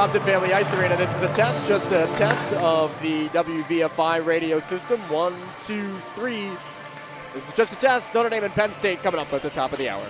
Compton Family Ice Arena. This is a test, just a test of the WVFI radio system. 1, 2, 3. This is just a test. Notre Dame and Penn State coming up at the top of the hour.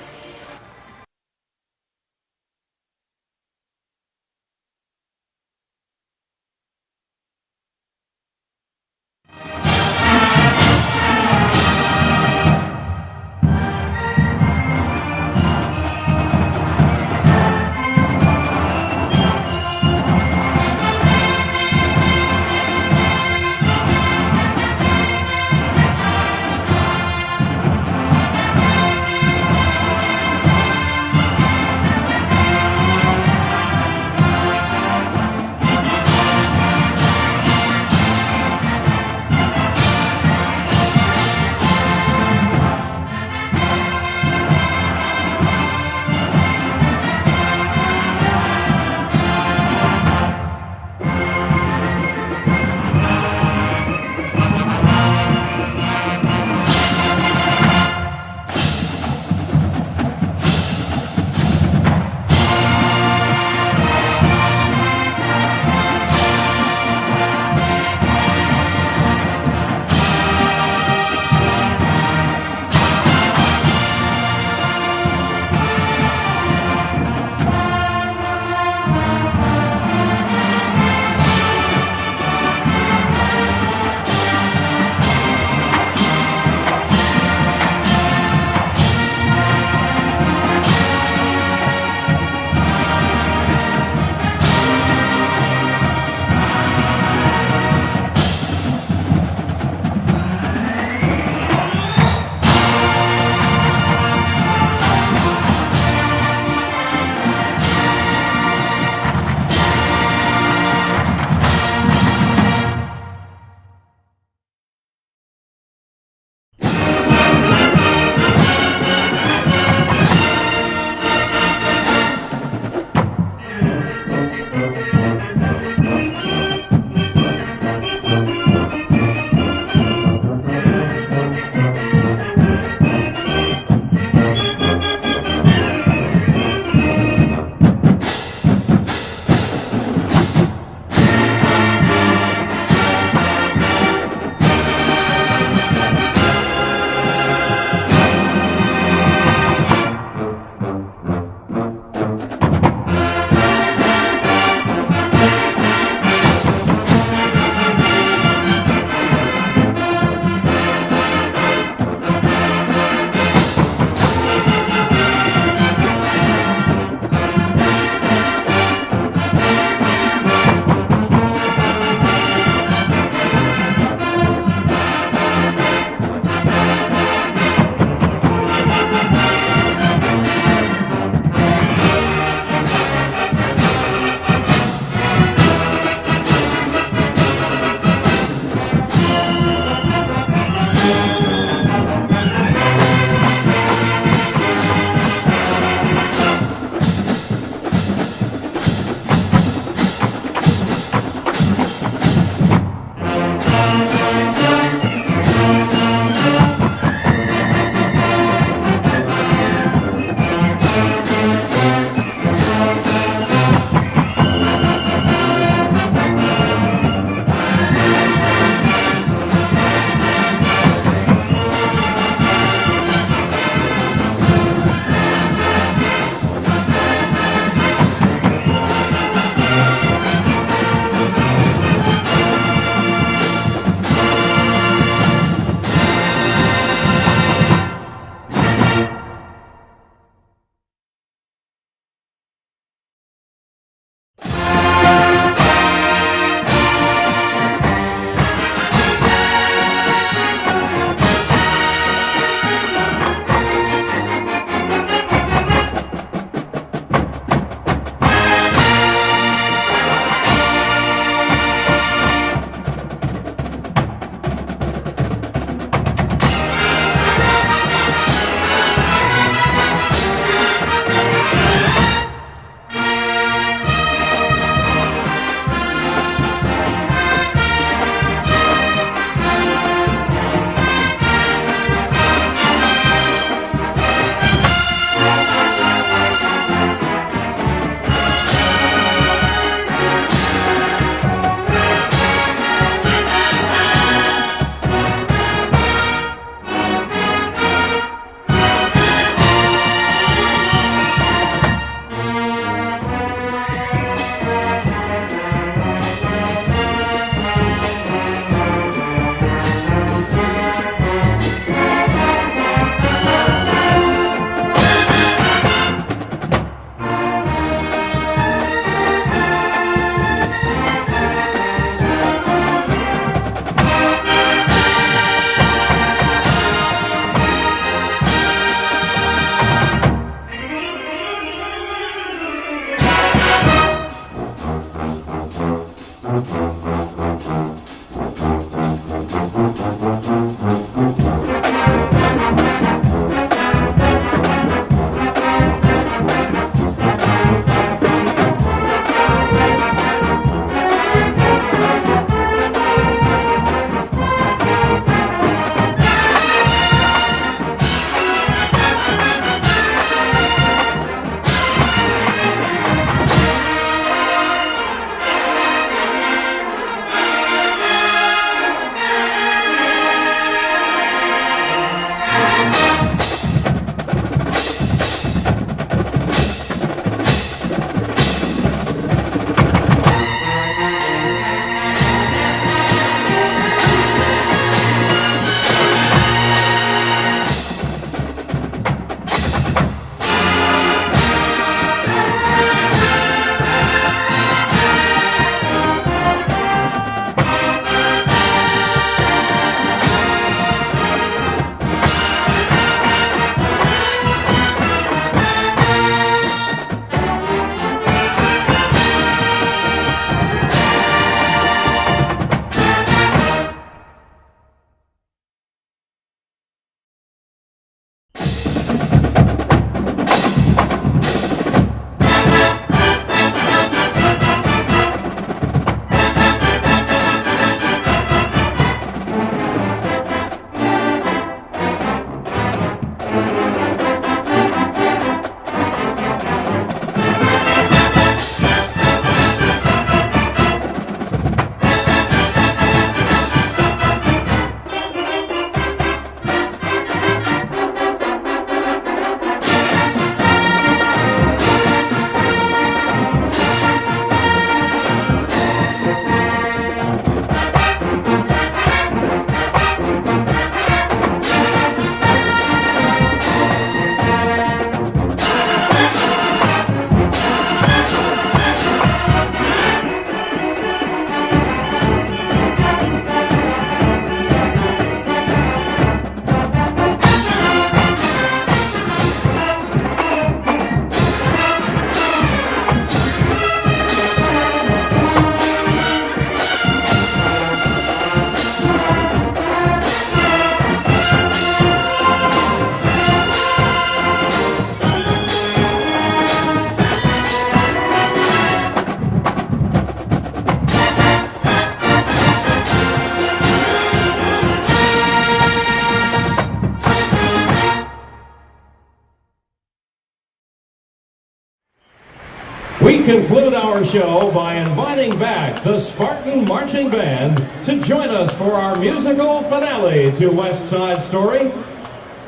We conclude our show by inviting back the Spartan Marching Band to join us for our musical finale to West Side Story.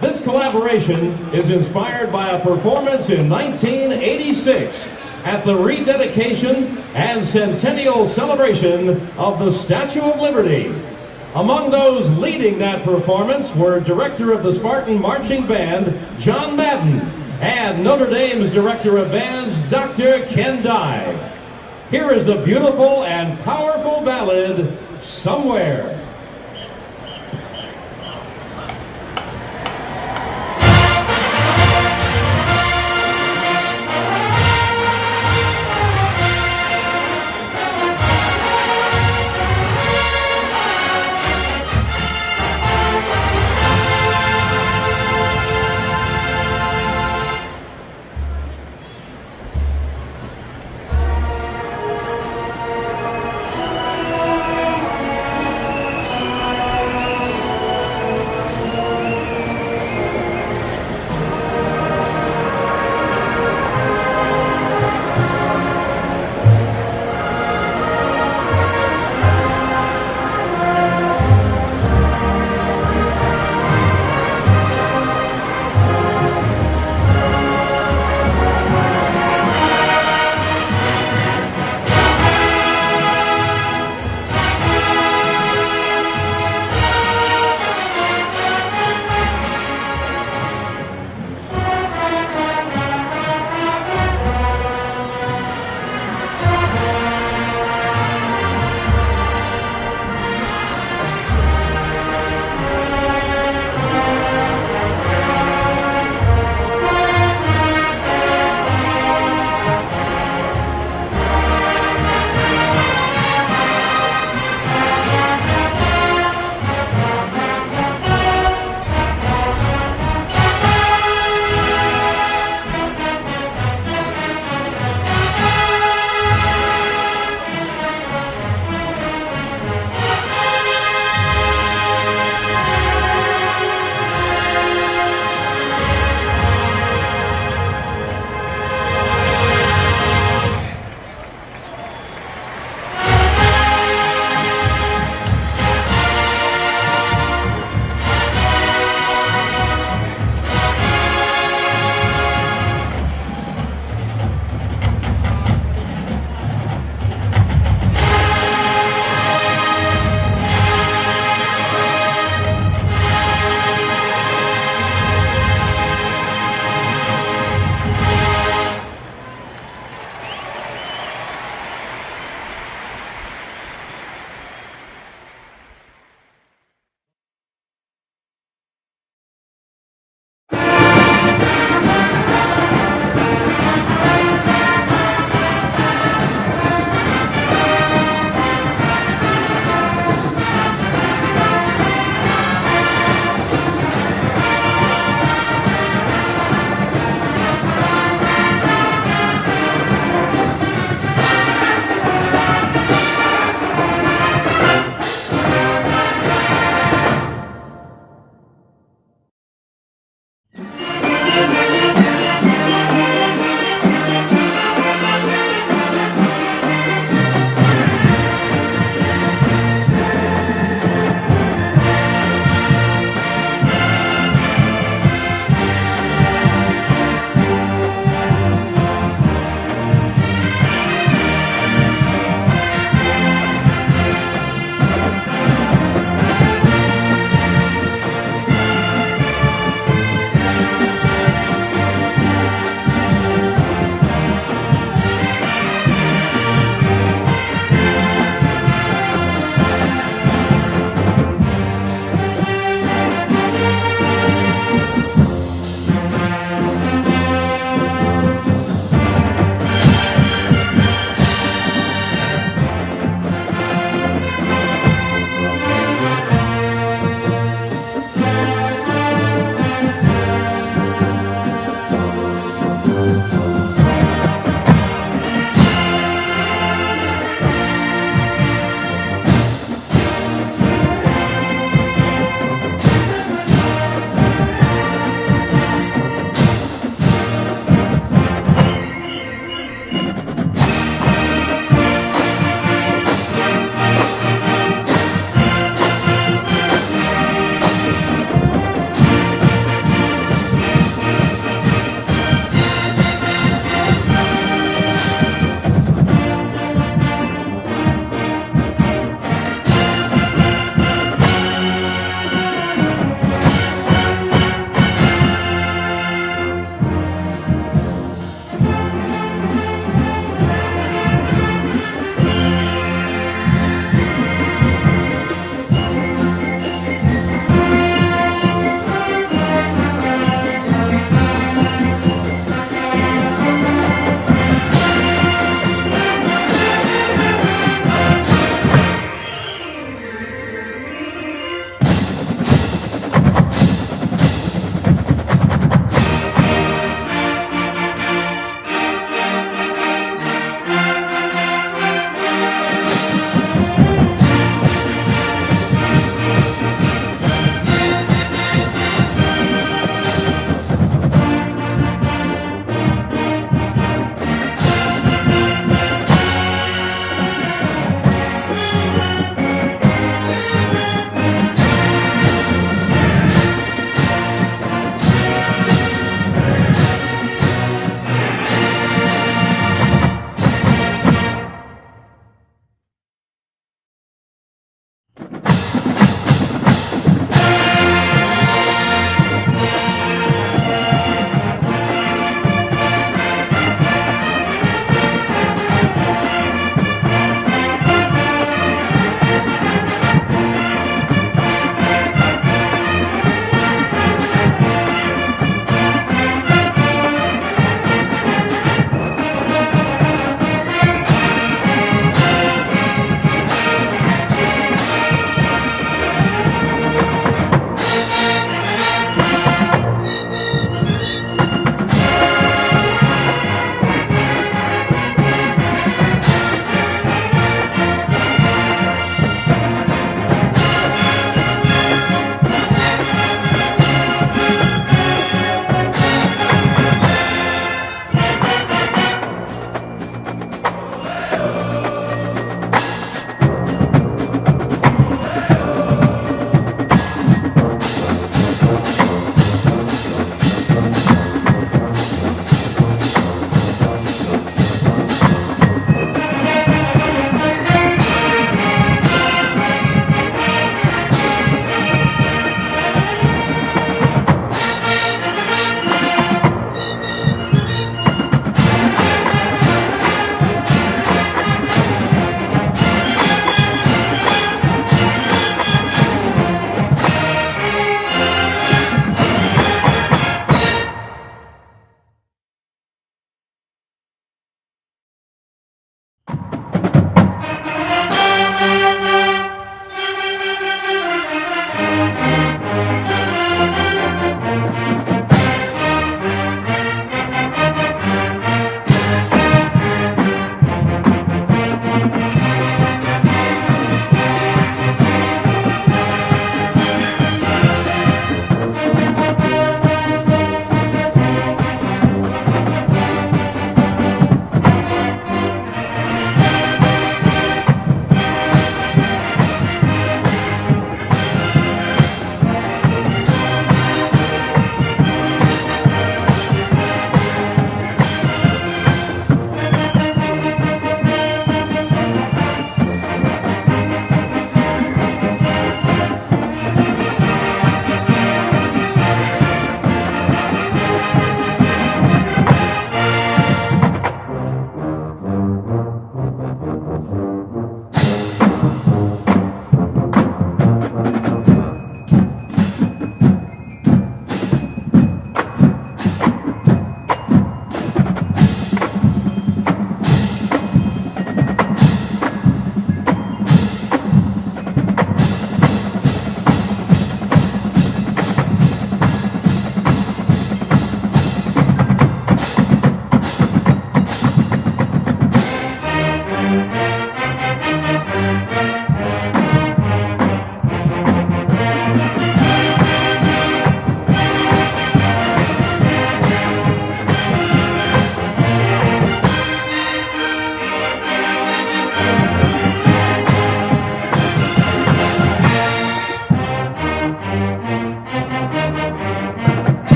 This collaboration is inspired by a performance in 1986 at the rededication and centennial celebration of the Statue of Liberty. Among those leading that performance were director of the Spartan Marching Band, John Madden, and Notre Dame's director of bands, Dr. Ken Dye. Here is the beautiful and powerful ballad, Somewhere.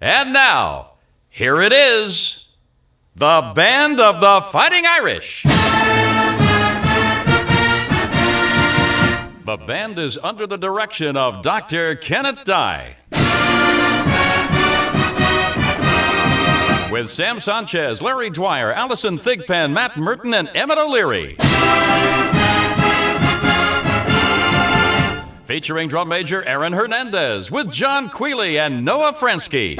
And now, here it is, the Band of the Fighting Irish. The band is under the direction of Dr. Kenneth Dye, with with Sam Sanchez, Larry Dwyer, Allison Thigpen, Matt Merton, and Emmett O'Leary. Featuring drum major Aaron Hernandez with John Quealy and Noah Fransky.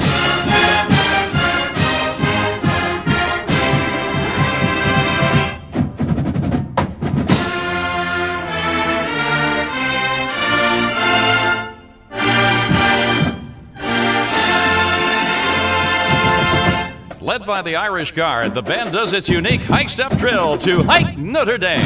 Led by the Irish Guard, the band does its unique hike-step drill to Hike Notre Dame.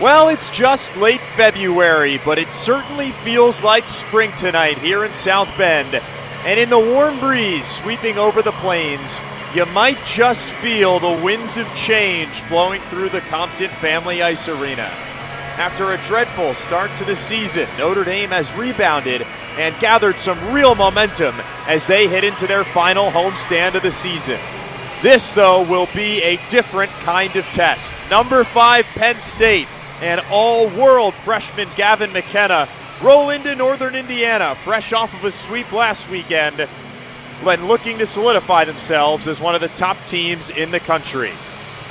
Well, it's just late February, but it certainly feels like spring tonight here in South Bend. And in the warm breeze sweeping over the plains, you might just feel the winds of change blowing through the Compton Family Ice Arena. After a dreadful start to the season, Notre Dame has rebounded and gathered some real momentum as they head into their final homestand of the season. This, though, will be a different kind of test. Number 5, Penn State, and all-world freshman Gavin McKenna roll into Northern Indiana, fresh off of a sweep last weekend, when looking to solidify themselves as one of the top teams in the country.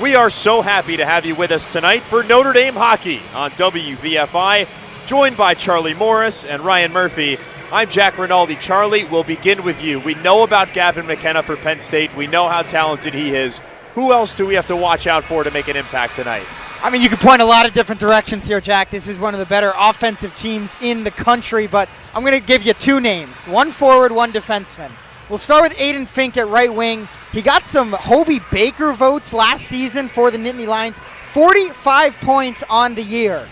We are so happy to have you with us tonight for Notre Dame hockey on WVFI, joined by Charlie Morris and Ryan Murphy. I'm Jack Rinaldi. Charlie, we'll begin with you. We know about Gavin McKenna for Penn State. We know how talented he is. Who else do we have to watch out for to make an impact tonight? I mean, you could point a lot of different directions here, Jack. This is one of the better offensive teams in the country, but I'm going to give you two names, one forward, one defenseman. We'll start with Aiden Fink at right wing. He got some Hobie Baker votes last season for the Nittany Lions, 45 points on the year.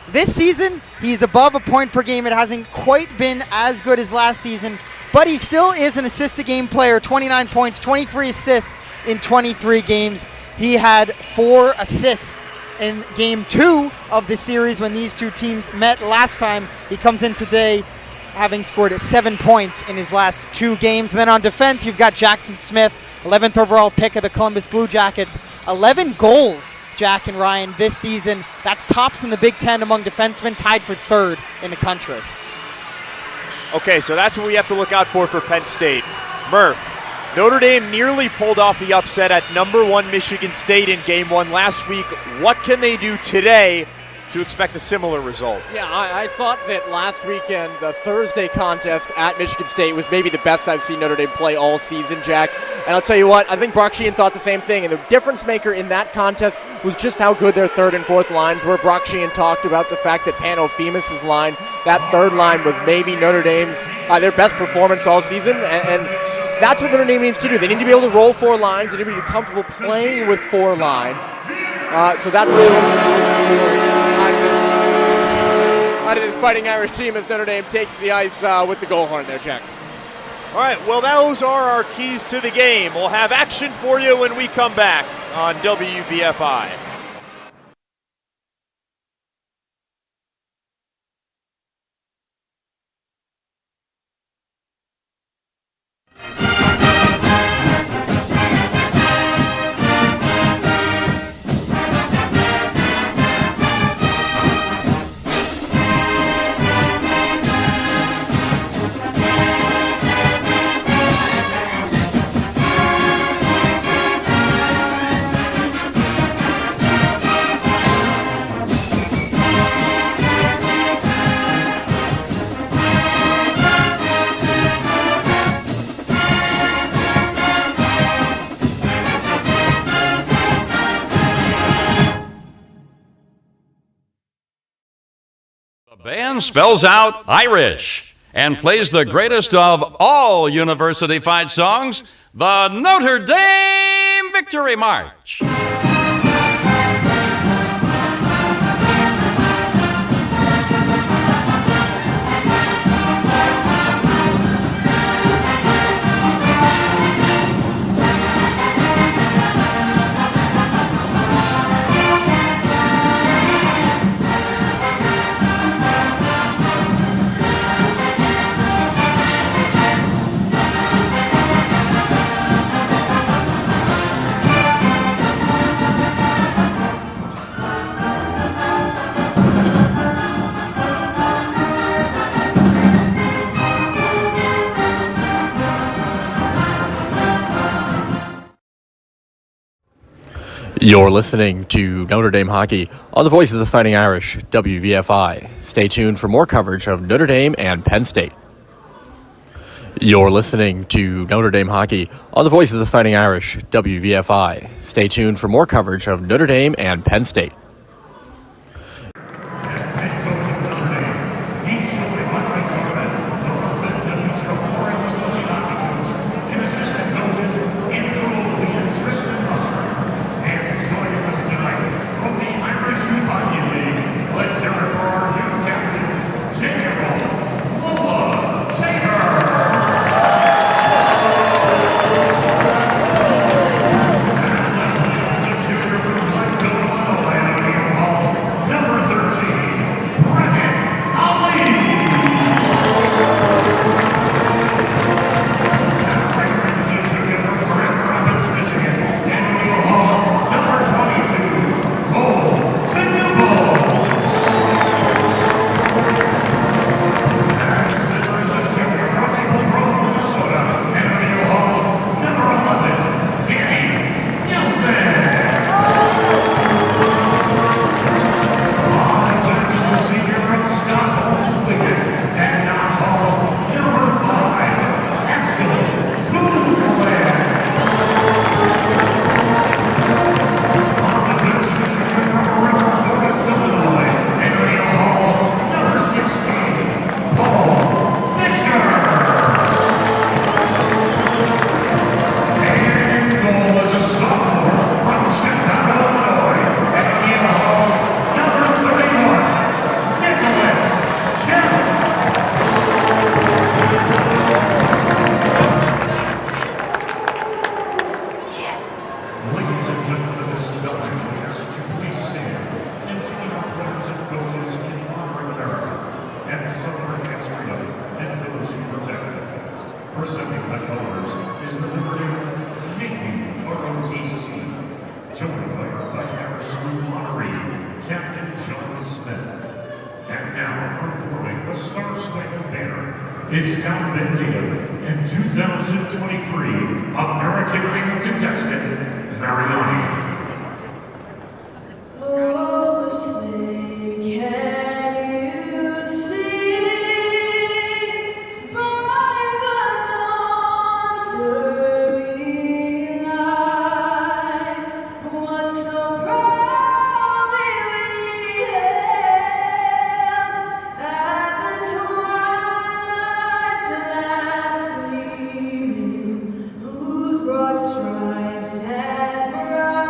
This season, he's above a point per game. It hasn't quite been as good as last season, but he still is an assist-a-game player, 29 points, 23 assists in 23 games. He had 4 assists in Game 2 of the series when these two teams met last time. He comes in today having scored 7 points in his last 2 games. And then on defense, you've got Jackson Smith, 11th overall pick of the Columbus Blue Jackets. 11 goals, Jack and Ryan, this season. That's tops in the Big Ten among defensemen, tied for 3rd in the country. Okay, so that's what we have to look out for Penn State. Murph, Notre Dame nearly pulled off the upset at number 1 Michigan State in Game 1 last week. What can they do today to expect a similar result? Yeah, I thought that last weekend, the Thursday contest at Michigan State was maybe the best I've seen Notre Dame play all season, Jack. And I'll tell you what, I think Brock Sheehan thought the same thing. And the difference maker in that contest was just how good their 3rd and 4th lines were. Brock Sheehan talked about the fact that Pano-Femus' line, that 3rd line was maybe Notre Dame's their best performance all season. And that's what Notre Dame needs to do. They need to be able to roll 4 lines. They need to be comfortable playing with 4 lines. So that's out of this Fighting Irish team as Notre Dame takes the ice with the goal horn there, Jack. All right, well, those are our keys to the game. We'll have action for you when we come back on WVFI. Band spells out Irish and plays the greatest of all university fight songs, the Notre Dame Victory March. You're listening to Notre Dame hockey on the Voices of Fighting Irish, WVFI. Stay tuned for more coverage of Notre Dame and Penn State. You're listening to Notre Dame hockey on the Voices of Fighting Irish, WVFI. Stay tuned for more coverage of Notre Dame and Penn State. Is South Bend native and 2023 American Idol contestant, Mariani. Stripes and bright.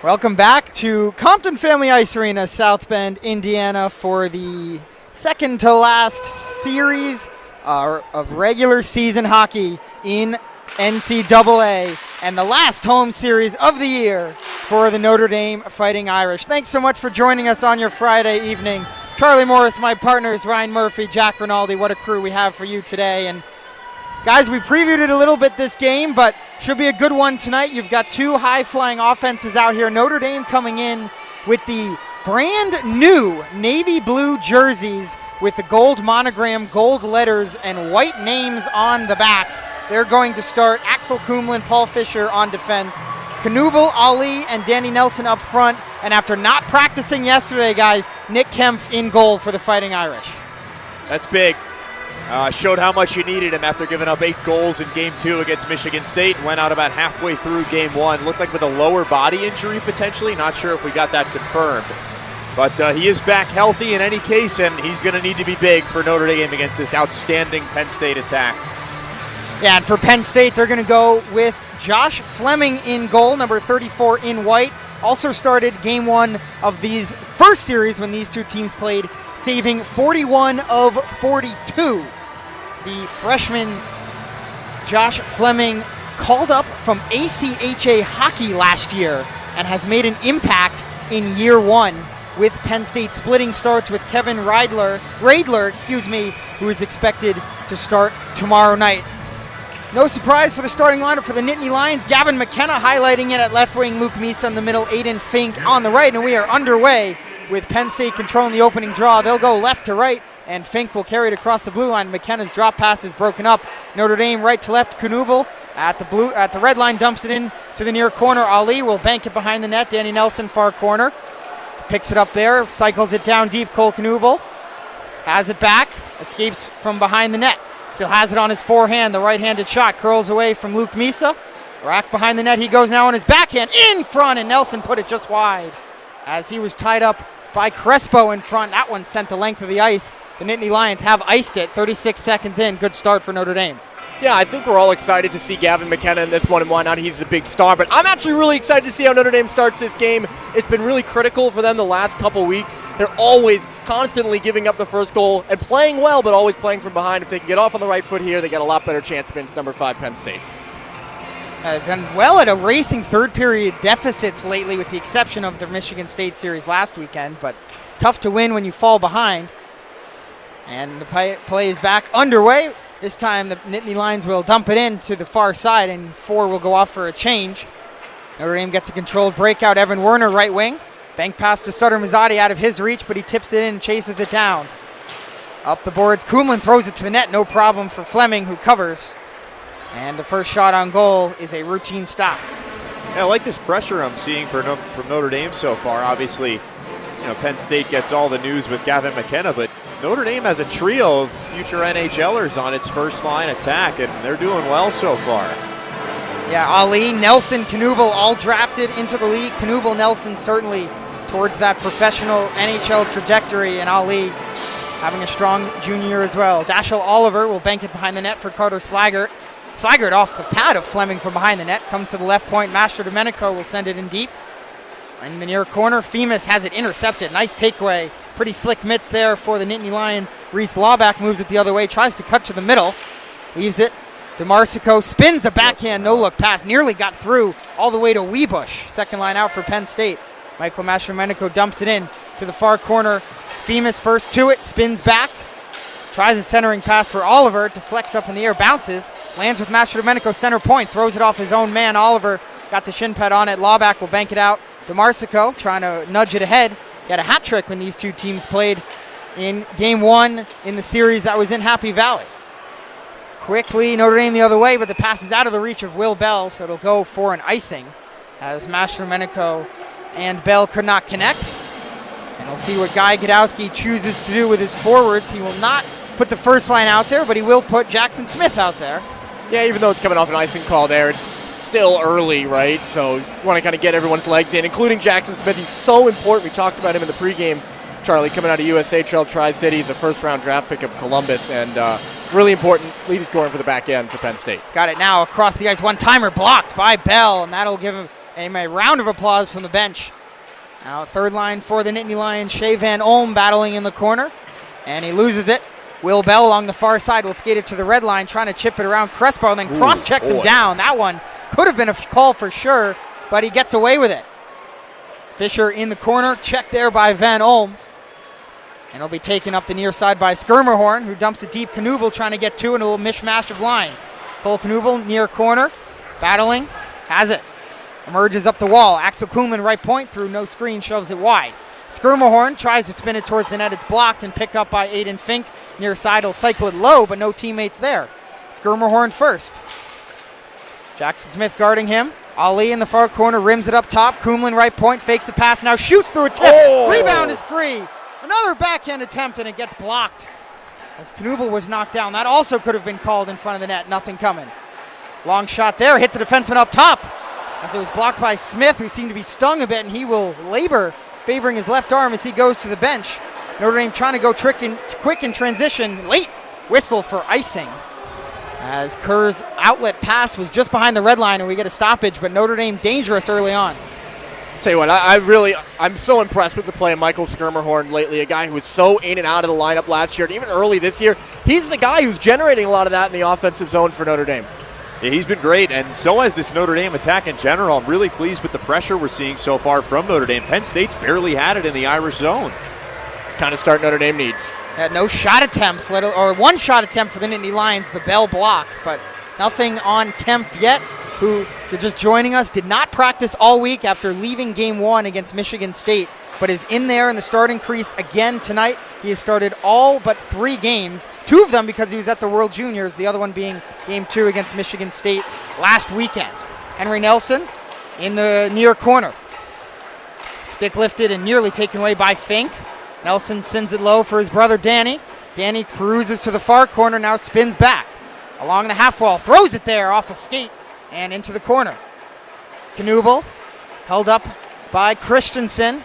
Welcome back to Compton Family Ice Arena, South Bend, Indiana, for the second to last series of regular season hockey in NCAA, and the last home series of the year for the Notre Dame Fighting Irish. Thanks so much for joining us on your Friday evening. Charlie Morris, my partners, Ryan Murphy, Jack Rinaldi, what a crew we have for you today. And guys, we previewed it a little bit this game, but should be a good one tonight. You've got two high-flying offenses out here. Notre Dame coming in with the brand new navy blue jerseys with the gold monogram, gold letters, and white names on the back. They're going to start Axel Kumlin, Paul Fisher on defense, Knuble, Ali, and Danny Nelson up front. And after not practicing yesterday, guys, Nick Kempf in goal for the Fighting Irish. That's big. Showed how much you needed him after giving up 8 goals in Game 2 against Michigan State. Went out about halfway through Game 1. Looked like with a lower body injury potentially. Not sure if we got that confirmed. But he is back healthy in any case, and he's going to need to be big for Notre Dame against this outstanding Penn State attack. Yeah, and for Penn State, they're going to go with Josh Fleming in goal, number 34 in white. Also started Game 1 of these first series when these two teams played, saving 41 of 42. The freshman Josh Fleming called up from ACHA hockey last year and has made an impact in year 1 with Penn State splitting starts with Kevin Radler, who is expected to start tomorrow night. No surprise for the starting lineup for the Nittany Lions. Gavin McKenna highlighting it at left wing, Luke Misa in the middle, Aiden Fink on the right, and we are underway with Penn State controlling the opening draw. They'll go left to right, and Fink will carry it across the blue line. McKenna's drop pass is broken up. Notre Dame right to left. Knuble at the red line dumps it in to the near corner. Ali will bank it behind the net. Danny Nelson far corner picks it up there, cycles it down deep. Cole Knuble has it back, escapes from behind the net. Still has it on his forehand. The right-handed shot curls away from Luke Misa. Rack behind the net. He goes now on his backhand in front, and Nelson put it just wide as he was tied up by Crespo in front. That one sent the length of the ice. The Nittany Lions have iced it 36 seconds in. Good start for Notre Dame. Yeah, I think we're all excited to see Gavin McKenna in this one, and why not? He's a big star. But I'm actually really excited to see how Notre Dame starts this game. It's been really critical for them the last couple weeks. They're always constantly giving up the first goal and playing well, but always playing from behind. If they can get off on the right foot here, they got a lot better chance against number 5 Penn State. They've done well at erasing third period deficits lately, with the exception of the Michigan State series last weekend, but tough to win when you fall behind. And the play is back underway. This time the Nittany Lions will dump it in to the far side, and 4 will go off for a change. Notre Dame gets a controlled breakout. Evan Werner, right wing. Bank pass to Sutter Mazzati out of his reach, but he tips it in and chases it down. Up the boards, Kumlin throws it to the net. No problem for Fleming, who covers. And the first shot on goal is a routine stop. Yeah, I like this pressure I'm seeing from Notre Dame so far. Obviously, Penn State gets all the news with Gavin McKenna, but Notre Dame has a trio of future NHLers on its first line attack, and they're doing well so far. Yeah, Ali, Nelson, Knuble all drafted into the league. Knuble, Nelson certainly towards that professional NHL trajectory, and Ali having a strong junior year as well. Dashiell Oliver will bank it behind the net for Carter Slaggert. Slaggert off the pad of Fleming from behind the net, comes to the left point. Master Domenico will send it in deep. In the near corner, Femus has it intercepted. Nice takeaway. Pretty slick mitts there for the Nittany Lions. Reese Lawback moves it the other way, tries to cut to the middle. Leaves it. DeMarsico spins a backhand no-look pass. Nearly got through all the way to Webush. Second line out for Penn State. Michael Mastromenico dumps it in to the far corner. Femus first to it, spins back. Tries a centering pass for Oliver. Deflects up in the air, bounces. Lands with Mastromenico center point. Throws it off his own man. Oliver got the shin pad on it. Lawback will bank it out. DeMarsico trying to nudge it ahead. Got a hat trick when these two teams played in Game 1 in the series that was in Happy Valley. Quickly, Notre Dame the other way, but the pass is out of the reach of Will Bell, so it'll go for an icing as Mastromenico and Bell could not connect. And we'll see what Guy Godowski chooses to do with his forwards. He will not put the first line out there, but he will put Jackson Smith out there. Yeah, even though it's coming off an icing call there, it's still early, right? So you want to kind of get everyone's legs in, including Jackson Smith. He's so important. We talked about him in the pregame, Charlie, coming out of USHL Tri-City. He's a first-round draft pick of Columbus, and really important leading scoring for the back end for Penn State. Got it now across the ice. One-timer blocked by Bell, and that'll give And a round of applause from the bench. Now third line for the Nittany Lions, Shea Van Olm battling in the corner, and he loses it. Will Bell along the far side will skate it to the red line, trying to chip it around Crespo, and then cross-checks him down. That one could have been a call for sure, but he gets away with it. Fisher in the corner, checked there by Van Olm. And it'll be taken up the near side by Skirmerhorn, who dumps it deep. Knuble trying to get two in a little mishmash of lines. Cole Knuble near corner, battling, has it. Emerges up the wall. Axel Kuhlman right point through, no screen, shoves it wide. Skirmerhorn tries to spin it towards the net. It's blocked and picked up by Aiden Fink. Near side will cycle it low, but no teammates there. Skirmerhorn first. Jackson Smith guarding him. Ali in the far corner, rims it up top. Kuhlman right point, fakes the pass, now shoots through a tip. Rebound is free. Another backhand attempt, and it gets blocked as Knuble was knocked down. That also could have been called in front of the net. Nothing coming. Long shot there, hits a defenseman up top as it was blocked by Smith, who seemed to be stung a bit, and he will labor, favoring his left arm as he goes to the bench. Notre Dame trying to go quick in transition. Late whistle for icing as Kerr's outlet pass was just behind the red line, and we get a stoppage, but Notre Dame dangerous early on. Tell you what, I'm so impressed with the play of Michael Skirmerhorn lately, a guy who was so in and out of the lineup last year, and even early this year. He's the guy who's generating a lot of that in the offensive zone for Notre Dame. Yeah, he's been great, and so has this Notre Dame attack in general. I'm really pleased with the pressure we're seeing so far from Notre Dame. Penn State's barely had it in the Irish zone. It's kind of start Notre Dame needs. No shot attempts, or one shot attempt for the Nittany Lions, the Bell block, but nothing on Kemp yet, who, just joining us, did not practice all week after leaving game one against Michigan State, but is in there in the starting crease again tonight. He has started all but 3 games, 2 of them because he was at the World Juniors, the other one being game 2 against Michigan State last weekend. Henry Nelson in the near corner. Stick lifted and nearly taken away by Fink. Nelson sends it low for his brother Danny. Danny peruses to the far corner, now spins back along the half wall, throws it there off a skate and into the corner. Knuble held up by Christensen,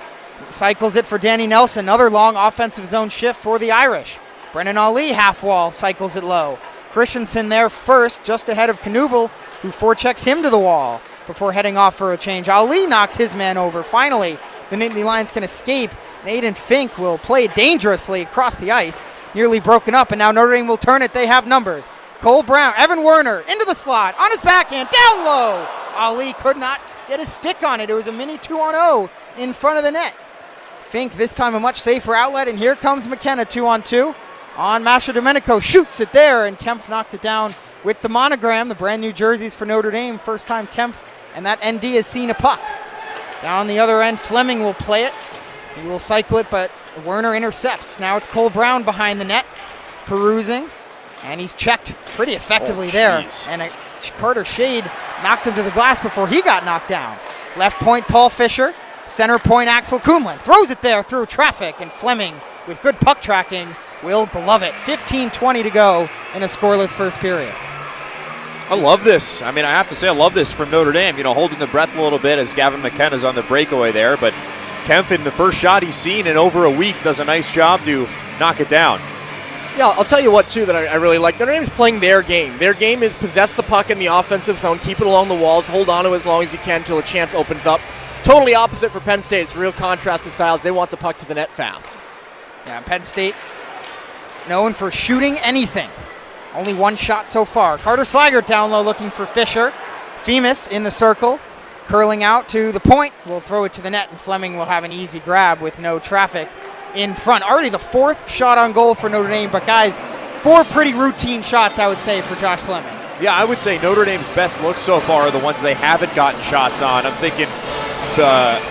cycles it for Danny Nelson. Another long offensive zone shift for the Irish. Brennan Ali half wall, cycles it low. Christensen there first, just ahead of Knuble, who forechecks him to the wall before heading off for a change. Ali knocks his man over. Finally, the Nittany Lions can escape. Aiden Fink will play dangerously across the ice, nearly broken up, and now Notre Dame will turn it. They have numbers. Cole Brown, Evan Werner into the slot, on his backhand, down low. Ali could not get his stick on it. It was a mini 2-on-0 in front of the net. Fink this time a much safer outlet, and here comes McKenna 2-on-2 on Masha Domenico. Shoots it there, and Kempf knocks it down with the monogram, the brand new jerseys for Notre Dame. First time Kempf and that ND has seen a puck. Down the other end, Fleming will play it. He will cycle it, but Werner intercepts. Now it's Cole Brown behind the net, perusing, and he's checked pretty effectively there. And Carter Shade knocked him to the glass before he got knocked down. Left point, Paul Fisher. Center point, Axel Kuhlman. Throws it there through traffic, and Fleming, with good puck tracking, will glove it. 15:20 to go in a scoreless first period. I love this. I mean, I have to say I love this from Notre Dame, holding the breath a little bit as Gavin McKenna's on the breakaway there, but Kempf, in the first shot he's seen in over a week, does a nice job to knock it down. Yeah, I'll tell you what, too, that I really like. Notre Dame's playing their game. Their game is possess the puck in the offensive zone, keep it along the walls, hold on to it as long as you can until a chance opens up. Totally opposite for Penn State. It's a real contrast in styles. They want the puck to the net fast. Yeah, Penn State known for shooting anything. Only one shot so far. Carter Slaggert down low looking for Fisher. Femus in the circle, curling out to the point. Will throw it to the net, and Fleming will have an easy grab with no traffic in front. Already the 4th shot on goal for Notre Dame, but guys, 4 pretty routine shots, I would say, for Josh Fleming. Yeah, I would say Notre Dame's best looks so far are the ones they haven't gotten shots on. I'm thinking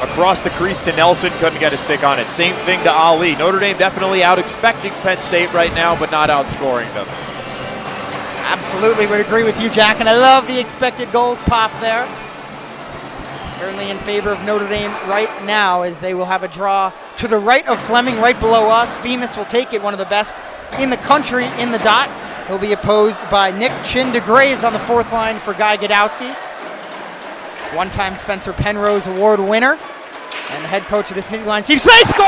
across the crease to Nelson, couldn't get a stick on it. Same thing to Ali. Notre Dame definitely out-expecting Penn State right now, but not outscoring them. Absolutely would agree with you, Jack, and I love the expected goals pop there. Certainly in favor of Notre Dame right now, as they will have a draw to the right of Fleming, right below us. Femus will take it, one of the best in the country in the dot. He'll be opposed by Nick Chin DeGraves on the 4th line for Guy Godowski. One-time Spencer Penrose Award winner and the head coach of this Nittany Lions team. They score!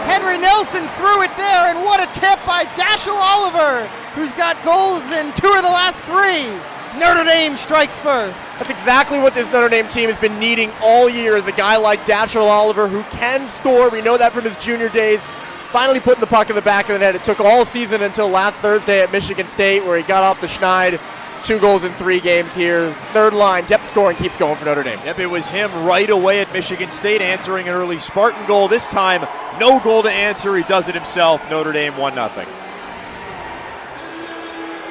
Henry Nelson threw it there, and what a tip by Dashiell Oliver, who's got goals in 2 of the last 3. Notre Dame strikes first. That's exactly what this Notre Dame team has been needing all year, is a guy like Dashiell Oliver who can score. We know that from his junior days. Finally putting the puck in the back of the net. It took all season until last Thursday at Michigan State, where he got off the schneid. 2 goals in 3 games here. Third line, depth scoring keeps going for Notre Dame. Yep, it was him right away at Michigan State answering an early Spartan goal. This time, no goal to answer. He does it himself. Notre Dame 1-0.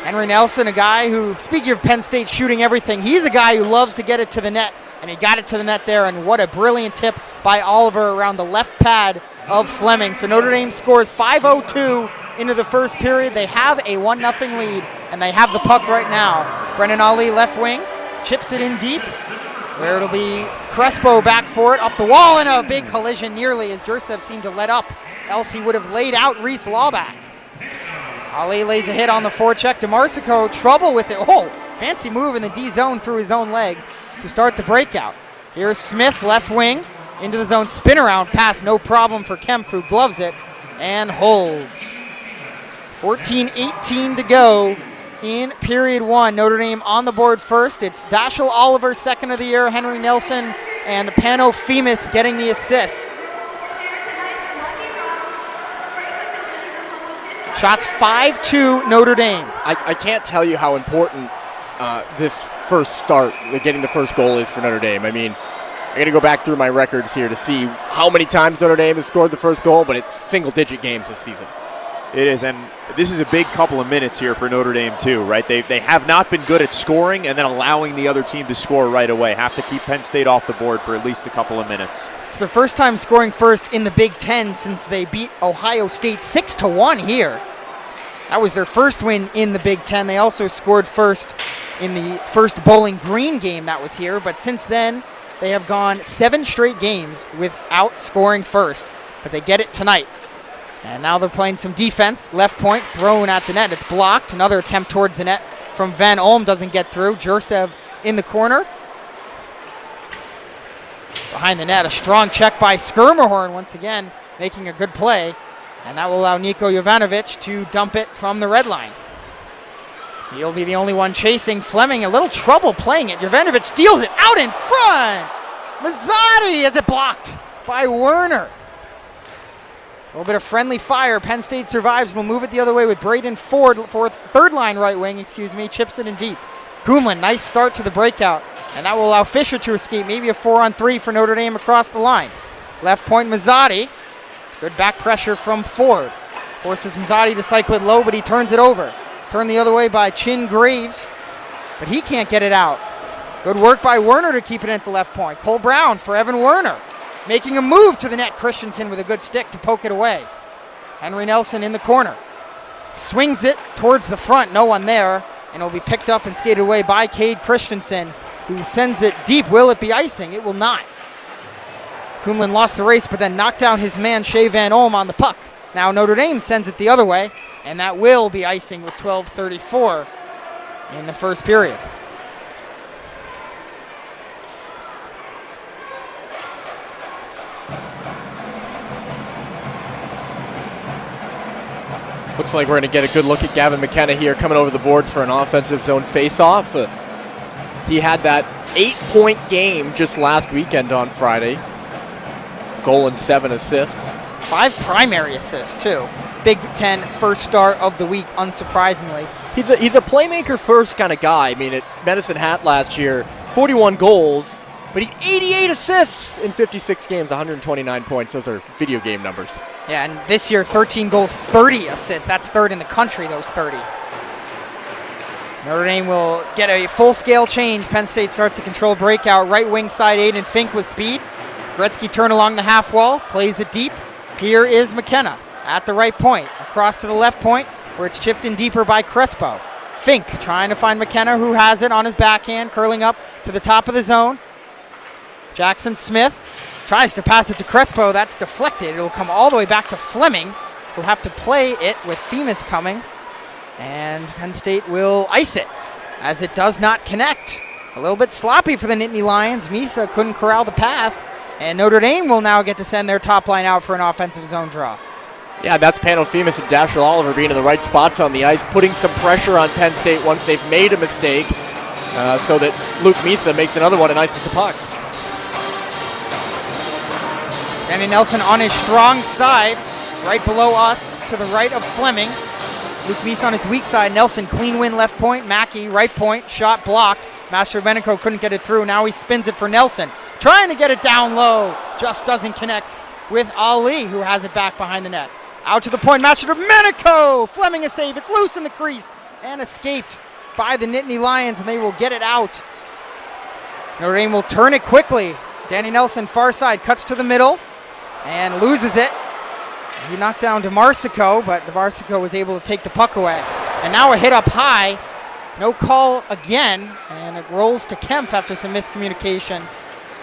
Henry Nelson, a guy who, speaking of Penn State shooting everything, he's a guy who loves to get it to the net, and he got it to the net there, and what a brilliant tip by Oliver around the left pad of Fleming. So Notre Dame scores 5:02 into the first period. They have a 1-0 lead, and they have the puck right now. Brennan Ali, left wing, chips it in deep, where it'll be Crespo back for it, up the wall, and a big collision nearly as Jursev seemed to let up, else he would have laid out Reese Lawback. Ali lays a hit on the forecheck to Marsico, trouble with it. Oh, fancy move in the D zone through his own legs to start the breakout. Here's Smith, left wing, into the zone, spin around pass, no problem for Kemp, who gloves it and holds. 14:18 to go in period 1. Notre Dame on the board first. It's Dashiell Oliver, second of the year, Henry Nelson, and Pano Femis getting the assists. Shots 5-2 Notre Dame. I can't tell you how important this first start, getting the first goal, is for Notre Dame. I mean, I got to go back through my records here to see how many times Notre Dame has scored the first goal, but it's single-digit games this season. It is, and this is a big couple of minutes here for Notre Dame too, right? They have not been good at scoring and then allowing the other team to score right away. Have to keep Penn State off the board for at least a couple of minutes. It's their first time scoring first in the Big Ten since they beat Ohio State 6-1 here. That was their first win in the Big Ten. They also scored first in the first Bowling Green game that was here, but since then they have gone 7 straight games without scoring first, but they get it tonight. And now they're playing some defense. Left point thrown at the net. It's blocked. Another attempt towards the net from Van Olm doesn't get through. Jursev in the corner. Behind the net, a strong check by Skirmerhorn once again, making a good play. And that will allow Niko Jovanovic to dump it from the red line. He'll be the only one chasing. Fleming, a little trouble playing it. Jovanovic steals it out in front. Mazzotti has it blocked by Werner. A little bit of friendly fire. Penn State survives. They'll move it the other way with Braden Ford, third line right wing, chips it in deep. Kuhlman, nice start to the breakout. And that will allow Fisher to escape. Maybe a 4-on-3 for Notre Dame across the line. Left point, Mazzotti. Good back pressure from Ford. Forces Mazzotti to cycle it low, but he turns it over. Turned the other way by Chin Graves, but he can't get it out. Good work by Werner to keep it at the left point. Cole Brown for Evan Werner. Making a move to the net. Christensen with a good stick to poke it away. Henry Nelson in the corner. Swings it towards the front. No one there. And it'll be picked up and skated away by Cade Christensen, who sends it deep. Will it be icing? It will not. Kuhlman lost the race, but then knocked down his man Shea Van Olm on the puck. Now Notre Dame sends it the other way, and that will be icing with 12:34 in the first period. Looks like we're going to get a good look at Gavin McKenna here coming over the boards for an offensive zone face-off. He had that 8-point game just last weekend on Friday. Goal and 7 assists. 5 primary assists, too. Big Ten first star of the week, unsurprisingly. He's a playmaker-first kind of guy. I mean, at Medicine Hat last year, 41 goals, but he 88 assists in 56 games, 129 points. Those are video game numbers. Yeah, and this year, 13 goals, 30 assists. That's third in the country, those 30. Notre Dame will get a full-scale change. Penn State starts to control breakout. Right wing side, Aiden Fink with speed. Gretzky turn along the half wall, plays it deep. Here is McKenna at the right point. Across to the left point, where it's chipped in deeper by Crespo. Fink trying to find McKenna, who has it on his backhand, curling up to the top of the zone. Jackson Smith tries to pass it to Crespo. That's deflected. It'll come all the way back to Fleming. We'll have to play it with Femis coming. And Penn State will ice it, as it does not connect. A little bit sloppy for the Nittany Lions. Misa couldn't corral the pass. And Notre Dame will now get to send their top line out for an offensive zone draw. Yeah, that's Panofemus and Dashiell Oliver being in the right spots on the ice, putting some pressure on Penn State once they've made a mistake, so that Luke Misa makes another one and ices the puck. Danny Nelson on his strong side, right below us, to the right of Fleming. Luke Misa on his weak side. Nelson, clean win left point. Mackey, right point. Shot blocked. Mastrobenko couldn't get it through. Now he spins it for Nelson. Trying to get it down low. Just doesn't connect with Ali, who has it back behind the net. Out to the point. Mastrobenko. Fleming a save. It's loose in the crease. And escaped by the Nittany Lions, and they will get it out. Notre Dame will turn it quickly. Danny Nelson, far side, cuts to the middle and loses it. He knocked down DeMarsico, but DeMarsico was able to take the puck away. And now a hit up high. No call again, and it rolls to Kempf after some miscommunication.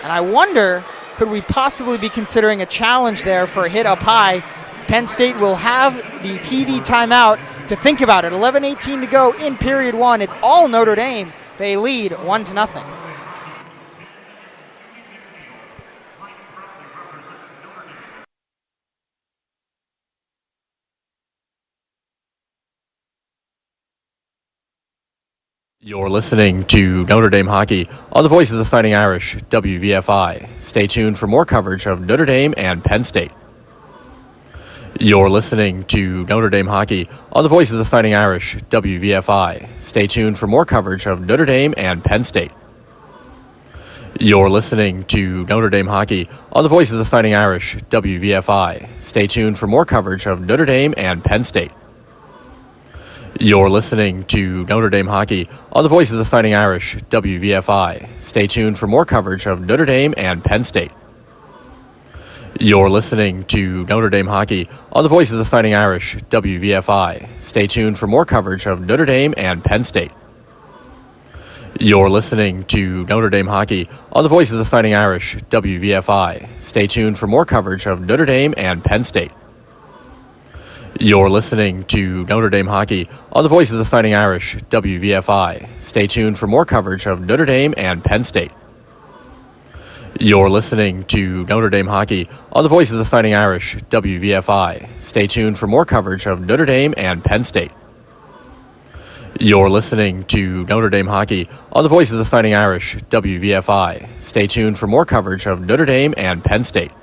And I wonder, could we possibly be considering a challenge there for a hit up high? Penn State will have the TV timeout to think about it. 11:18 to go in period one. It's all Notre Dame. They lead 1-0. You're listening to Notre Dame Hockey on the Voice of the Fighting Irish, WVFI. Stay tuned for more coverage of Notre Dame and Penn State. You're listening to Notre Dame Hockey on the Voice of the Fighting Irish, WVFI. Stay tuned for more coverage of Notre Dame and Penn State. You're listening to Notre Dame Hockey on the Voice of the Fighting Irish, WVFI. Stay tuned for more coverage of Notre Dame and Penn State. You're listening to Notre Dame Hockey on the Voice of the Fighting Irish, WVFI. Stay tuned for more coverage of Notre Dame and Penn State. You're listening to Notre Dame Hockey on the Voice of the Fighting Irish, WVFI. Stay tuned for more coverage of Notre Dame and Penn State. You're listening to Notre Dame Hockey on the Voice of the Fighting Irish, WVFI. Stay tuned for more coverage of Notre Dame and Penn State. You're listening to Notre Dame Hockey on the Voice of the Fighting Irish, WVFI. Stay tuned for more coverage of Notre Dame and Penn State. You're listening to Notre Dame Hockey on the Voice of the Fighting Irish, WVFI. Stay tuned for more coverage of Notre Dame and Penn State. You're listening to Notre Dame Hockey on the Voice of the Fighting Irish, WVFI. Stay tuned for more coverage of Notre Dame and Penn State.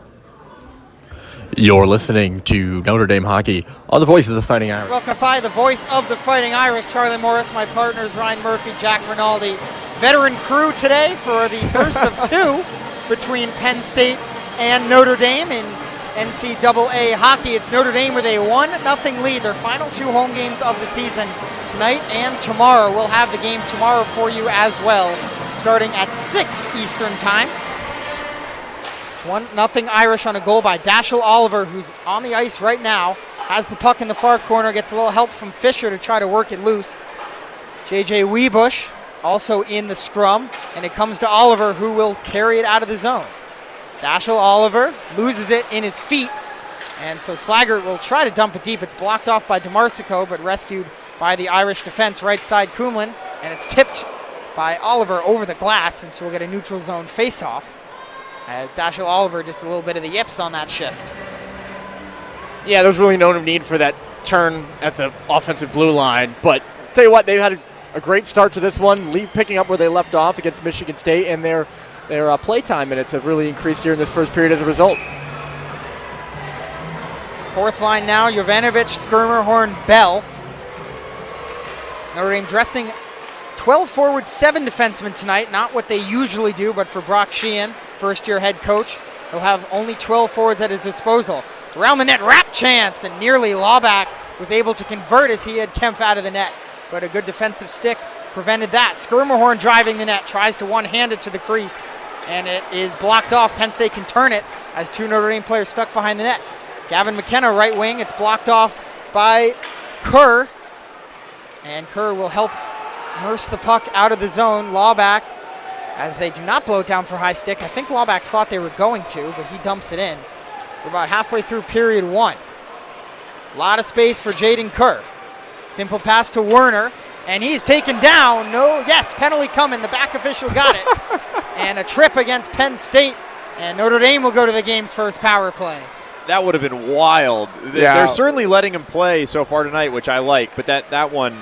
You're listening to Notre Dame Hockey on the Voice of the Fighting Irish. WVFI, the Voice of the Fighting Irish. Charlie Morris, my partners, Ryan Murphy, Jack Rinaldi. Veteran crew today for the first of two between Penn State and Notre Dame in NCAA hockey. It's Notre Dame with a 1-0 lead. Their final two home games of the season, tonight and tomorrow. We'll have the game tomorrow for you as well, starting at 6 Eastern Time. 1-0 Irish on a goal by Dashiell Oliver, who's on the ice right now. Has the puck in the far corner, gets a little help from Fisher to try to work it loose. J.J. Wiebusch also in the scrum, and it comes to Oliver, who will carry it out of the zone. Dashiell Oliver loses it in his feet, and so Slaggert will try to dump it deep. It's blocked off by DeMarsico, but rescued by the Irish defense, right side Kumlin, and it's tipped by Oliver over the glass, and so we'll get a neutral zone face-off. As Dashiell Oliver, just a little bit of the yips on that shift. Yeah, there's really no need for that turn at the offensive blue line. But tell you what, they've had a great start to this one, picking up where they left off against Michigan State, and their playtime minutes have really increased here in this first period as a result. Fourth line now, Jovanovic, Skirmerhorn, Bell. Notre Dame dressing 12 forwards, 7 defensemen tonight. Not what they usually do, but for Brock Sheehan, first-year head coach, he'll have only 12 forwards at his disposal. Around the net, wrap chance, and nearly Lawback was able to convert as he had Kempf out of the net. But a good defensive stick prevented that. Skirmerhorn driving the net, tries to one-hand it to the crease, and it is blocked off. Penn State can turn it as 2 Notre Dame players stuck behind the net. Gavin McKenna, right wing, it's blocked off by Kerr, and Kerr will help nurse the puck out of the zone. Lawback, as they do not blow it down for high stick. I think Lawback thought they were going to, but he dumps it in. We're about halfway through period one. A lot of space for Jaden Kerr. Simple pass to Werner, and he's taken down. Penalty coming. The back official got it. And a trip against Penn State, and Notre Dame will go to the game's first power play. That would have been wild. They're certainly letting him play so far tonight, which I like, but that one,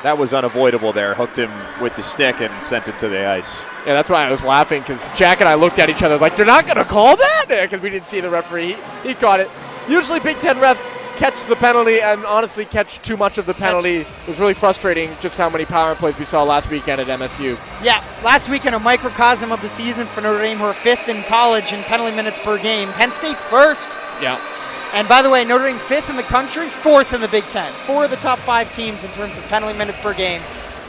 that was unavoidable there. Hooked him with the stick and sent him to the ice. Yeah, that's why I was laughing, because Jack and I looked at each other like, they're not going to call that? Because we didn't see the referee. He caught it. Usually Big Ten refs catch the penalty and honestly catch too much of the penalty. It was really frustrating just how many power plays we saw last weekend at MSU. Yeah, last weekend a microcosm of the season for Notre Dame, who are 5th in college in penalty minutes per game. Penn State's 1st. Yeah. And by the way, Notre Dame 5th in the country, 4th in the Big Ten. 4 of the top 5 teams in terms of penalty minutes per game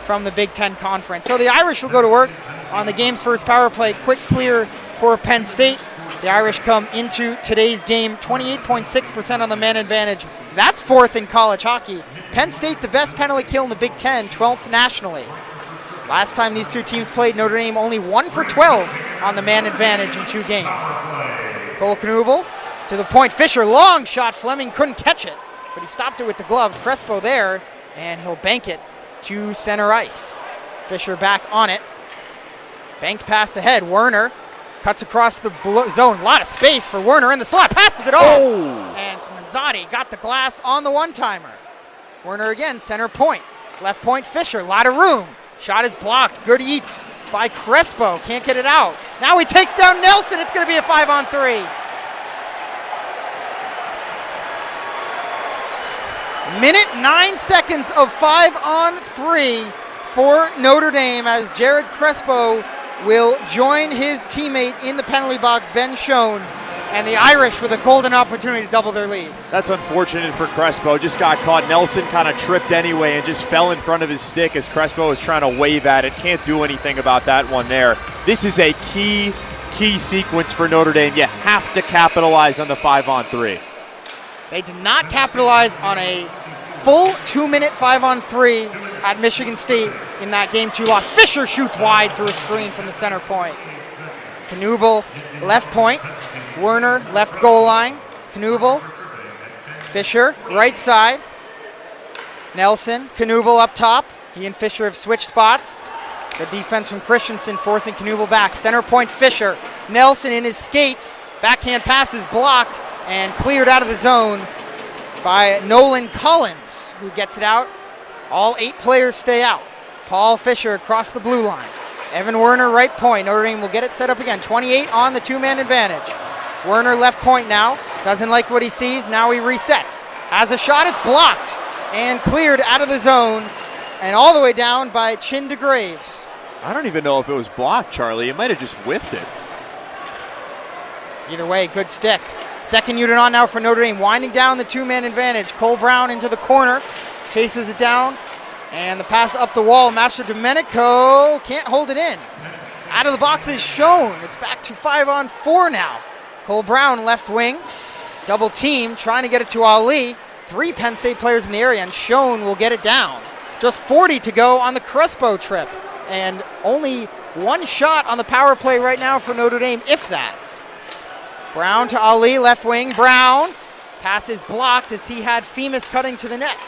from the Big Ten Conference. So the Irish will go to work on the game's first power play. Quick clear for Penn State. The Irish come into today's game 28.6% on the man advantage. That's 4th in college hockey. Penn State, the best penalty kill in the Big Ten, 12th nationally. Last time these two teams played, Notre Dame only 1 for 12 on the man advantage in 2 games. Cole Knuble to the point. Fisher, long shot. Fleming couldn't catch it, but he stopped it with the glove. Crespo there, and he'll bank it to center ice. Fisher back on it. Bank pass ahead. Werner cuts across the zone. A lot of space for Werner in the slot. Passes it off. Oh. And Mazzotti got the glass on the one-timer. Werner again, center point. Left point, Fisher. A lot of room. Shot is blocked. Good eats by Crespo. Can't get it out. Now he takes down Nelson. It's going to be a 5-on-3. Minute 9 seconds of 5-on-3 for Notre Dame as Jared Crespo will join his teammate in the penalty box, Ben Schoen, and the Irish with a golden opportunity to double their lead. That's unfortunate for Crespo. Just got caught. Nelson kind of tripped anyway and just fell in front of his stick as Crespo was trying to wave at it. Can't do anything about that one there. This is a key sequence for Notre Dame. You have to capitalize on the 5-on-3. They did not capitalize on a full 2-minute 5-on-3 at Michigan State in that Game 2 loss. Fisher shoots wide through a screen from the center point. Knuble, left point. Werner, left goal line. Knuble, Fisher, right side. Nelson, Knuble up top. He and Fisher have switched spots. Good defense from Christensen, forcing Knuble back. Center point, Fisher. Nelson in his skates. Backhand pass is blocked and cleared out of the zone by Nolan Collins, who gets it out. All 8 players stay out. Paul Fisher across the blue line. Evan Werner, right point. Notre Dame will get it set up again. 28 on the 2-man advantage. Werner left point now. Doesn't like what he sees. Now he resets. Has a shot. It's blocked and cleared out of the zone and all the way down by Chin DeGraves. I don't even know if it was blocked, Charlie. It might have just whiffed it. Either way, good stick. Second unit on now for Notre Dame. Winding down the 2-man advantage. Cole Brown into the corner. Chases it down. And the pass up the wall. Master Domenico can't hold it in. Out of the box is Schoen. It's back to 5-on-4 now. Cole Brown, left wing. Double team, trying to get it to Ali. 3 Penn State players in the area, and Schoen will get it down. Just 40 to go on the Crespo trip. And only 1 shot on the power play right now for Notre Dame, if that. Brown to Ali, left wing. Brown. Pass is blocked as he had Femus cutting to the net.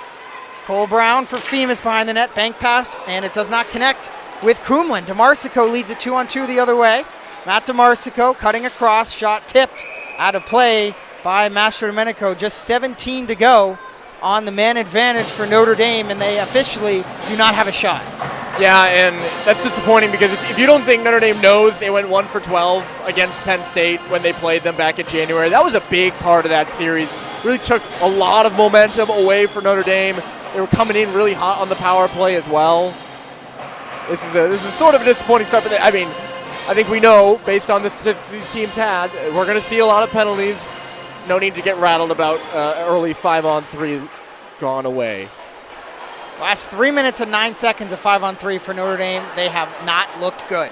Cole Brown for Femus behind the net. Bank pass, and it does not connect with Kumlin. DeMarsico leads it 2-on-2 the other way. Matt DeMarsico cutting across. Shot tipped out of play by Master Domenico. Just 17 to go on the man advantage for Notre Dame, and they officially do not have a shot. Yeah, and that's disappointing because if you don't think Notre Dame knows they went 1 for 12 against Penn State when they played them back in January, that was a big part of that series. Really took a lot of momentum away for Notre Dame. They were coming in really hot on the power play as well. This is sort of a disappointing start, but I mean, I think we know, based on the statistics these teams had, we're going to see a lot of penalties. No need to get rattled about early 5-on-3 gone away. Last 3 minutes and 9 seconds of 5-on-3 for Notre Dame. They have not looked good.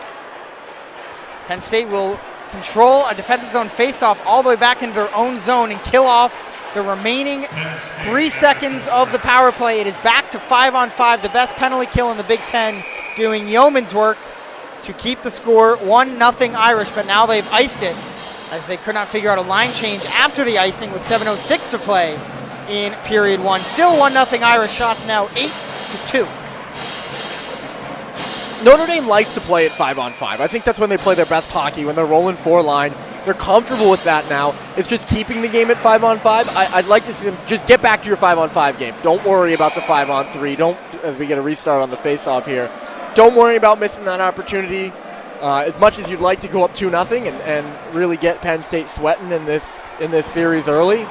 Penn State will control a defensive zone faceoff all the way back into their own zone and kill off the remaining 3 seconds of the power play. It is back to 5-on-5, the best penalty kill in the Big Ten, doing yeoman's work to keep the score 1-0 Irish, but now they've iced it as they could not figure out a line change after the icing with 7:06 to play in period 1. Still 1-0 Irish. Shots now 8-2. Notre Dame likes to play at 5-on-5. I think that's when they play their best hockey, when they're rolling 4 line. They're comfortable with that now. It's just keeping the game at 5-on-5. I'd like to see them just get back to your 5-on-5 game. Don't worry about the 5-on-3. Don't, as we get a restart on the face-off here, don't worry about missing that opportunity. As much as you'd like to go up 2-0 and really get Penn State sweating in this series early,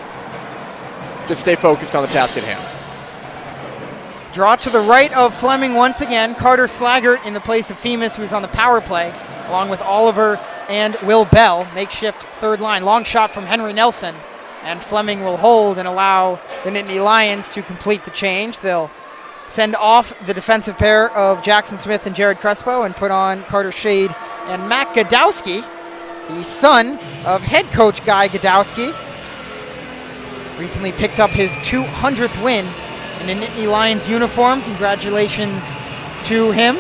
just stay focused on the task at hand. Draw to the right of Fleming once again. Carter Slaggert in the place of Femus, who's on the power play, along with Oliver and Will Bell. Makeshift third line. Long shot from Henry Nelson. And Fleming will hold and allow the Nittany Lions to complete the change. They'll send off the defensive pair of Jackson Smith and Jared Crespo and put on Carter Shade and Matt Godowski, the son of head coach Guy Godowski. Recently picked up his 200th win in a Nittany Lions uniform. Congratulations to him.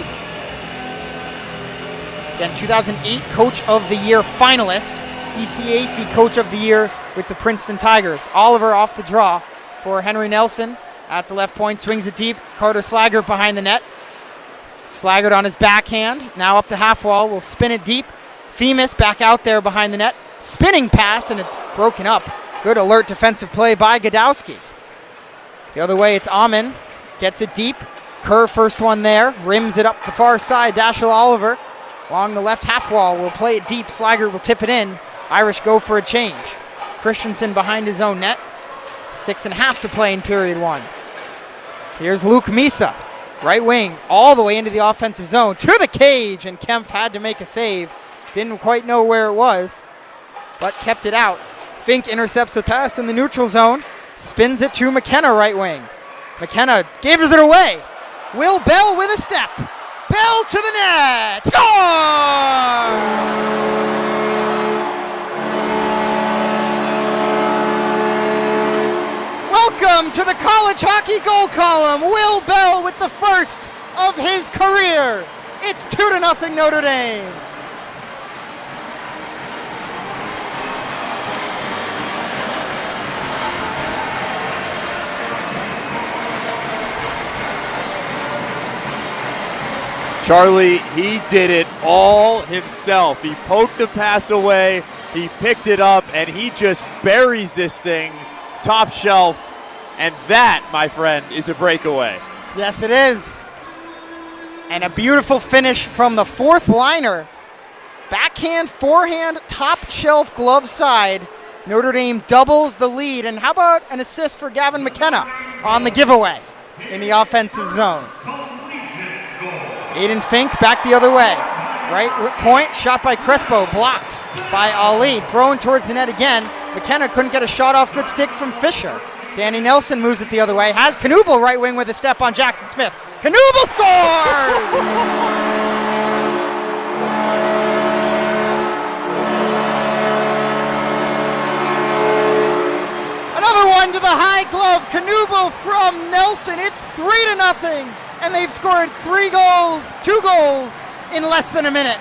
Again, 2008 Coach of the Year finalist, ECAC Coach of the Year with the Princeton Tigers. Oliver off the draw for Henry Nelson at the left point, swings it deep. Carter Slaggert behind the net. Slaggert on his backhand, now up the half wall, will spin it deep. Femus back out there behind the net. Spinning pass, and it's broken up. Good alert defensive play by Godowski. The other way, it's Amin. Gets it deep. Kerr first one there. Rims it up the far side. Dashiell Oliver along the left half wall will play it deep. Slaggert will tip it in. Irish go for a change. Christensen behind his own net. 6.5 to play in period 1. Here's Luke Misa. Right wing all the way into the offensive zone. To the cage, and Kempf had to make a save. Didn't quite know where it was, but kept it out. Fink intercepts a pass in the neutral zone. Spins it to McKenna, right wing. McKenna gives it away. Will Bell with a step. Bell to the net. Score! Welcome to the college hockey goal column. Will Bell with the first of his career. It's 2-0 Notre Dame. Charlie, he did it all himself. He poked the pass away, he picked it up, and he just buries this thing top shelf. And that, my friend, is a breakaway. Yes, it is. And a beautiful finish from the fourth liner. Backhand, forehand, top shelf glove side. Notre Dame doubles the lead. And how about an assist for Gavin McKenna on the giveaway in the offensive zone? Aiden Fink back the other way. Right point, shot by Crespo, blocked by Ali. Thrown towards the net again. McKenna couldn't get a shot off good stick from Fisher. Danny Nelson moves it the other way. Has Knuble right wing with a step on Jackson Smith. Knuble scores! Another one to the high glove. Knuble from Nelson. It's 3-0. And they've scored 2 goals in less than a minute.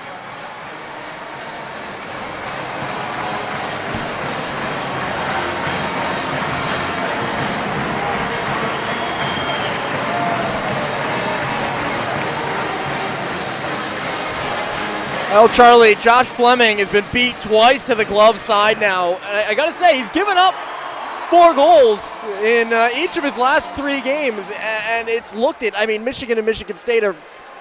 Well, Charlie, Josh Fleming has been beat twice to the glove side now. I got to say, he's given up 4 goals in each of his last 3 games, and it's looked at. I mean, Michigan and Michigan State are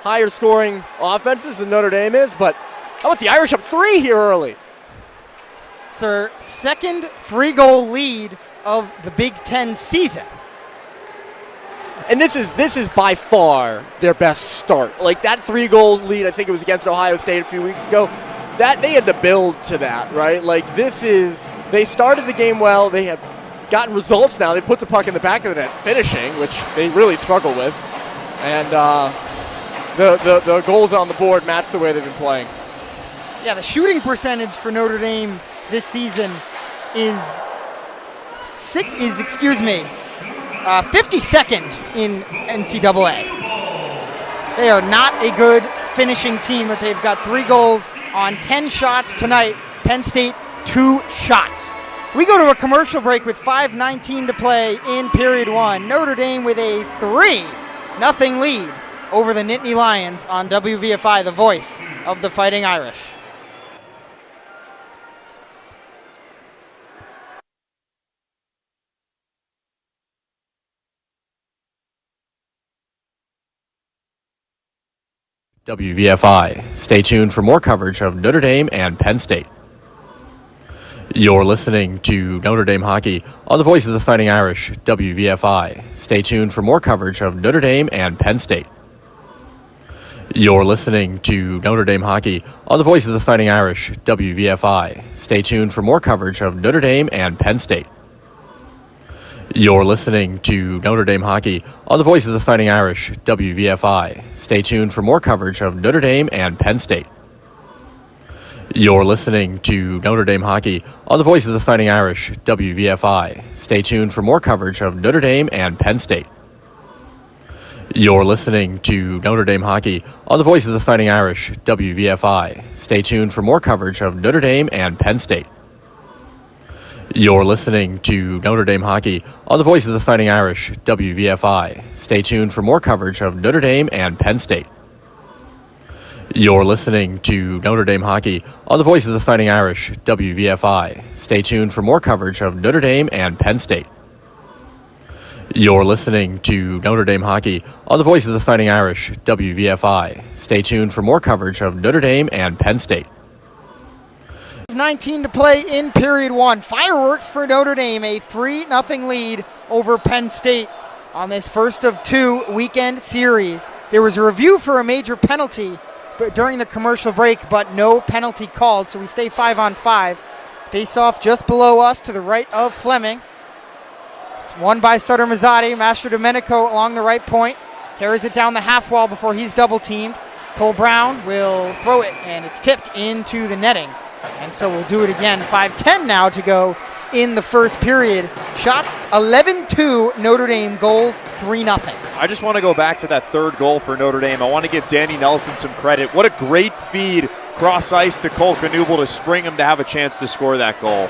higher scoring offenses than Notre Dame is, but how about the Irish up 3 here early? It's their second 3-goal lead of the Big Ten season. And this is by far their best start. Like that 3-goal lead, I think it was against Ohio State a few weeks ago. That they had to build to that, right? Like they started the game well. They have gotten results now. They put the puck in the back of the net, finishing, which they really struggle with. And the goals on the board match the way they've been playing. Yeah, the shooting percentage for Notre Dame this season is 52nd in NCAA. They are not a good finishing team, but they've got 3 goals on 10 shots tonight. Penn State, 2 shots. We go to a commercial break with 5:19 to play in period 1. Notre Dame with a 3-0 lead over the Nittany Lions on WVFI, the voice of the Fighting Irish. WVFI. Stay tuned for more coverage of Notre Dame and Penn State. You're listening to Notre Dame hockey on the voice of the Fighting Irish, WVFI. Stay tuned for more coverage of Notre Dame and Penn State. You're listening to Notre Dame hockey on the voice of the Fighting Irish, WVFI. Stay tuned for more coverage of Notre Dame and Penn State. You're listening to Notre Dame hockey on the voice of the Fighting Irish, WVFI. Stay tuned for more coverage of Notre Dame and Penn State. You're listening to Notre Dame hockey on the voice of the Fighting Irish, WVFI. Stay tuned for more coverage of Notre Dame and Penn State. You're listening to Notre Dame hockey on the voice of the Fighting Irish, WVFI. Stay tuned for more coverage of Notre Dame and Penn State. You're listening to Notre Dame hockey on the voice of the Fighting Irish, WVFI. Stay tuned for more coverage of Notre Dame and Penn State. You're listening to Notre Dame hockey on the voice of the Fighting Irish, WVFI. Stay tuned for more coverage of Notre Dame and Penn State. You're listening to Notre Dame hockey on the voice of the Fighting Irish, WVFI. Stay tuned for more coverage of Notre Dame and Penn State. 19 to play in period one. Fireworks for Notre Dame, a 3-0 lead over Penn State on this first of two weekend series. There was a review for a major penalty during the commercial break, but no penalty called, so we stay 5-on-5. Face-off just below us to the right of Fleming. It's won by Sutter Mazzotti. Mastro Domenico along the right point. Carries it down the half wall before he's double-teamed. Cole Brown will throw it, and it's tipped into the netting. And so we'll do it again. 5:10 now to go in the first period. Shots 11-2 Notre Dame, goals 3-0. I just want to go back to that third goal for Notre Dame. I want to give Danny Nelson some credit. What a great feed cross ice to Cole Knuble to spring him to have a chance to score that goal.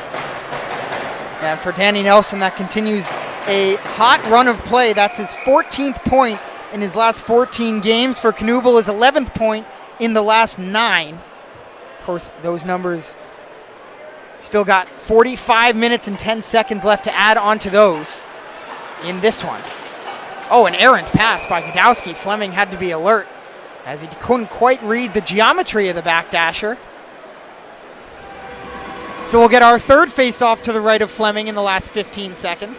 And for Danny Nelson, that continues a hot run of play. That's his 14th point in his last 14 games. For Knuble, his 11th point in the last 9. Of course, those numbers still got 45 minutes and 10 seconds left to add on to those in this one. Oh, an errant pass by Godowski. Fleming had to be alert as he couldn't quite read the geometry of the backdasher. So we'll get our third face-off to the right of Fleming in the last 15 seconds.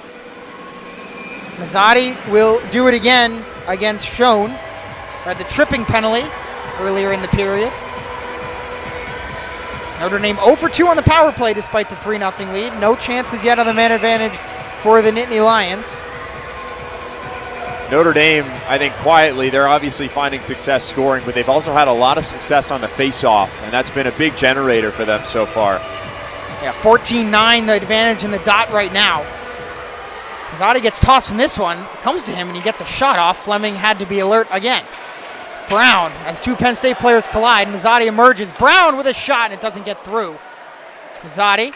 Mazzotti will do it again against Schoen. Had the tripping penalty earlier in the period. Notre Dame 0 for 2 on the power play despite the 3-0 lead. No chances yet on the man advantage for the Nittany Lions. Notre Dame, I think quietly, they're obviously finding success scoring, but they've also had a lot of success on the face-off, and that's been a big generator for them so far. Yeah, 14-9 the advantage in the dot right now. Mazzotti gets tossed from this one. It comes to him, and he gets a shot off. Fleming had to be alert again. Brown, as two Penn State players collide, Mazzotti emerges. Brown with a shot, and it doesn't get through. Mazzotti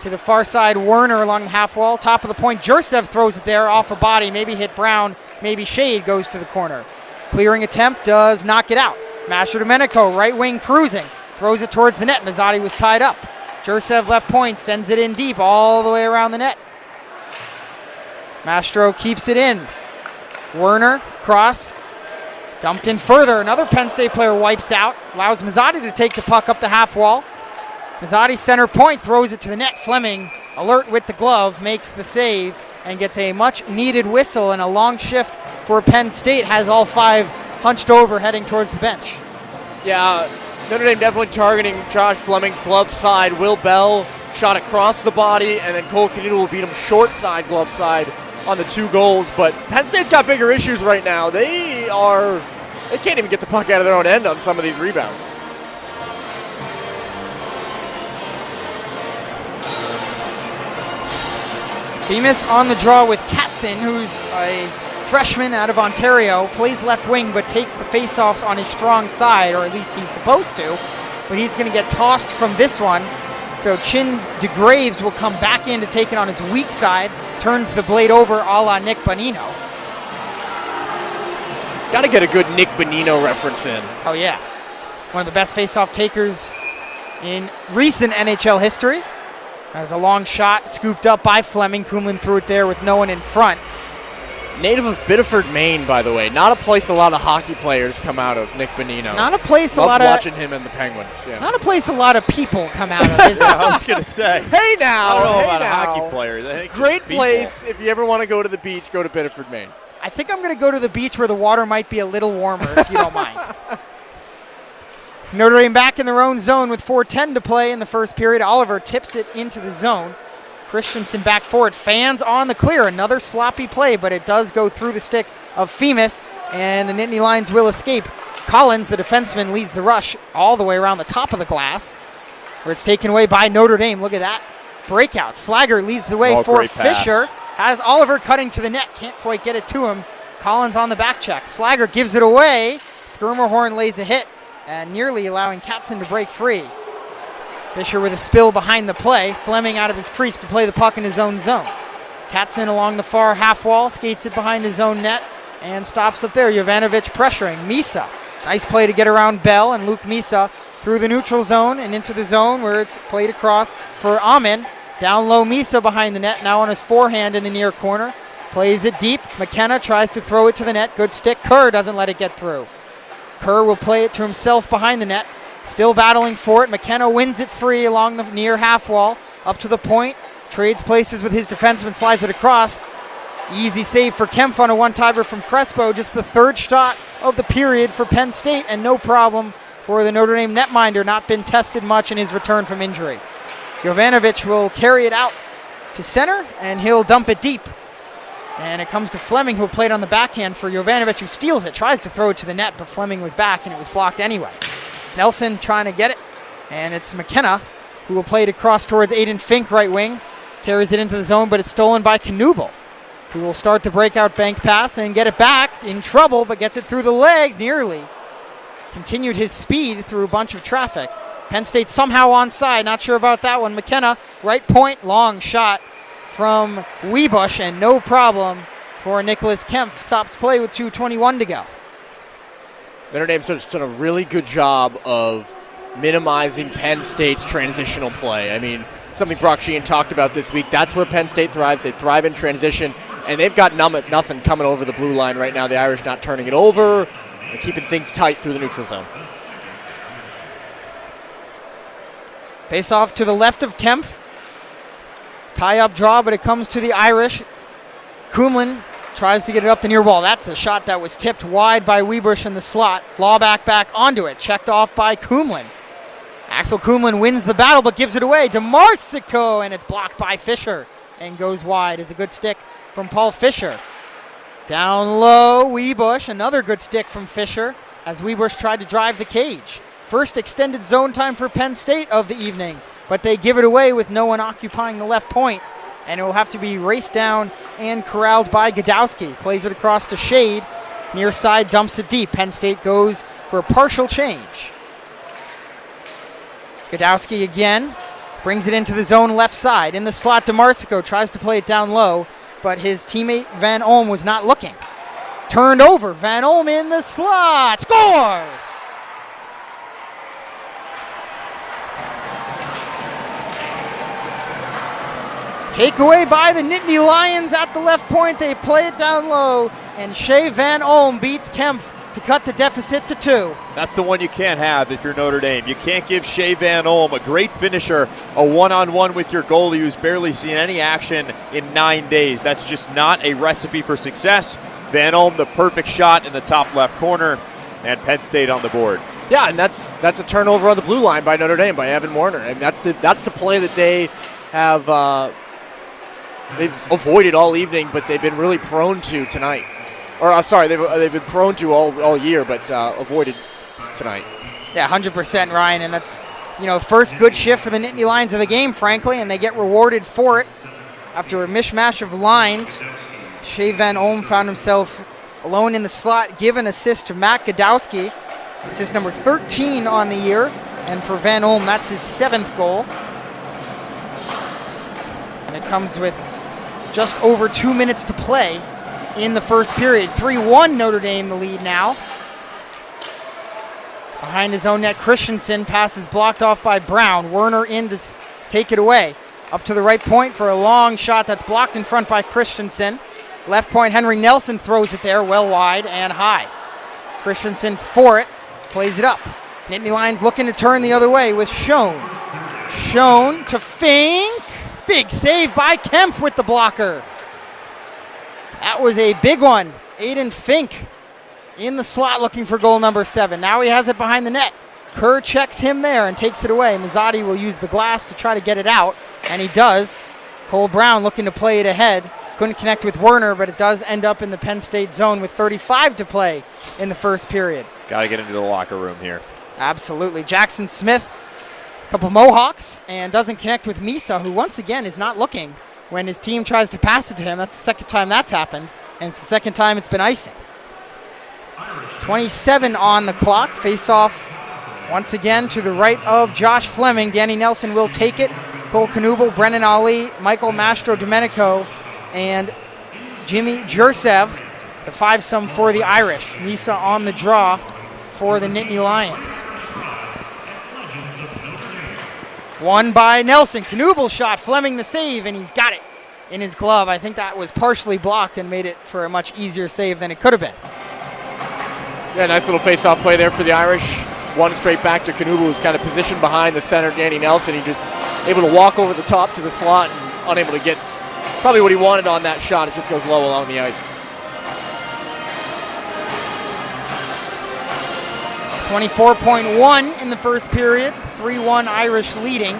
to the far side, Werner along the half wall. Top of the point, Jursev throws it there off a body. Maybe hit Brown, maybe Shade goes to the corner. Clearing attempt does not get out. Mastro Domenico, right wing cruising. Throws it towards the net. Mazzotti was tied up. Jursev left point, sends it in deep all the way around the net. Mastro keeps it in. Werner, cross. Dumped in further. Another Penn State player wipes out. Allows Mazzotti to take the puck up the half wall. Mazzotti center point, throws it to the net. Fleming, alert with the glove, makes the save and gets a much needed whistle, and a long shift for Penn State has all five hunched over heading towards the bench. Yeah, Notre Dame definitely targeting Josh Fleming's glove side. Will Bell shot across the body, and then Cole Knuble will beat him short side, glove side on the 2 goals. But Penn State's got bigger issues right now. They can't even get the puck out of their own end on some of these rebounds. Themis on the draw with Katzen, who's a freshman out of Ontario, plays left wing but takes the faceoffs on his strong side, or at least he's supposed to. But he's going to get tossed from this one. So Chin DeGraves will come back in to take it on his weak side, turns the blade over a la Nick Bonino. Got to get a good Nick Bonino reference in. Oh, yeah. One of the best face-off takers in recent NHL history. As a long shot scooped up by Fleming. Kumlin threw it there with no one in front. Native of Biddeford, Maine, by the way. Not a place a lot of hockey players come out of, Nick Bonino. Not a place Loved a lot of... watching him and the Penguins. Yeah. Not a place a lot of people come out of, is it? I was going to say. Hey now! I don't know hey about now. hockey players. I think Great just people. place. If you ever want to go to the beach, go to Biddeford, Maine. I think I'm going to go to the beach where the water might be a little warmer, if you don't mind. Notre Dame back in their own zone with 4:10 to play in the first period. Oliver tips it into the zone. Christensen back forward. Fans on the clear. Another sloppy play, but it does go through the stick of Femus, and the Nittany Lions will escape. Collins, the defenseman, leads the rush all the way around the top of the glass, where it's taken away by Notre Dame. Look at that breakout. Slager leads the way for Fisher. Has Oliver cutting to the net. Can't quite get it to him. Collins on the back check. Slager gives it away. Skirmerhorn lays a hit, and nearly allowing Katzen to break free. Fisher with a spill behind the play. Fleming out of his crease to play the puck in his own zone. Katzen along the far half wall, skates it behind his own net, and stops up there. Jovanovic pressuring. Misa. Nice play to get around Bell, and Luke Misa through the neutral zone and into the zone where it's played across for Amin. Down low, Misa behind the net, now on his forehand in the near corner. Plays it deep. McKenna tries to throw it to the net. Good stick. Kerr doesn't let it get through. Kerr will play it to himself behind the net. Still battling for it. McKenna wins it free along the near half wall. Up to the point. Trades places with his defenseman. Slides it across. Easy save for Kempf on a one-timer from Crespo. Just the third shot of the period for Penn State, and no problem for the Notre Dame netminder. Not been tested much in his return from injury. Jovanovic will carry it out to center, and he'll dump it deep. And it comes to Fleming, who played on the backhand for Jovanovic, who steals it. Tries to throw it to the net, but Fleming was back, and it was blocked anyway. Nelson trying to get it, and it's McKenna, who will play it across towards Aiden Fink, right wing. Carries it into the zone, but it's stolen by Knuble, who will start the breakout bank pass and get it back. In trouble, but gets it through the legs, nearly. Continued his speed through a bunch of traffic. Penn State somehow onside, not sure about that one. McKenna, right point, long shot from Wiebusch, and no problem for Nicholas Kempf. Stops play with 2:21 to go. Notre Dame's done a really good job of minimizing Penn State's transitional play. I mean, something Brock Sheehan talked about this week. That's where Penn State thrives. They thrive in transition, and they've got nothing coming over the blue line right now. The Irish not turning it over. They're keeping things tight through the neutral zone. Face off to the left of Kempf. Tie-up draw, but it comes to the Irish. Kumlin tries to get it up the near wall. That's a shot that was tipped wide by Wiebusch in the slot. Lawback back onto it. Checked off by Kumlin. Axel Kumlin wins the battle, but gives it away to Marsico, and it's blocked by Fisher and goes wide. Is a good stick from Paul Fisher. Down low, Wiebusch. Another good stick from Fisher as Wiebusch tried to drive the cage. First extended zone time for Penn State of the evening, but they give it away with no one occupying the left point, and it will have to be raced down and corralled by Godowski. Plays it across to Shade. Near side dumps it deep. Penn State goes for a partial change. Godowski again brings it into the zone left side. In the slot, DeMarsico tries to play it down low, but his teammate Van Olm was not looking. Turned over. Van Olm in the slot. Scores! Takeaway by the Nittany Lions at the left point. They play it down low, and Shea Van Olm beats Kempf to cut the deficit to 2. That's the one you can't have if you're Notre Dame. You can't give Shea Van Olm, a great finisher, a one-on-one with your goalie who's barely seen any action in 9 days. That's just not a recipe for success. Van Olm, the perfect shot in the top left corner, and Penn State on the board. Yeah, and that's a turnover on the blue line by Notre Dame, by Evan Warner. And that's the play that they have they've avoided all evening, but they've been really prone to tonight. Or sorry, they've been prone to all year, but avoided tonight. Yeah, 100%, Ryan, and that's first good shift for the Nittany Lions of the game, frankly, and they get rewarded for it after a mishmash of lines. Shea Van Olm found himself alone in the slot, give an assist to Matt Godowski. Assist number 13 on the year, and for Van Olm, that's his 7th goal. And it comes with just over 2 minutes to play in the first period. 3-1 Notre Dame the lead now. Behind his own net, Christensen. Pass is blocked off by Brown. Werner in to take it away. Up to the right point for a long shot that's blocked in front by Christensen. Left point, Henry Nelson throws it there, well wide and high. Christensen for it, plays it up. Nittany Lions looking to turn the other way with Schoen. Schoen to Fink. Big save by Kempf with the blocker. That was a big one. Aiden Fink in the slot looking for goal number 7. Now he has it behind the net. Kerr checks him there and takes it away. Mazzotti will use the glass to try to get it out, and he does. Cole Brown looking to play it ahead. Couldn't connect with Werner, but it does end up in the Penn State zone with 35 to play in the first period. Got to get into the locker room here. Absolutely. Jackson Smith, a couple Mohawks, and doesn't connect with Misa, who once again is not looking when his team tries to pass it to him. That's the second time that's happened, and it's the second time it's been icing. 27 on the clock. Face-off once again to the right of Josh Fleming. Danny Nelson will take it. Cole Knubel, Brennan Ali, Michael Mastro-Domenico, and Jimmy Jursev, the fivesome for the Irish. Misa on the draw for the Nittany Lions. Won by Nelson. Knubel shot, Fleming the save, and he's got it in his glove. I think that was partially blocked and made it for a much easier save than it could have been. Yeah, nice little face-off play there for the Irish. One straight back to Knubel, who's kind of positioned behind the center, Danny Nelson. He just able to walk over the top to the slot and unable to get probably what he wanted on that shot. It just goes low along the ice. 24.1 in the first period. 3-1 Irish leading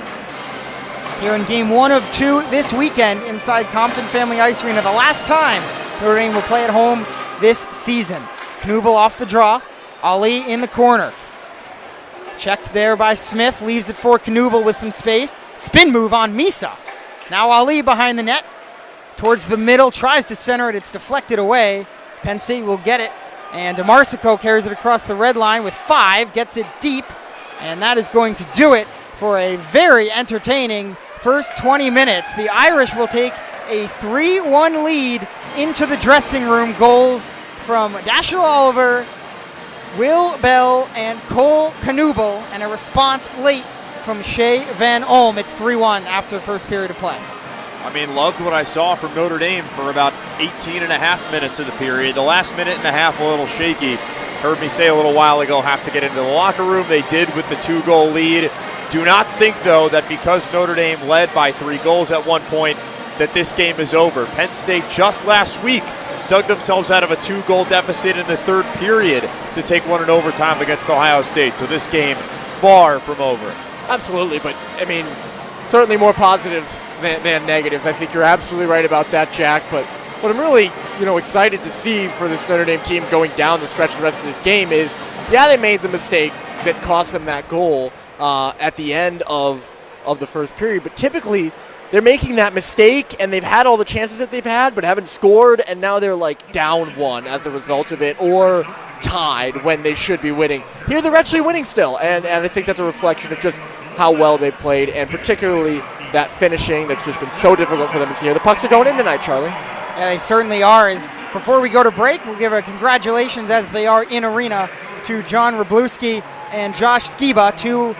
here in game 1 of 2 this weekend inside Compton Family Ice Arena. The last time Notre Dame will play at home this season. Knubel off the draw. Ali in the corner. Checked there by Smith. Leaves it for Knubel with some space. Spin move on Misa. Now Ali behind the net. Towards the middle. Tries to center it. It's deflected away. Penn State will get it. And DeMarsico carries it across the red line with 5. Gets it deep. And that is going to do it for a very entertaining first 20 minutes. The Irish will take a 3-1 lead into the dressing room. Goals from Dashiell Oliver, Will Bell, and Cole Knubel, and a response late from Shea Van Olm. It's 3-1 after the first period of play. I mean, loved what I saw from Notre Dame for about 18 and a half minutes of the period. The last minute and a half, a little shaky. Heard me say a little while ago, have to get into the locker room. They did with the 2-goal lead. Do not think, though, that because Notre Dame led by 3 goals at one point, that this game is over. Penn State just last week dug themselves out of a 2-goal deficit in the third period to take one in overtime against Ohio State. So this game far from over. Absolutely, but I mean, certainly more positives than negatives. I think you're absolutely right about that, Jack. But what I'm really, excited to see for this Notre Dame team going down the stretch the rest of this game is, yeah, they made the mistake that cost them that goal at the end of the first period, but typically they're making that mistake, and they've had all the chances that they've had, but haven't scored, and now they're down 1 as a result of it, or tied when they should be winning. Here they're actually winning still, and I think that's a reflection of just how well they've played, and particularly that finishing that's just been so difficult for them this year. The pucks are going in tonight, Charlie. Yeah, they certainly are. Before we go to break, we'll give a congratulations, as they are in arena, to John Wroblewski and Josh Skiba, 2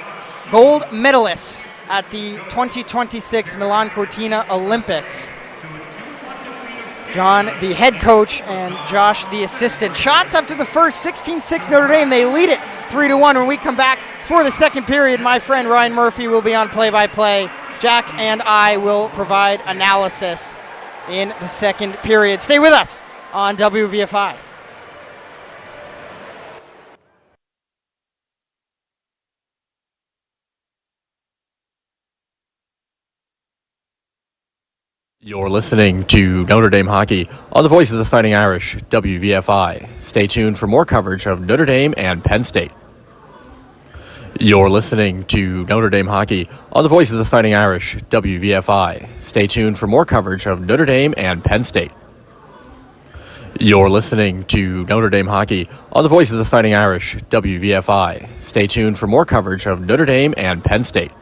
gold medalists at the 2026 Milan Cortina Olympics. John, the head coach, and Josh, the assistant. Shots after the first, 16-6 Notre Dame. They lead it 3-1. When we come back for the second period, my friend Ryan Murphy will be on play-by-play. Jack and I will provide analysis in the second period. Stay with us on WVFI. You're listening to Notre Dame Hockey on the Voice of the Fighting Irish, WVFI. Stay tuned for more coverage of Notre Dame and Penn State. You're listening to Notre Dame Hockey on the Voice of the Fighting Irish, WVFI. Stay tuned for more coverage of Notre Dame and Penn State. You're listening to Notre Dame Hockey on the Voice of the Fighting Irish, WVFI. Stay tuned for more coverage of Notre Dame and Penn State.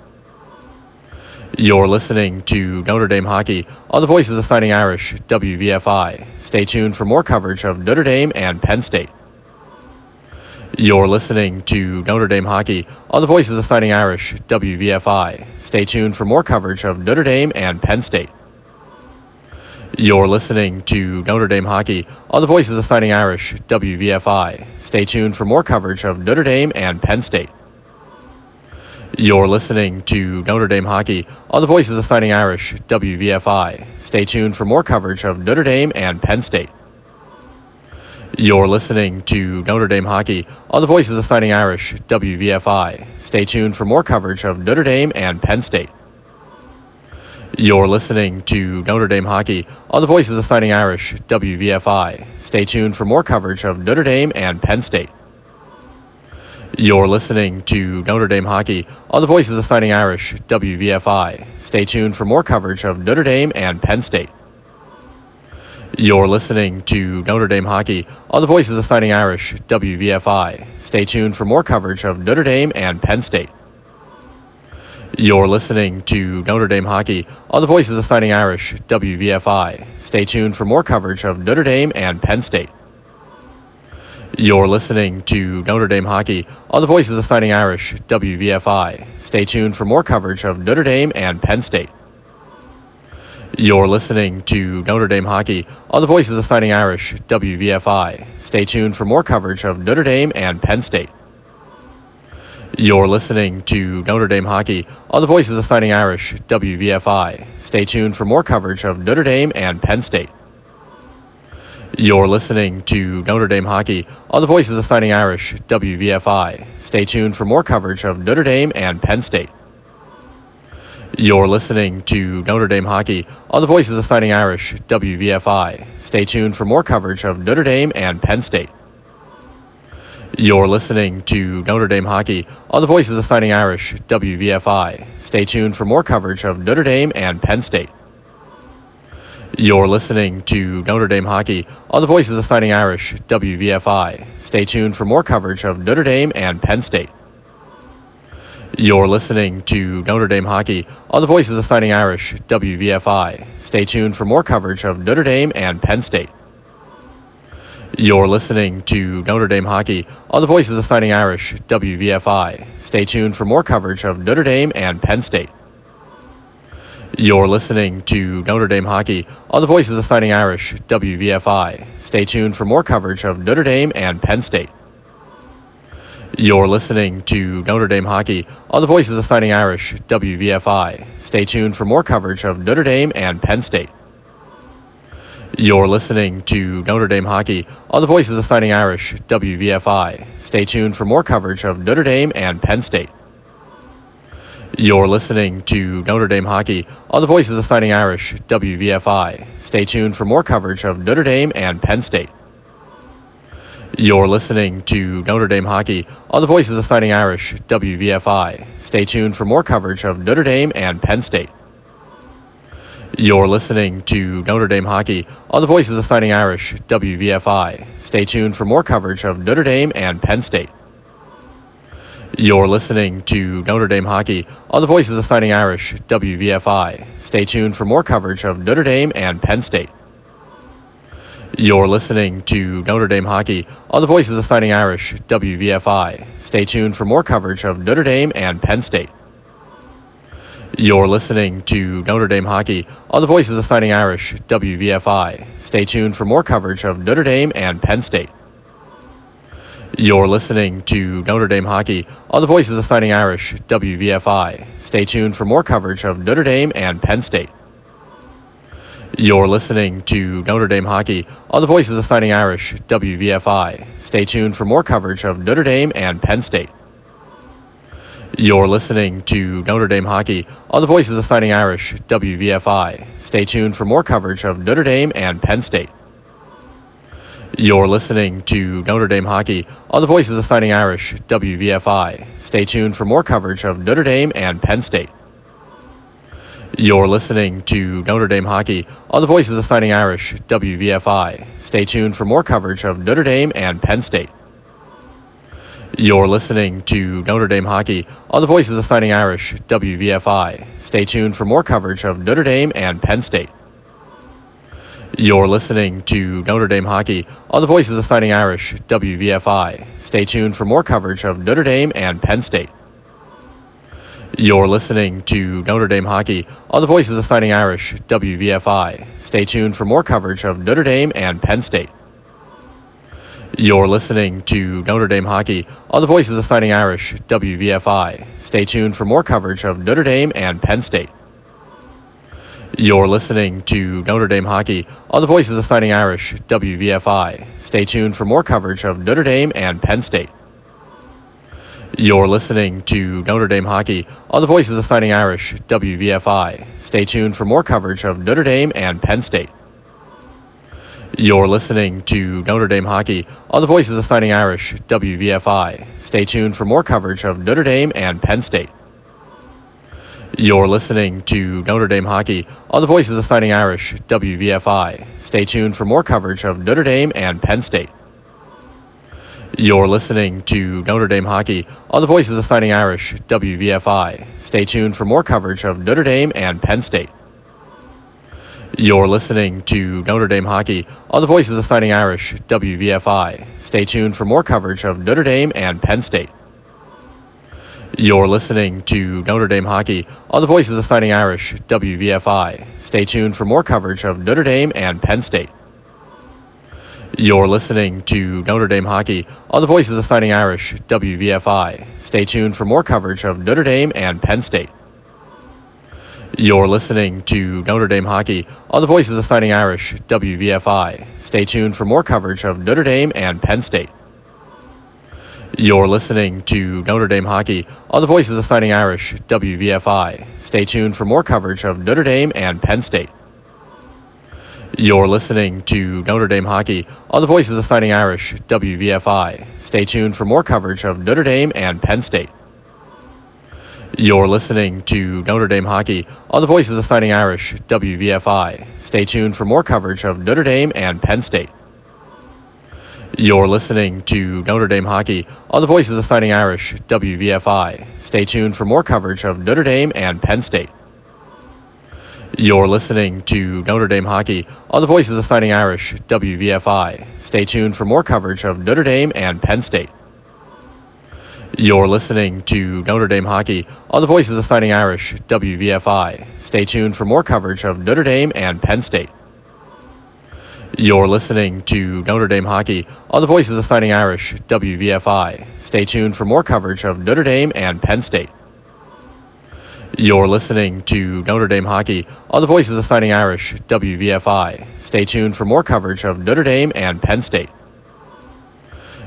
You're listening to Notre Dame Hockey on the Voice of the Fighting Irish, WVFI. Stay tuned for more coverage of Notre Dame and Penn State. You're listening to Notre Dame Hockey on the Voice of the Fighting Irish, WVFI. Stay tuned for more coverage of Notre Dame and Penn State. You're listening to Notre Dame Hockey on the Voice of the Fighting Irish, WVFI. Stay tuned for more coverage of Notre Dame and Penn State. You're listening to Notre Dame Hockey on the Voice of the Fighting Irish, WVFI. Stay tuned for more coverage of Notre Dame and Penn State. You're listening to Notre Dame Hockey on the Voice of the Fighting Irish, WVFI. Stay tuned for more coverage of Notre Dame and Penn State. You're listening to Notre Dame Hockey on the Voice of the Fighting Irish, WVFI. Stay tuned for more coverage of Notre Dame and Penn State. You're listening to Notre Dame Hockey on the Voice of the Fighting Irish, WVFI. Stay tuned for more coverage of Notre Dame and Penn State. You're listening to Notre Dame Hockey on the Voice of the Fighting Irish, WVFI. Stay tuned for more coverage of Notre Dame and Penn State. You're listening to Notre Dame Hockey on the Voice of the Fighting Irish, WVFI. Stay tuned for more coverage of Notre Dame and Penn State. You're listening to Notre Dame Hockey on the Voice of the Fighting Irish, WVFI. Stay tuned for more coverage of Notre Dame and Penn State. You're listening to Notre Dame Hockey on the Voice of the Fighting Irish, WVFI. Stay tuned for more coverage of Notre Dame and Penn State. You're listening to Notre Dame Hockey on the Voice of the Fighting Irish, WVFI. Stay tuned for more coverage of Notre Dame and Penn State. You're listening to Notre Dame Hockey on the Voice of the Fighting Irish, WVFI. Stay tuned for more coverage of Notre Dame and Penn State. You're listening to Notre Dame Hockey on the Voice of the Fighting Irish, WVFI. Stay tuned for more coverage of Notre Dame and Penn State. You're listening to Notre Dame Hockey on the Voice of the Fighting Irish, WVFI. Stay tuned for more coverage of Notre Dame and Penn State. You're listening to Notre Dame Hockey on the Voice of the Fighting Irish, WVFI. Stay tuned for more coverage of Notre Dame and Penn State. You're listening to Notre Dame Hockey on the Voice of the Fighting Irish, WVFI. Stay tuned for more coverage of Notre Dame and Penn State. You're listening to Notre Dame Hockey on the Voice of the Fighting Irish, WVFI. Stay tuned for more coverage of Notre Dame and Penn State. You're listening to Notre Dame Hockey on the Voice of the Fighting Irish, WVFI. Stay tuned for more coverage of Notre Dame and Penn State. You're listening to Notre Dame Hockey on the Voice of the Fighting Irish, WVFI. Stay tuned for more coverage of Notre Dame and Penn State. You're listening to Notre Dame Hockey on the Voice of the Fighting Irish, WVFI. Stay tuned for more coverage of Notre Dame and Penn State. You're listening to Notre Dame Hockey on the Voice of the Fighting Irish, WVFI. Stay tuned for more coverage of Notre Dame and Penn State. You're listening to Notre Dame Hockey on the Voice of the Fighting Irish, WVFI. Stay tuned for more coverage of Notre Dame and Penn State. You're listening to Notre Dame Hockey on the Voice of the Fighting Irish, WVFI. Stay tuned for more coverage of Notre Dame and Penn State. You're listening to Notre Dame Hockey on the Voice of the Fighting Irish, WVFI. Stay tuned for more coverage of Notre Dame and Penn State. You're listening to Notre Dame Hockey on the Voice of the Fighting Irish, WVFI. Stay tuned for more coverage of Notre Dame and Penn State. You're listening to Notre Dame Hockey on the Voice of the Fighting Irish, WVFI. Stay tuned for more coverage of Notre Dame and Penn State. You're listening to Notre Dame Hockey on the Voice of the Fighting Irish, WVFI. Stay tuned for more coverage of Notre Dame and Penn State. You're listening to Notre Dame Hockey on the Voice of the Fighting Irish, WVFI. Stay tuned for more coverage of Notre Dame and Penn State. You're listening to Notre Dame Hockey on the Voice of the Fighting Irish, WVFI. Stay tuned for more coverage of Notre Dame and Penn State. You're listening to Notre Dame Hockey on the Voice of the Fighting Irish, WVFI. Stay tuned for more coverage of Notre Dame and Penn State. You're listening to Notre Dame Hockey on the Voice of the Fighting Irish, WVFI. Stay tuned for more coverage of Notre Dame and Penn State. You're listening to Notre Dame hockey on the Voice of the Fighting Irish, WVFI. Stay tuned for more coverage of Notre Dame and Penn State. You're listening to Notre Dame hockey on the Voice of the Fighting Irish, WVFI. Stay tuned for more coverage of Notre Dame and Penn State. You're listening to Notre Dame hockey on the Voice of the Fighting Irish, WVFI. Stay tuned for more coverage of Notre Dame and Penn State. You're listening to Notre Dame hockey on the Voice of the Fighting Irish, WVFI. Stay tuned for more coverage of Notre Dame and Penn State. You're listening to Notre Dame hockey on the Voice of the Fighting Irish, WVFI. Stay tuned for more coverage of Notre Dame and Penn State. You're listening to Notre Dame hockey on the Voice of the Fighting Irish, WVFI. Stay tuned for more coverage of Notre Dame and Penn State. You're listening to Notre Dame hockey on the Voice of the Fighting Irish, WVFI. Stay tuned for more coverage of Notre Dame and Penn State. You're listening to Notre Dame hockey on the Voice of the Fighting Irish, WVFI. Stay tuned for more coverage of Notre Dame and Penn State. You're listening to Notre Dame hockey on the Voice of the Fighting Irish, WVFI. Stay tuned for more coverage of Notre Dame and Penn State. You're listening to Notre Dame hockey on the Voice of the Fighting Irish, WVFI. Stay tuned for more coverage of Notre Dame and Penn State. You're listening to Notre Dame hockey on the Voice of the Fighting Irish, WVFI. Stay tuned for more coverage of Notre Dame and Penn State. You're listening to Notre Dame hockey on the Voice of the Fighting Irish, WVFI. Stay tuned for more coverage of Notre Dame and Penn State. You're listening to Notre Dame hockey on the Voice of the Fighting Irish, WVFI. Stay tuned for more coverage of Notre Dame and Penn State. You're listening to Notre Dame hockey on the Voice of the Fighting Irish, WVFI. Stay tuned for more coverage of Notre Dame and Penn State. You're listening to Notre Dame hockey on the Voice of the Fighting Irish, WVFI. Stay tuned for more coverage of Notre Dame and Penn State. You're listening to Notre Dame hockey on the Voice of the Fighting Irish, WVFI. Stay tuned for more coverage of Notre Dame and Penn State. You're listening to Notre Dame hockey on the Voice of the Fighting Irish, WVFI. Stay tuned for more coverage of Notre Dame and Penn State. You're listening to Notre Dame hockey on the Voice of the Fighting Irish, WVFI. Stay tuned for more coverage of Notre Dame and Penn State. You're listening to Notre Dame hockey on the Voice of the Fighting Irish, WVFI. Stay tuned for more coverage of Notre Dame and Penn State. You're listening to Notre Dame hockey on the Voice of the Fighting Irish, WVFI. Stay tuned for more coverage of Notre Dame and Penn State. You're listening to Notre Dame hockey on the Voice of the Fighting Irish, WVFI. Stay tuned for more coverage of Notre Dame and Penn State.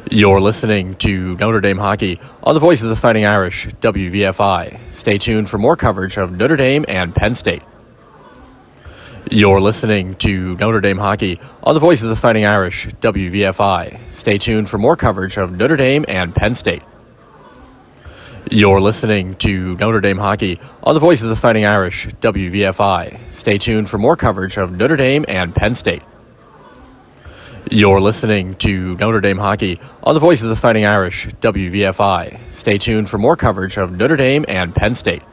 You're listening to Notre Dame hockey on the Voice of the Fighting Irish, WVFI. Stay tuned for more coverage of Notre Dame and Penn State. You're listening to Notre Dame hockey on the Voice of the Fighting Irish, WVFI. Stay tuned for more coverage of Notre Dame and Penn State. You're listening to Notre Dame hockey on the Voice of the Fighting Irish, WVFI. Stay tuned for more coverage of Notre Dame and Penn State. You're listening to Notre Dame hockey on the Voice of the Fighting Irish, WVFI. Stay tuned for more coverage of Notre Dame and Penn State.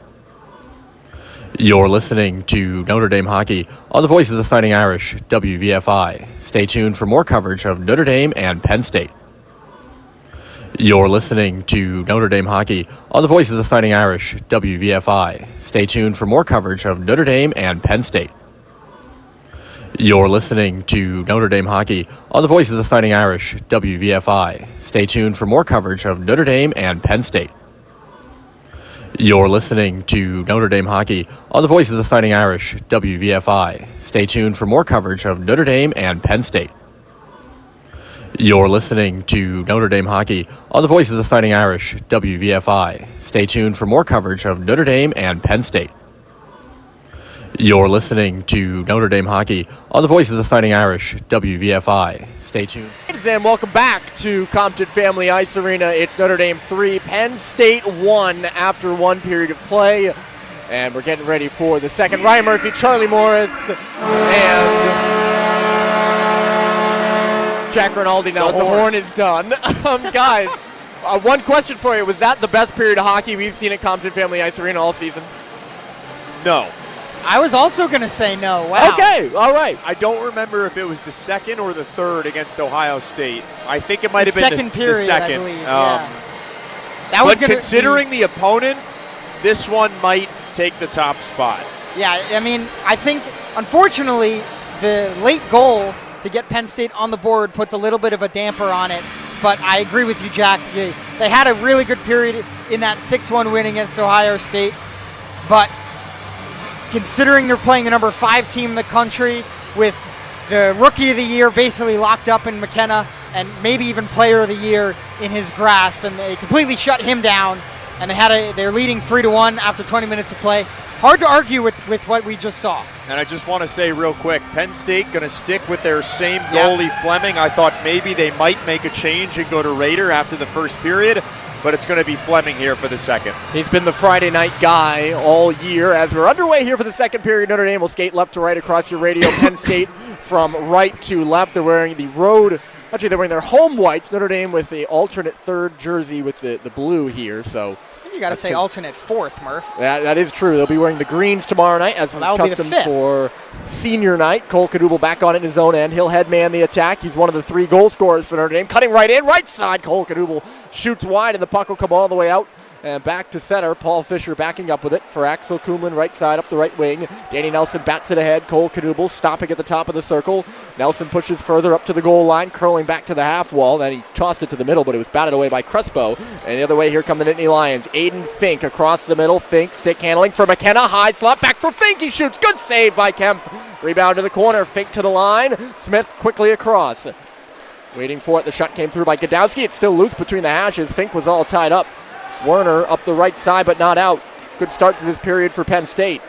You're listening to Notre Dame hockey on the Voice of the Fighting Irish, WVFI. Stay tuned for more coverage of Notre Dame and Penn State. You're listening to Notre Dame hockey on the Voice of the Fighting Irish, WVFI. Stay tuned for more coverage of Notre Dame and Penn State. You're listening to Notre Dame hockey on the Voice of the Fighting Irish, WVFI. Stay tuned for more coverage of Notre Dame and Penn State. You're listening to Notre Dame hockey on the Voice of the Fighting Irish, WVFI. Stay tuned for more coverage of Notre Dame and Penn State. You're listening to Notre Dame hockey on the Voice of the Fighting Irish, WVFI. Stay tuned for more coverage of Notre Dame and Penn State. You're listening to Notre Dame hockey on the Voice of the Fighting Irish, WVFI. Stay tuned. And welcome back to Compton Family Ice Arena. It's Notre Dame 3, Penn State 1 after one period of play. And we're getting ready for the second. Ryan Murphy, Charlie Morris, and Jack Rinaldi. Now the horn is done. Guys, One question for you. Was that the best period of hockey we've seen at Compton Family Ice Arena all season? No. I was also going to say no. Wow. Okay, all right. I don't remember if it was the second or the third against Ohio State. I think it might have been second period, the second. I believe. Yeah. That But was gonna considering the opponent, this one might take the top spot. Yeah, I mean, I think, unfortunately, the late goal to get Penn State on the board puts a little bit of a damper on it. But I agree with you, Jack. They had a really good period in that 6-1 win against Ohio State. But considering they're playing the number 5 team in the country with the Rookie of the Year basically locked up in McKenna and maybe even Player of the Year in his grasp, and they completely shut him down, and they're leading 3-1 after 20 minutes of play. Hard to argue with what we just saw. And I just want to say real quick, Penn State going to stick with their same goalie, Fleming. I thought maybe they might make a change and go to Rader after the first period, but it's going to be Fleming here for the second. He's been the Friday night guy all year. As we're underway here for the second period, Notre Dame will skate left to right across your radio. Penn State from right to left. They're wearing they're wearing their home whites. Notre Dame with the alternate third jersey with the blue here, so... You got to say alternate fourth, Murph. That is true. They'll be wearing the greens tomorrow night, as is custom for senior night. Cole Kadubel back on it in his own end. He'll headman the attack. He's one of the 3 goal scorers for Notre Dame. Cutting right in, right side. Cole Kadubel shoots wide, and the puck will come all the way out. And back to center. Paul Fisher backing up with it for Axel Kumlin, right side up the right wing. Danny Nelson bats it ahead. Cole Kadubel stopping at the top of the circle. Nelson pushes further up to the goal line, curling back to the half wall. Then he tossed it to the middle, but it was batted away by Crespo. And the other way, here come the Nittany Lions. Aiden Fink across the middle. Fink stick handling for McKenna. High slot back for Fink. He shoots. Good save by Kemp. Rebound to the corner. Fink to the line. Smith quickly across. Waiting for it. The shot came through by Godowski. It's still loose between the hashes. Fink was all tied up. Werner up the right side, but not out. Good start to this period for Penn State.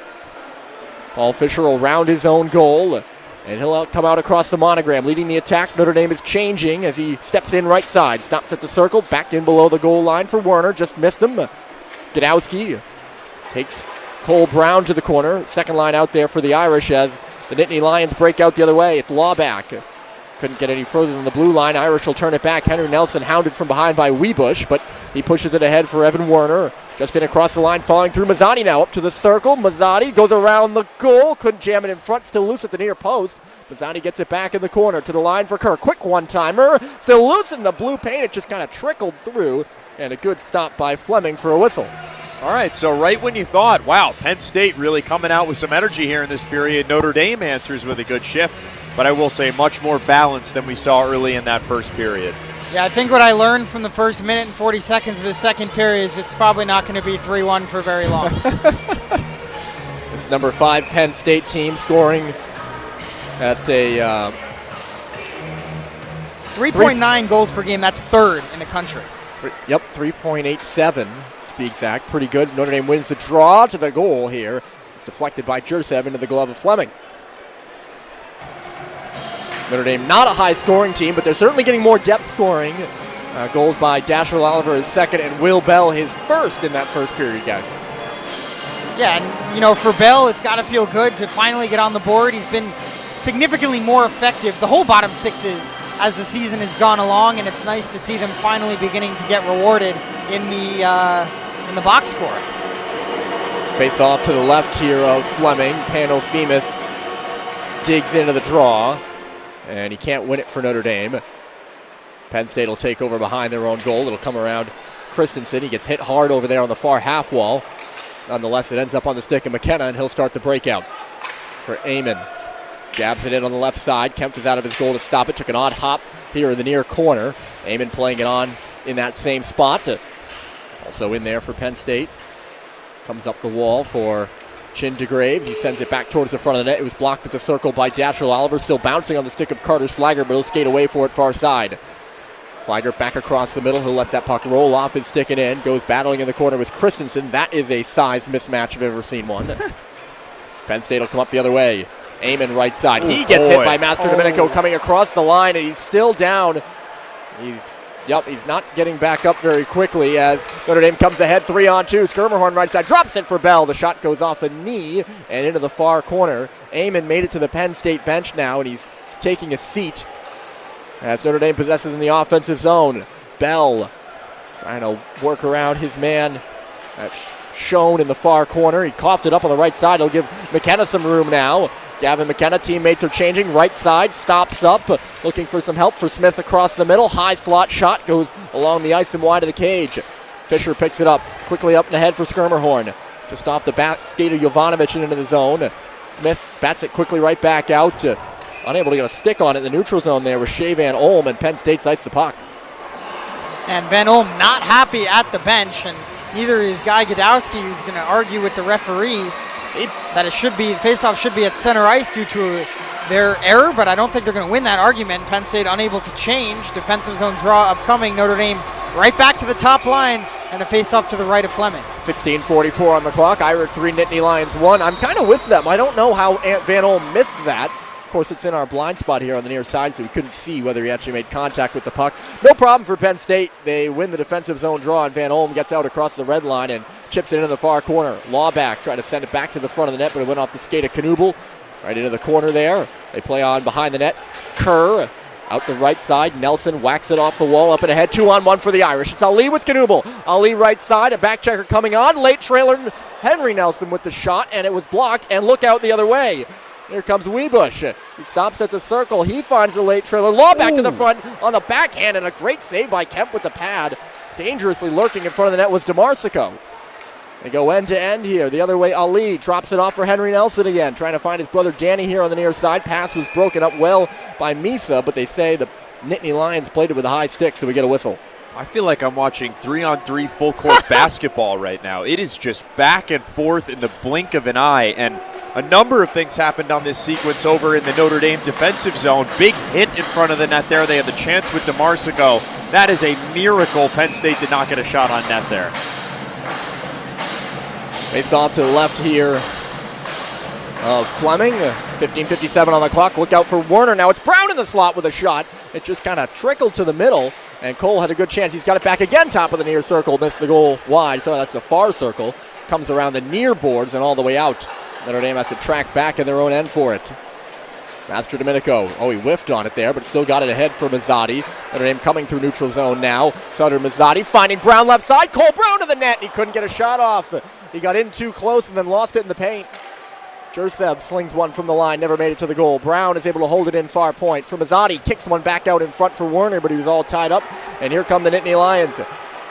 Paul Fisher will round his own goal, and he'll come out across the monogram. Leading the attack, Notre Dame is changing as he steps in right side. Stops at the circle, backed in below the goal line for Werner. Just missed him. Godowski takes Cole Brown to the corner. Second line out there for the Irish as the Nittany Lions break out the other way. It's Lawback. Couldn't get any further than the blue line. Irish will turn it back. Henry Nelson hounded from behind by Wiebusch, but he pushes it ahead for Evan Werner. Just in across the line, falling through Mazzani now. Up to the circle. Mazzani goes around the goal. Couldn't jam it in front. Still loose at the near post. Mazzani gets it back in the corner to the line for Kerr. Quick one-timer. Still loose in the blue paint. It just kind of trickled through. And a good stop by Fleming for a whistle. All right, so right when you thought, wow, Penn State really coming out with some energy here in this period, Notre Dame answers with a good shift. But I will say much more balanced than we saw early in that first period. Yeah, I think what I learned from the first minute and 40 seconds of the second period is it's probably not going to be 3-1 for very long. This number 5 Penn State team scoring at a 3.9 goals per game. That's third in the country. Yep, 3.87 to be exact. Pretty good. Notre Dame wins the draw to the goal here. It's deflected by Jursev into the glove of Fleming. Notre Dame not a high-scoring team, but they're certainly getting more depth scoring. Goals by Dashiell Oliver his second, and Will Bell his first in that first period, guys. Yeah, and for Bell, it's got to feel good to finally get on the board. He's been significantly more effective, the whole bottom sixes, as the season has gone along, and it's nice to see them finally beginning to get rewarded in the box score. Face off to the left here of Fleming. Pano-Femus digs into the draw. And he can't win it for Notre Dame. Penn State will take over behind their own goal. It'll come around Christensen. He gets hit hard over there on the far half wall. Nonetheless, it ends up on the stick of McKenna, and he'll start the breakout for Amon. Jabs it in on the left side. Kemp is out of his goal to stop it. Took an odd hop here in the near corner. Amon playing it on in that same spot. Also in there for Penn State. Comes up the wall for Chin DeGrave. He sends it back towards the front of the net. It was blocked at the circle by Dashiell Oliver. Still bouncing on the stick of Carter Slager, but he'll skate away for it far side. Slager back across the middle. He'll let that puck roll off his stick and in. Goes battling in the corner with Christensen. That is a size mismatch if I've ever seen one. Penn State will come up the other way. Amon right side. He gets hit by Master Domenico coming across the line, and he's still down. He's not getting back up very quickly as Notre Dame comes ahead 3-on-2. Skirmerhorn right side drops it for Bell. The shot goes off a knee and into the far corner. Amon made it to the Penn State bench now, and he's taking a seat as Notre Dame possesses in the offensive zone. Bell trying to work around his man. That's shown in the far corner. He coughed it up on the right side. He'll give McKenna some room now. Gavin McKenna, teammates are changing. Right side, stops up, looking for some help for Smith across the middle. High slot shot goes along the ice and wide of the cage. Fisher picks it up, quickly up and ahead for Skirmerhorn. Just off the back skate of Jovanovic and into the zone. Smith bats it quickly right back out. Unable to get a stick on it in the neutral zone there with Shea Van Olm, and Penn State's iced the puck. And Van Olm not happy at the bench, and neither is Guy Godowski, who's going to argue with the referees that faceoff should be at center ice due to their error, but I don't think they're going to win that argument. Penn State unable to change. Defensive zone draw upcoming. Notre Dame right back to the top line, and a faceoff to the right of Fleming. 16:44 on the clock. Irish 3, Nittany Lions 1. I'm kind of with them. I don't know how Van Olm missed that. Of course, it's in our blind spot here on the near side, so we couldn't see whether he actually made contact with the puck. No problem for Penn State. They win the defensive zone draw, and Van Olm gets out across the red line and chips it into the far corner. Lawback tried to send it back to the front of the net, but it went off the skate of Knuble. Right into the corner there. They play on behind the net. Kerr out the right side. Nelson whacks it off the wall, up and ahead. 2-on-1 for the Irish. It's Ali with Knuble. Ali right side. A back checker coming on. Late trailer Henry Nelson with the shot, and it was blocked. And look out the other way. Here comes Wiebusch. He stops at the circle. He finds the late trailer. Law back to the front on the backhand, and a great save by Kemp with the pad. Dangerously lurking in front of the net was DeMarsico. They go end to end here. The other way, Ali drops it off for Henry Nelson again, trying to find his brother Danny here on the near side. Pass was broken up well by Misa, but they say the Nittany Lions played it with a high stick, so we get a whistle. I feel like I'm watching 3-on-3 full-court basketball right now. It is just back and forth in the blink of an eye, and a number of things happened on this sequence over in the Notre Dame defensive zone. Big hit in front of the net there. They had the chance with DeMarsico. That is a miracle Penn State did not get a shot on net there. Face off to the left here of Fleming. 15:57 on the clock. Look out for Werner. Now it's Brown in the slot with a shot. It just kind of trickled to the middle, and Cole had a good chance. He's got it back again, top of the near circle. Missed the goal wide, so that's the far circle. Comes around the near boards and all the way out. Notre Dame has to track back in their own end for it. Master Domenico. Oh, he whiffed on it there, but still got it ahead for Mazzotti. Notre Dame coming through neutral zone now. Sutter Mazzotti finding Brown left side. Cole Brown to the net. He couldn't get a shot off. He got in too close and then lost it in the paint. Jursev slings one from the line, never made it to the goal. Brown is able to hold it in far point. For Mazzotti, kicks one back out in front for Werner, but he was all tied up. And here come the Nittany Lions.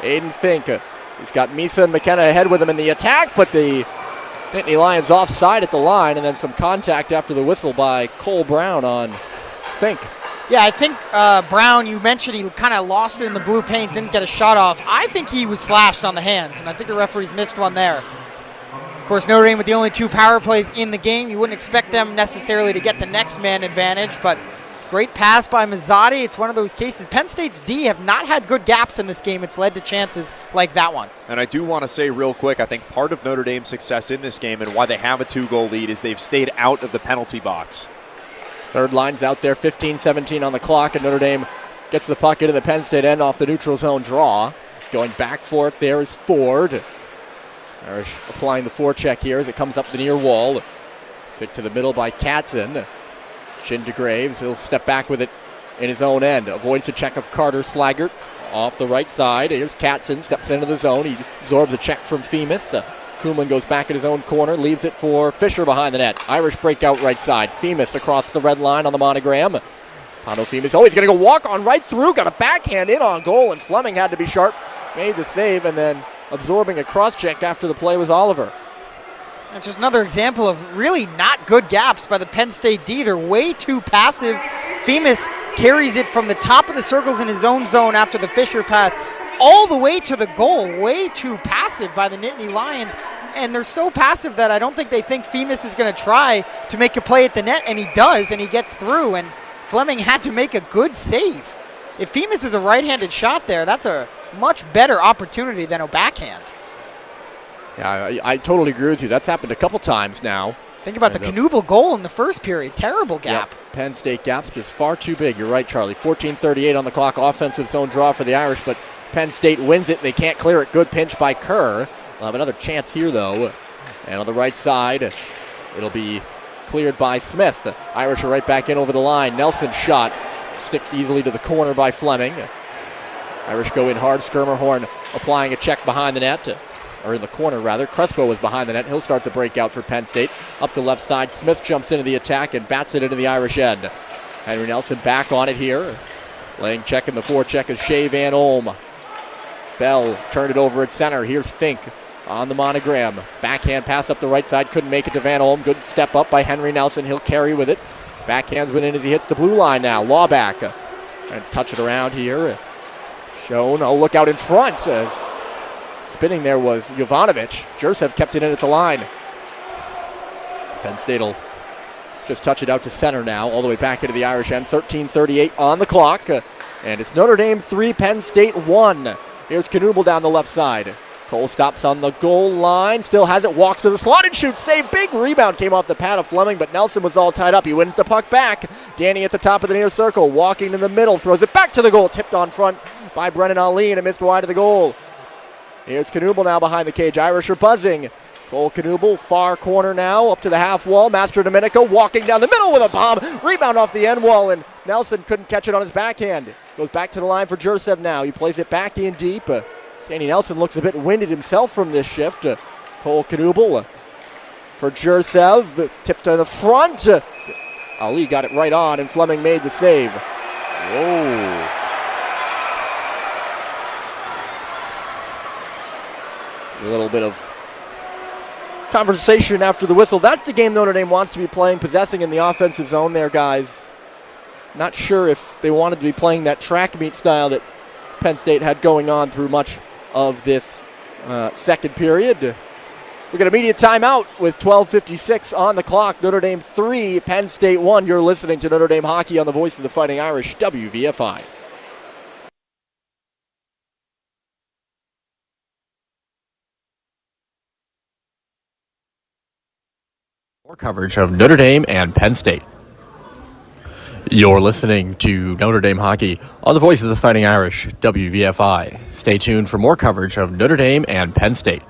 Aiden Fink. He's got Misa and McKenna ahead with him in the attack, but the Nittany Lions offside at the line, and then some contact after the whistle by Cole Brown on Fink. Yeah, I think Brown, you mentioned he kind of lost it in the blue paint, didn't get a shot off. I think he was slashed on the hands, and I think the referees missed one there. Of course, Notre Dame with the only 2 power plays in the game. You wouldn't expect them necessarily to get the next man advantage, but great pass by Mazzotti. It's one of those cases. Penn State's D have not had good gaps in this game. It's led to chances like that one. And I do want to say real quick, I think part of Notre Dame's success in this game and why they have a 2-goal lead is they've stayed out of the penalty box. Third line's out there, 15:17 on the clock, and Notre Dame gets the puck into the Penn State end off the neutral zone draw. Going back for it there is Ford. Irish applying the forecheck here as it comes up the near wall. Kick to the middle by Katzen. Shin to Graves. He'll step back with it in his own end. Avoids the check of Carter Slaggert off the right side. Here's Katzen. Steps into the zone. He absorbs a check from Femus. Kuhlman goes back in his own corner. Leaves it for Fisher behind the net. Irish breakout right side. Femus across the red line on the monogram. Pano Femus. Oh, he's going to go walk on right through. Got a backhand in on goal, and Fleming had to be sharp. Made the save, and then absorbing a cross check after the play was Oliver. And just another example of really not good gaps by the Penn State D. They're way too passive. Femus carries it from the top of the circles in his own zone after the Fisher pass all the way to the goal. Way too passive by the Nittany Lions. And they're so passive that I don't think they think Femus is going to try to make a play at the net, and he does, and he gets through, and Fleming had to make a good save. If Femus is a right-handed shot there, that's a much better opportunity than a backhand. Yeah, I totally agree with you. That's happened a couple times now. Think about the Knuble goal in the first period. Terrible gap. Yep. Penn State gap's just far too big. You're right, Charlie. 14:38 on the clock. Offensive zone draw for the Irish, but Penn State wins it. They can't clear it. Good pinch by Kerr. We'll have another chance here, though. And on the right side, it'll be cleared by Smith. Irish are right back in over the line. Nelson shot. Sticked easily to the corner by Fleming. Irish go in hard. Skirmerhorn applying a check behind the net, or in the corner rather. Crespo was behind the net. He'll start the breakout for Penn State. Up the left side, Smith jumps into the attack and bats it into the Irish end. Henry Nelson back on it here. Laying check in the forecheck is Shea Van Olm. Bell turned it over at center. Here's Fink on the monogram. Backhand pass up the right side. Couldn't make it to Van Olm. Good step up by Henry Nelson. He'll carry with it. Backhandsman in as he hits the blue line now. Lawback. And touch it around here. Shown. Oh, look out in front. Spinning there was Jovanovic. Jursev kept it in at the line. Penn State will just touch it out to center now. All the way back into the Irish end. 13:38 on the clock. And it's Notre Dame 3, Penn State 1. Here's Knuble down the left side. Cole stops on the goal line. Still has it. Walks to the slot and shoots. Save. Big rebound came off the pad of Fleming, but Nelson was all tied up. He wins the puck back. Danny at the top of the near circle. Walking in the middle. Throws it back to the goal. Tipped on front by Brennan Ali, and it missed wide of the goal. Here's Knuble now behind the cage. Irish are buzzing. Cole Knuble, far corner now, up to the half wall. Mastro Domenico walking down the middle with a bomb. Rebound off the end wall, and Nelson couldn't catch it on his backhand. Goes back to the line for Jursev now. He plays it back in deep. Danny Nelson looks a bit winded himself from this shift. Cole Knuble for Jursev. Tipped to the front. Ali got it right on, and Fleming made the save. Whoa. A little bit of conversation after the whistle. That's the game Notre Dame wants to be playing, possessing in the offensive zone there, guys. Not sure if they wanted to be playing that track meet style that Penn State had going on through much of this second period. We got immediate timeout with 12:56 on the clock. Notre Dame 3, Penn State 1. You're listening to Notre Dame Hockey on the Voice of the Fighting Irish, WVFI. More coverage of Notre Dame and Penn State. You're listening to Notre Dame Hockey on the Voice of the Fighting Irish, WVFI. Stay tuned for more coverage of Notre Dame and Penn State.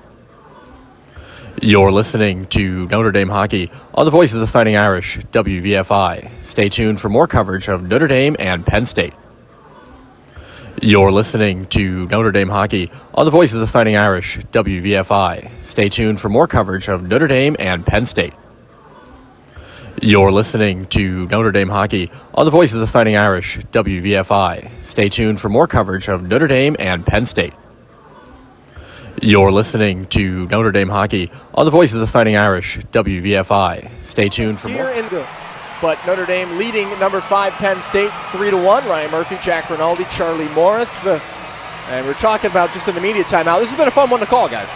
You're listening to Notre Dame Hockey on the Voice of the Fighting Irish, WVFI. Stay tuned for more coverage of Notre Dame and Penn State. You're listening to Notre Dame Hockey on the Voice of the Fighting Irish, WVFI. Stay tuned for more coverage of Notre Dame and Penn State. You're listening to Notre Dame Hockey on the Voice of the Fighting Irish, WVFI. Stay tuned for more coverage of Notre Dame and Penn State. You're listening to Notre Dame Hockey on the Voice of the Fighting Irish, WVFI. Stay tuned for more. But Notre Dame leading number 5 Penn State 3-1. Ryan Murphy, Jack Rinaldi, Charlie Morris. And we're talking about just in the media timeout. This has been a fun one to call, guys.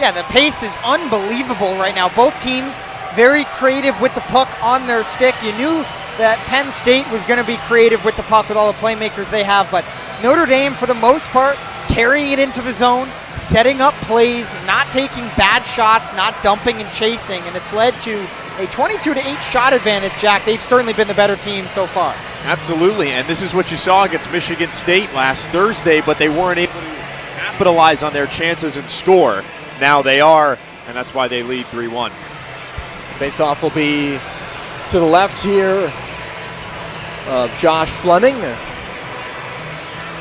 Yeah, the pace is unbelievable right now. Both teams very creative with the puck on their stick. You knew that Penn State was going to be creative with the puck with all the playmakers they have, but Notre Dame, for the most part, carrying it into the zone, setting up plays, not taking bad shots, not dumping and chasing, and it's led to a 22-8 shot advantage, Jack. They've certainly been the better team so far. Absolutely, and this is what you saw against Michigan State last Thursday, but they weren't able to capitalize on their chances and score. Now they are, and that's why they lead 3-1. Face-off will be to the left here of Josh Fleming.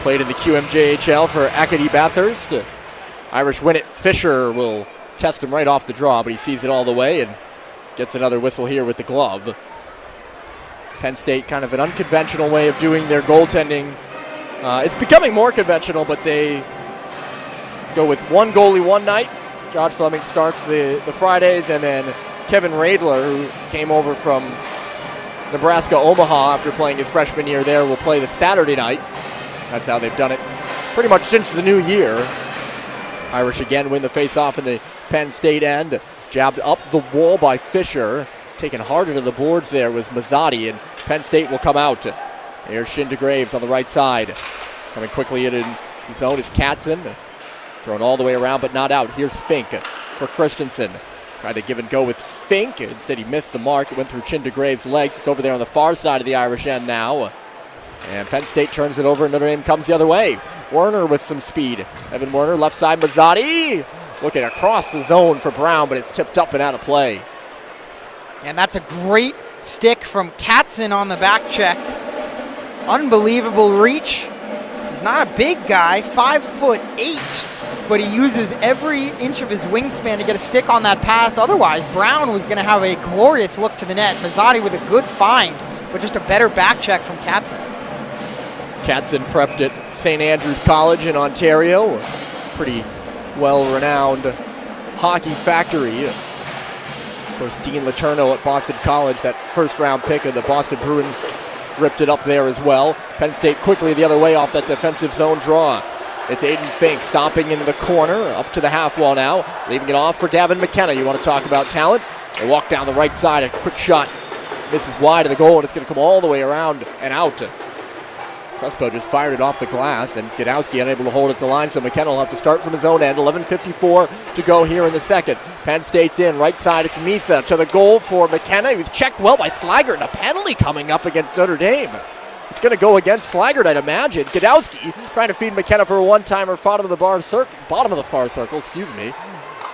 Played in the QMJHL for Acadie Bathurst. Irish win it. Fisher will test him right off the draw, but he sees it all the way and gets another whistle here with the glove. Penn State, kind of an unconventional way of doing their goaltending. It's becoming more conventional, but they go with one goalie one night. Josh Fleming starts the Fridays, and then Kevin Radler, who came over from Nebraska Omaha after playing his freshman year there, will play the Saturday night. That's how they've done it pretty much since the new year. Irish again win the face-off in the Penn State end. Jabbed up the wall by Fisher. Taken hard into the boards there was Mazzotti, and Penn State will come out. Here's Shinda Graves on the right side. Coming quickly in his zone is Katzen. Thrown all the way around, but not out. Here's Fink for Christensen. Tried to give and go with Fink. Instead, he missed the mark. It went through Shinda Graves' legs. It's over there on the far side of the Irish end now. And Penn State turns it over, and Notre Dame comes the other way. Werner with some speed. Evan Werner, left side, Mazzotti. Looking across the zone for Brown, but it's tipped up and out of play. And that's a great stick from Katzen on the back check. Unbelievable reach. He's not a big guy, 5'8", but he uses every inch of his wingspan to get a stick on that pass. Otherwise, Brown was going to have a glorious look to the net. Mazzotti with a good find, but just a better back check from Katzen. Katzen prepped at St. Andrews College in Ontario, a pretty well-renowned hockey factory. Of course, Dean Letourneau at Boston College, that first-round pick of the Boston Bruins, ripped it up there as well. Penn State quickly the other way off that defensive zone draw. It's Aiden Fink stomping into the corner, up to the half wall now, leaving it off for Davin McKenna. You want to talk about talent? They walk down the right side, a quick shot misses wide of the goal, and it's going to come all the way around and out. Crespo just fired it off the glass, and Gadowski unable to hold it to line, so McKenna will have to start from his own end. 11:54 to go here in the second. Penn State's in, right side, it's Misa to the goal for McKenna. He was checked well by Slaggert, and a penalty coming up against Notre Dame. It's going to go against Slaggert, I'd imagine. Gadowski trying to feed McKenna for a one-timer, bottom of the far circle,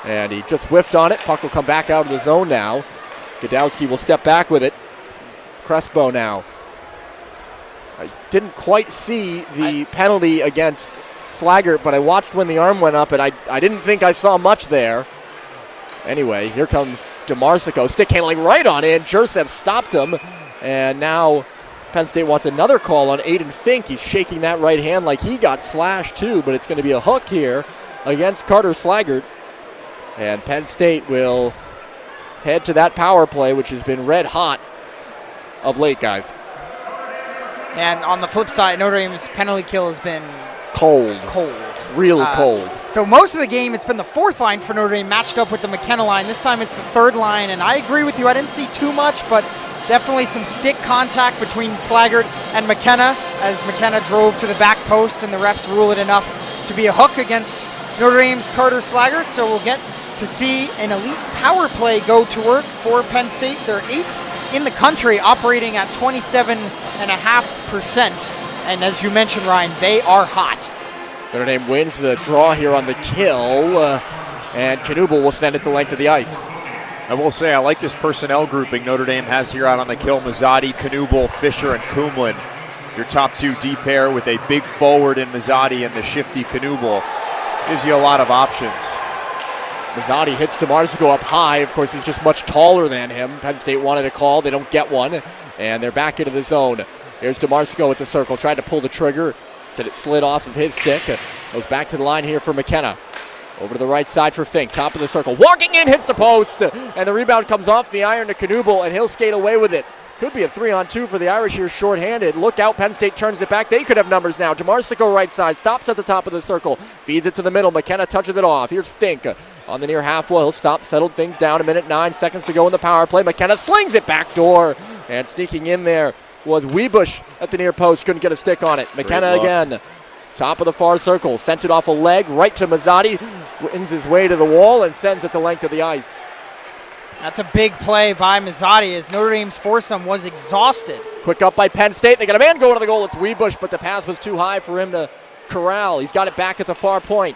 and he just whiffed on it. Puck will come back out of the zone now. Gadowski will step back with it. Crespo now. I didn't quite see the penalty against Slaggert, but I watched when the arm went up, and I didn't think I saw much there. Anyway, here comes DeMarsico. Stick handling right on in. Jursev stopped him, and now Penn State wants another call on Aiden Fink. He's shaking that right hand like he got slashed too, but it's going to be a hook here against Carter Slaggert. And Penn State will head to that power play, which has been red hot of late, guys. And on the flip side, Notre Dame's penalty kill has been cold. Real cold. So most of the game, it's been the fourth line for Notre Dame matched up with the McKenna line. This time it's the third line, and I agree with you. I didn't see too much, but definitely some stick contact between Slaggert and McKenna as McKenna drove to the back post, and the refs rule it enough to be a hook against Notre Dame's Carter Slaggert. So we'll get to see an elite power play go to work for Penn State. They're 8th in the country, operating at 27.5%. And as you mentioned, Ryan, they are hot. Notre Dame wins the draw here on the kill, and Knuble will send it the length of the ice. I will say I like this personnel grouping Notre Dame has here out on the kill. Mazzotti, Knuble, Fisher, and Kumlin. Your top two deep pair with a big forward in Mazzotti and the shifty Knuble. Gives you a lot of options. Mazzotti hits DeMarsico up high. Of course, he's just much taller than him. Penn State wanted a call. They don't get one, and they're back into the zone. Here's DeMarsico with the circle. Tried to pull the trigger. Said it slid off of his stick. Goes back to the line here for McKenna. Over to the right side for Fink. Top of the circle. Walking in, hits the post, and the rebound comes off the iron to Knuble, and he'll skate away with it. Could be a 3-on-2 for the Irish here, shorthanded. Look out, Penn State turns it back. They could have numbers now. DeMarsico right side, stops at the top of the circle, feeds it to the middle. McKenna touches it off. Here's Fink on the near half wall. He'll stop, settled things down. 1:09 to go in the power play. McKenna slings it back door, and sneaking in there was Wiebusch at the near post. Couldn't get a stick on it. McKenna again, top of the far circle, sent it off a leg right to Mazzotti, wins his way to the wall and sends it the length of the ice. That's a big play by Mazzotti as Notre Dame's foursome was exhausted. Quick up by Penn State. They got a man going to the goal. It's Wiebusch, but the pass was too high for him to corral. He's got it back at the far point.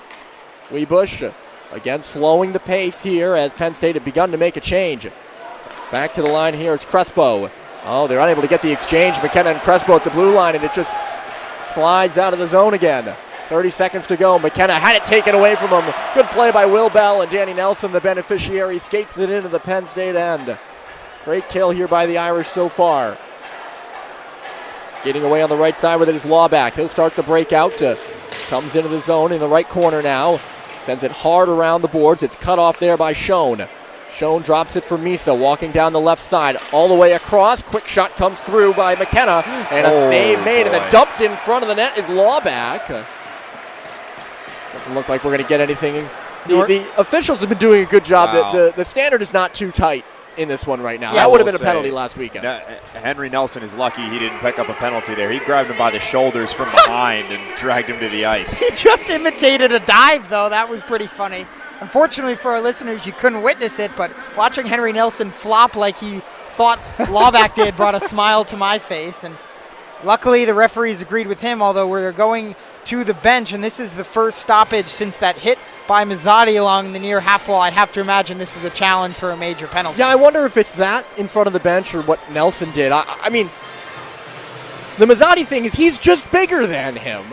Wiebusch again slowing the pace here as Penn State had begun to make a change. Back to the line here is Crespo. Oh, they're unable to get the exchange. McKenna and Crespo at the blue line, and it just slides out of the zone again. 30 seconds to go. McKenna had it taken away from him. Good play by Will Bell, and Danny Nelson, the beneficiary, skates it into the Penn State end. Great kill here by the Irish so far. Skating away on the right side with it is Lawback. He'll start the breakout. Comes into the zone in the right corner now. Sends it hard around the boards. It's cut off there by Schoen. Schoen drops it for Misa, walking down the left side, all the way across. Quick shot comes through by McKenna, and a save made, and then dumped in front of the net is Lawback. Doesn't look like we're going to get anything. The officials have been doing a good job. Wow. The standard is not too tight in this one right now. Yeah, that would have been a penalty last weekend. Henry Nelson is lucky he didn't pick up a penalty there. He grabbed him by the shoulders from behind and dragged him to the ice. He just imitated a dive, though. That was pretty funny. Unfortunately for our listeners, you couldn't witness it, but watching Henry Nelson flop like he thought Lawback did brought a smile to my face. And luckily, the referees agreed with him, although they're going to the bench, and this is the first stoppage since that hit by Mazzotti along the near half wall. I'd have to imagine this is a challenge for a major penalty. Yeah, I wonder if it's that in front of the bench or what Nelson did. I mean, the Mazzotti thing is he's just bigger than him.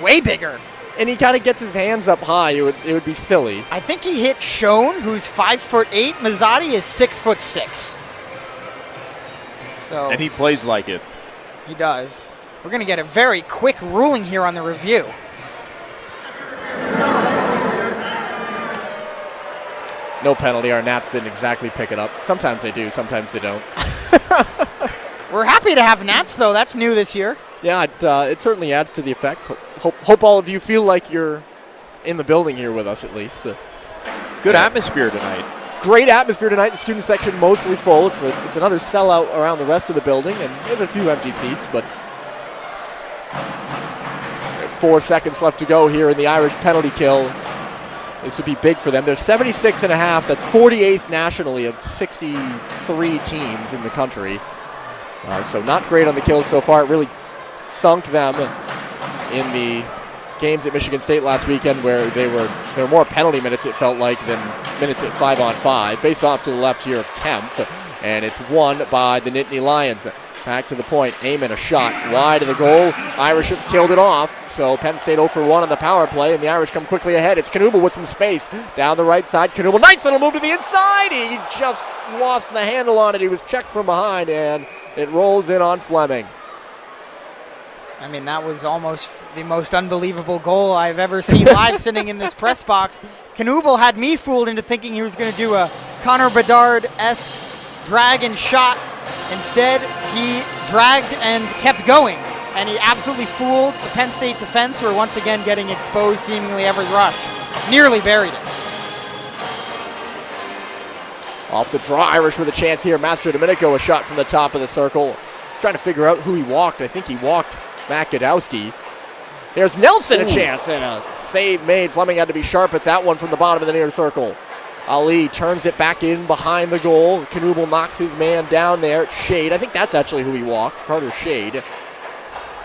way bigger. And he kind of gets his hands up high. It would be silly. I think he hit Schoen, who's 5'8". Mazzotti is 6'6". So And he plays like it. he does. We're going to get a very quick ruling here on the review. No penalty. Our Nats didn't exactly pick it up. Sometimes they do, sometimes they don't. We're happy to have Nats, though. That's new this year. Yeah, it certainly adds to the effect. Hope all of you feel like you're in the building here with us at least. Good atmosphere tonight. Great atmosphere tonight. The student section mostly full. It's another sellout around the rest of the building, and there's a few empty seats, but 4 seconds left to go here in the Irish penalty kill. This would be big for them. They're 76.5. That's 48th nationally of 63 teams in the country. So not great on the kills so far. It really sunk them in the games at Michigan State last weekend, where there were more penalty minutes, it felt like, than minutes at 5-on-5. Face off to the left here of Kemp, and it's won by the Nittany Lions. Back to the point, Amon, a shot wide of the goal. Irish have killed it off, so Penn State 0 for 1 on the power play, and the Irish come quickly ahead. It's Knuble with some space down the right side. Knuble, nice little move to the inside. He just lost the handle on it. He was checked from behind, and it rolls in on Fleming. I mean, that was almost the most unbelievable goal I've ever seen live sitting in this press box. Knuble had me fooled into thinking he was going to do a Connor Bedard-esque drag and shot. Instead, he dragged and kept going, and he absolutely fooled the Penn State defense, who are once again getting exposed seemingly every rush. Nearly buried it. Off the draw, Irish with a chance here. Master Domenico, a shot from the top of the circle. He's trying to figure out who he walked. I think he walked Matt Godowski. There's Nelson, a chance, and a save made. Fleming had to be sharp at that one from the bottom of the near circle. Ali turns it back in behind the goal. Knuble knocks his man down there. Shade, I think that's actually who he walked. Carter Shade.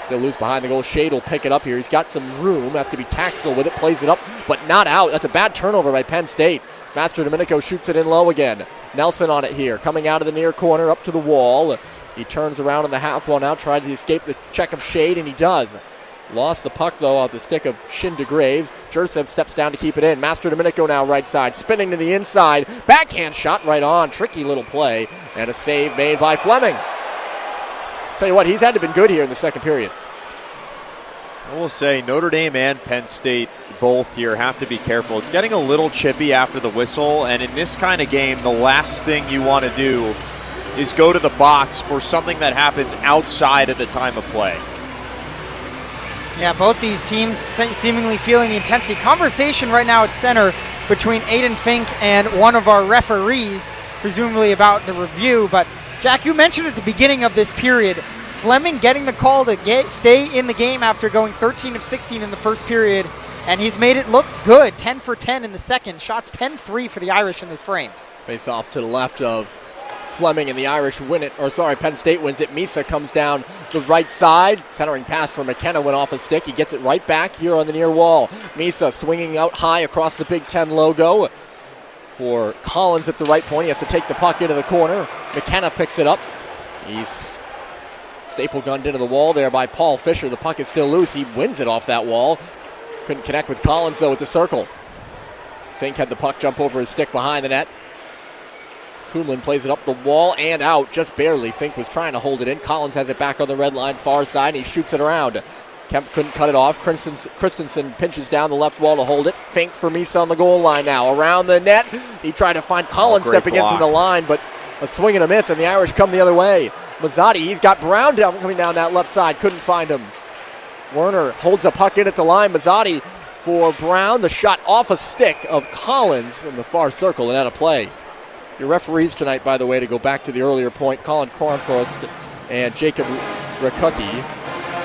Still loose behind the goal. Shade will pick it up here. He's got some room. Has to be tactical with it. Plays it up, but not out. That's a bad turnover by Penn State. Master Domenico shoots it in low again. Nelson on it here. Coming out of the near corner up to the wall. He turns around in the half wall now. Tries to escape the check of Shade, and he does. Lost the puck, though, off the stick of Shin DeGraves. Jursev steps down to keep it in. Master Domenico now right side, spinning to the inside. Backhand shot right on. Tricky little play, and a save made by Fleming. Tell you what, he's had to been good here in the second period. I will say Notre Dame and Penn State both here have to be careful. It's getting a little chippy after the whistle, and in this kind of game, the last thing you want to do is go to the box for something that happens outside of the time of play. Yeah, both these teams seemingly feeling the intensity. Conversation right now at center between Aiden Fink and one of our referees, presumably about the review. But, Jack, you mentioned at the beginning of this period, Fleming getting the call to stay in the game after going 13 of 16 in the first period, and he's made it look good. 10 for 10 in the second. Shots 10-3 for the Irish in this frame. Face off to the left of Fleming, and the Irish win it, Penn State wins it. Misa comes down the right side. Centering pass for McKenna went off a stick. He gets it right back here on the near wall. Misa swinging out high across the Big Ten logo for Collins at the right point. He has to take the puck into the corner. McKenna picks it up. He's staple gunned into the wall there by Paul Fisher. The puck is still loose. He wins it off that wall. Couldn't connect with Collins, though, at the circle. Fink had the puck jump over his stick behind the net. Kumlin plays it up the wall and out, just barely. Fink was trying to hold it in. Collins has it back on the red line, far side, and he shoots it around. Kemp couldn't cut it off. Christensen pinches down the left wall to hold it. Fink for Misa on the goal line now. Around the net, he tried to find Collins stepping in from the line, but a swing and a miss, and the Irish come the other way. Mazzotti, he's got Brown coming down that left side, couldn't find him. Werner holds a puck in at the line. Mazzotti for Brown. The shot off a stick of Collins in the far circle and out of play. Your referees tonight, by the way, to go back to the earlier point, Colin Kornfrost and Jacob Rakucki.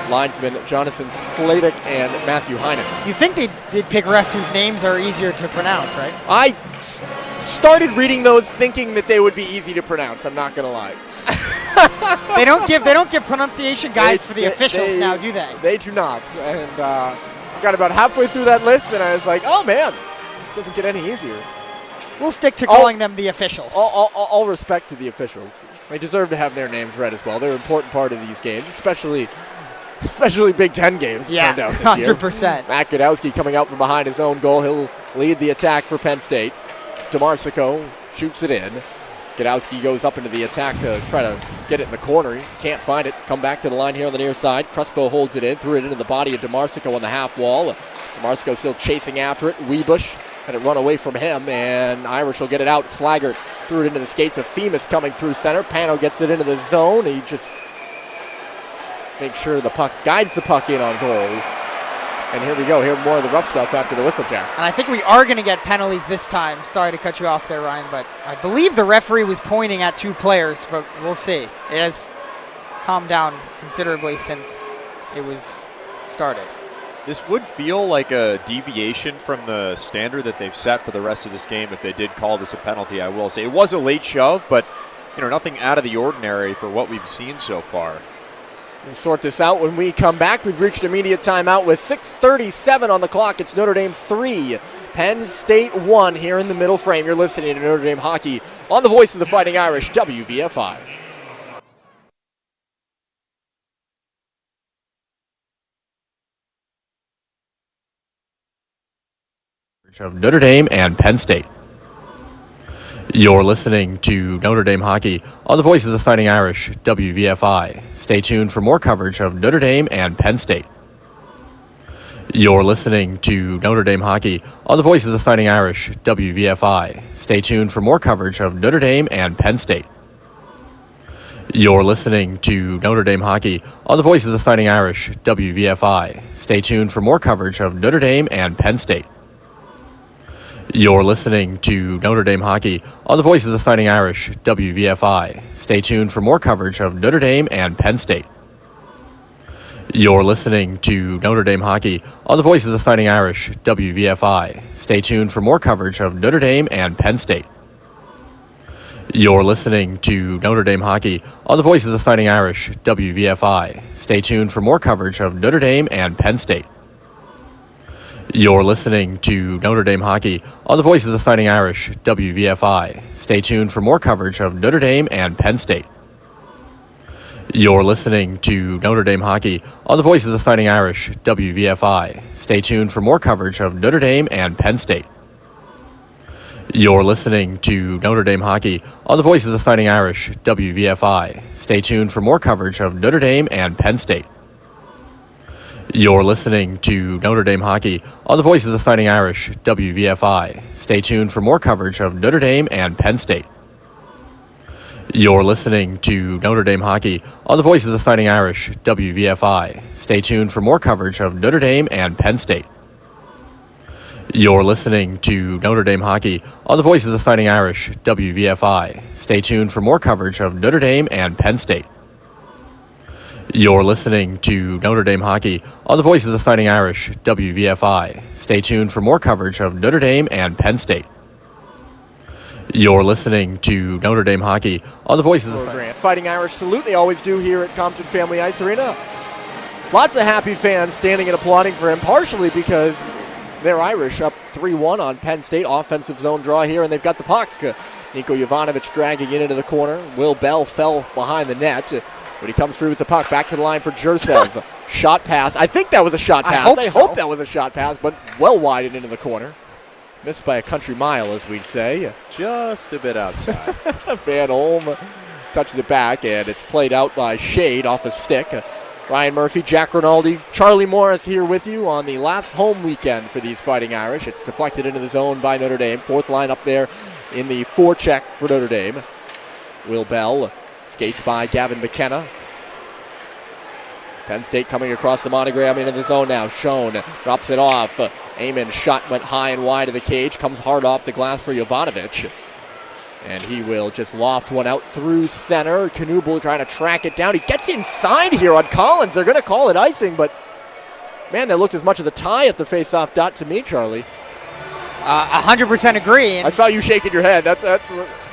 Linesmen Jonathan Sladek and Matthew Heinen. You think they'd pick refs whose names are easier to pronounce, right? I started reading those thinking that they would be easy to pronounce. I'm not going to lie. They don't give pronunciation guides for the officials now, do they? They do not. And got about halfway through that list, and I was like, oh, man, it doesn't get any easier. We'll stick to calling them the officials. All respect to the officials. They deserve to have their names read as well. They're an important part of these games, especially especially Big Ten games. Yeah, turned out this year. 100%. Matt Godowski coming out from behind his own goal. He'll lead the attack for Penn State. DeMarsico shoots it in. Godowski goes up into the attack to try to get it in the corner. He can't find it. Come back to the line here on the near side. Crespo holds it in, threw it into the body of DeMarsico on the half wall. DeMarsico still chasing after it. Webush had it run away from him, and Irish will get it out. Slaggert threw it into the skates of Themis coming through center. Pano gets it into the zone. He just makes sure the puck guides the puck in on goal. And here we go. Here more of the rough stuff after the whistle, Jack. And I think we are going to get penalties this time. Sorry to cut you off there, Ryan, but I believe the referee was pointing at 2 players, but we'll see. It has calmed down considerably since it was started. This would feel like a deviation from the standard that they've set for the rest of this game if they did call this a penalty, I will say. It was a late shove, but nothing out of the ordinary for what we've seen so far. We'll sort this out when we come back. We've reached immediate timeout with 6:37 on the clock. It's Notre Dame 3, Penn State 1 here in the middle frame. You're listening to Notre Dame Hockey on the voice of the Fighting Irish, WVFI. Of Notre Dame and Penn State. You're listening to Notre Dame Hockey on the voice of the Fighting Irish, WVFI. Stay tuned for more coverage of Notre Dame and Penn State. You're listening to Notre Dame Hockey on the voice of the Fighting Irish, WVFI. Stay tuned for more coverage of Notre Dame and Penn State. You're listening to Notre Dame Hockey on the voice of the Fighting Irish, WVFI. Stay tuned for more coverage of Notre Dame and Penn State. You're listening to Notre Dame Hockey on the voice of the Fighting Irish, WVFI. Stay tuned for more coverage of Notre Dame and Penn State. You're listening to Notre Dame Hockey on the voice of the Fighting Irish, WVFI. Stay tuned for more coverage of Notre Dame and Penn State. You're listening to Notre Dame Hockey on the voice of the Fighting Irish, WVFI. Stay tuned for more coverage of Notre Dame and Penn State. You're listening to Notre Dame Hockey on the voice of the Fighting Irish, WVFI. Stay tuned for more coverage of Notre Dame and Penn State. You're listening to Notre Dame Hockey on the voice of the Fighting Irish, WVFI. Stay tuned for more coverage of Notre Dame and Penn State. You're listening to Notre Dame Hockey on the voice of the Fighting Irish, WVFI. Stay tuned for more coverage of Notre Dame and Penn State. You're listening to Notre Dame Hockey on the voice of the Fighting Irish, WVFI. Stay tuned for more coverage of Notre Dame and Penn State. You're listening to Notre Dame Hockey on the voice of the Fighting Irish, WVFI. Stay tuned for more coverage of Notre Dame and Penn State. You're listening to Notre Dame Hockey on the voice of the Fighting Irish, WVFI. Stay tuned for more coverage of Notre Dame and Penn State. You're listening to Notre Dame Hockey on the voice of the Fighting Irish, WVFI. Stay tuned for more coverage of Notre Dame and Penn State. You're listening to Notre Dame Hockey on the voice of the Fighting Irish salute. They always do here at Compton Family Ice Arena. Lots of happy fans standing and applauding for him, partially because they're Irish, up 3-1 on Penn State. Offensive zone draw here, and they've got the puck. Niko Jovanovic dragging it into the corner. Will Bell fell behind the net. When he comes through with the puck, back to the line for Jursev. Shot pass. I think that was a shot pass. I hope that was a shot pass, but well wide and into the corner. Missed by a country mile, as we'd say. Just a bit outside. Van Olm touches it back, and it's played out by Shade off a stick. Ryan Murphy, Jack Rinaldi, Charlie Morris here with you on the last home weekend for these Fighting Irish. It's deflected into the zone by Notre Dame. Fourth line up there in the forecheck for Notre Dame. Will Bell skates by Gavin McKenna. Penn State coming across the monogram into the zone now. Schoen drops it off. Amon's shot went high and wide of the cage. Comes hard off the glass for Jovanovic. And he will just loft one out through center. Knuble trying to track it down. He gets inside here on Collins. They're going to call it icing, but man, that looked as much as a tie at the face-off dot to me, Charlie. 100% agree. I saw you shaking your head. That's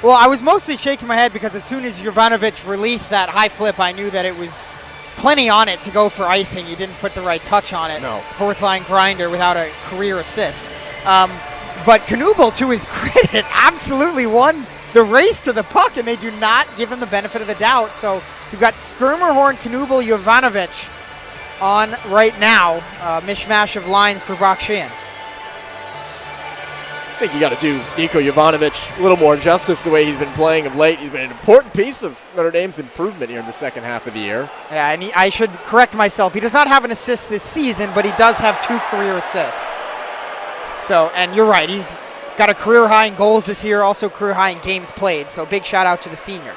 Well, I was mostly shaking my head because as soon as Jovanovic released that high flip, I knew that it was plenty on it to go for icing. He didn't put the right touch on it. No. Fourth line grinder without a career assist. But Knuble, to his credit, absolutely won the race to the puck, and they do not give him the benefit of the doubt. So you've got Skirmerhorn, Knuble, Jovanovic on right now. Mishmash of lines for Brock Sheehan. I think you got to do Niko Jovanovic a little more justice the way he's been playing of late. He's been an important piece of Notre Dame's improvement here in the second half of the year. Yeah, and I should correct myself. He does not have an assist this season, but he does have 2 career assists. So, and you're right, he's got a career high in goals this year, also career high in games played. So big shout out to the senior.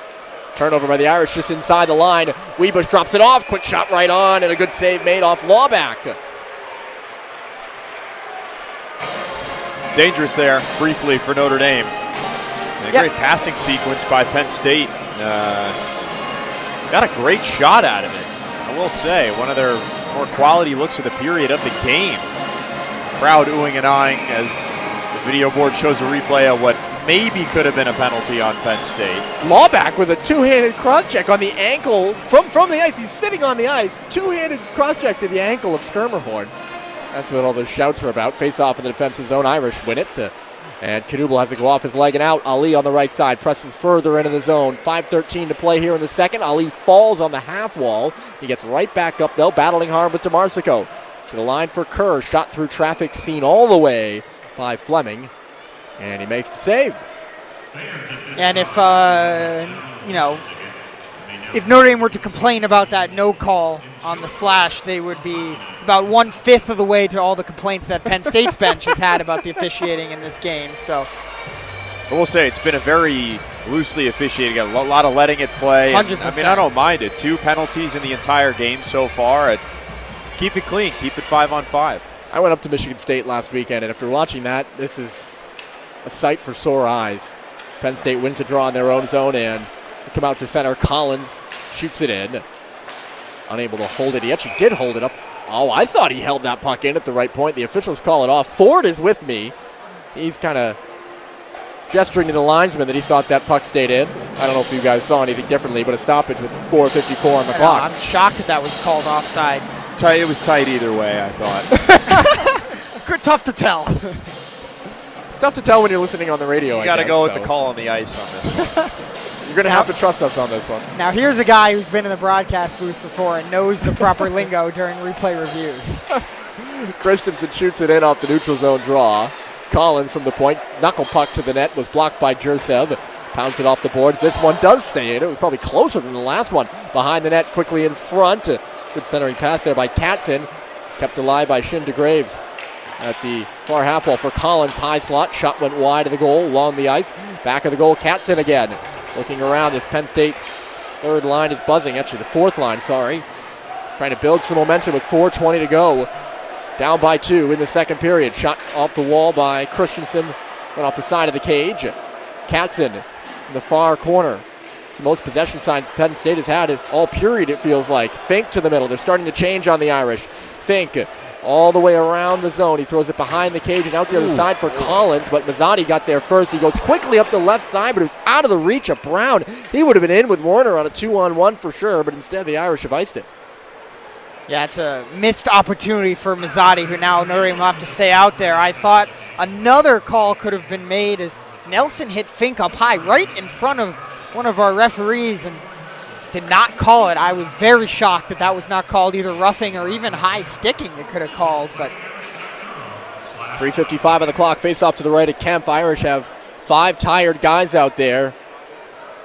Turnover by the Irish just inside the line. Weebush drops it off. Quick shot right on, and a good save made off Lawback. Dangerous there, briefly, for Notre Dame. And a great passing sequence by Penn State. Got a great shot out of it, I will say. One of their more quality looks of the period of the game. Crowd oohing and ahhing as the video board shows a replay of what maybe could have been a penalty on Penn State. Lawback with a two-handed cross-check on the ankle from the ice. He's sitting on the ice. Two-handed cross-check to the ankle of Skirmerhorn. That's what all those shouts are about. Face off in the defensive zone. Irish win it. And Knuble has to go off his leg and out. Ali on the right side presses further into the zone. 5:13 to play here in the second. Ali falls on the half wall. He gets right back up, though, battling hard with DeMarsico. To the line for Kerr. Shot through traffic, seen all the way by Fleming. And he makes the save. And if, if Notre Dame were to complain about that no call on the slash, they would be about 1/5 of the way to all the complaints that Penn State's bench has had about the officiating in this game. So, I will say it's been a very loosely officiated game. A lot of letting it play. 100%. I mean, I don't mind it. 2 penalties in the entire game so far. Keep it clean. Keep it 5-on-5. I went up to Michigan State last weekend, and after watching that, this is a sight for sore eyes. Penn State wins a draw in their own zone, and they come out to center. Collins shoots it in. Unable to hold it. He actually did hold it up. Oh, I thought he held that puck in at the right point. The officials call it off. Ford is with me. He's kind of gesturing to the linesman that he thought that puck stayed in. I don't know if you guys saw anything differently, but a stoppage with 4:54 on the clock. I'm shocked that was called offsides. It was tight either way, I thought. Tough to tell. It's tough to tell when you're listening on the radio. You got to go with the call on the ice on this one. You're going to have to trust us on this one. Now, here's a guy who's been in the broadcast booth before and knows the proper lingo during replay reviews. Christensen shoots it in off the neutral zone draw. Collins from the point. Knuckle puck to the net was blocked by Jursev. Pounds it off the boards. This one does stay in. It was probably closer than the last one. Behind the net, quickly in front. Good centering pass there by Katzen. Kept alive by Shin DeGraves. At the far half wall for Collins. High slot. Shot went wide of the goal. Along the ice. Back of the goal. Katzen again. Looking around. This Penn State third line is buzzing. Actually, the fourth line, sorry. Trying to build some momentum with 4:20 to go. Down by 2 in the second period. Shot off the wall by Christensen. Went off the side of the cage. Katzen in the far corner. It's the most possession side Penn State has had all period, it feels like. Fink to the middle. They're starting to change on the Irish. Fink all the way around the zone. He throws it behind the cage and out the other side for Collins, but Mazzotti got there first. He goes quickly up the left side, but it was out of the reach of Brown. He would have been in with Warner on a 2-on-1 for sure, but instead the Irish have iced it. Yeah, it's a missed opportunity for Mazzotti, who now Notre Dame will have to stay out there. I thought another call could have been made as Nelson hit Fink up high right in front of one of our referees and did not call it. I was very shocked that that was not called, either roughing or even high sticking it could have called. But 3:55 on the clock. Face off to the right of Kempf. Irish have 5 tired guys out there.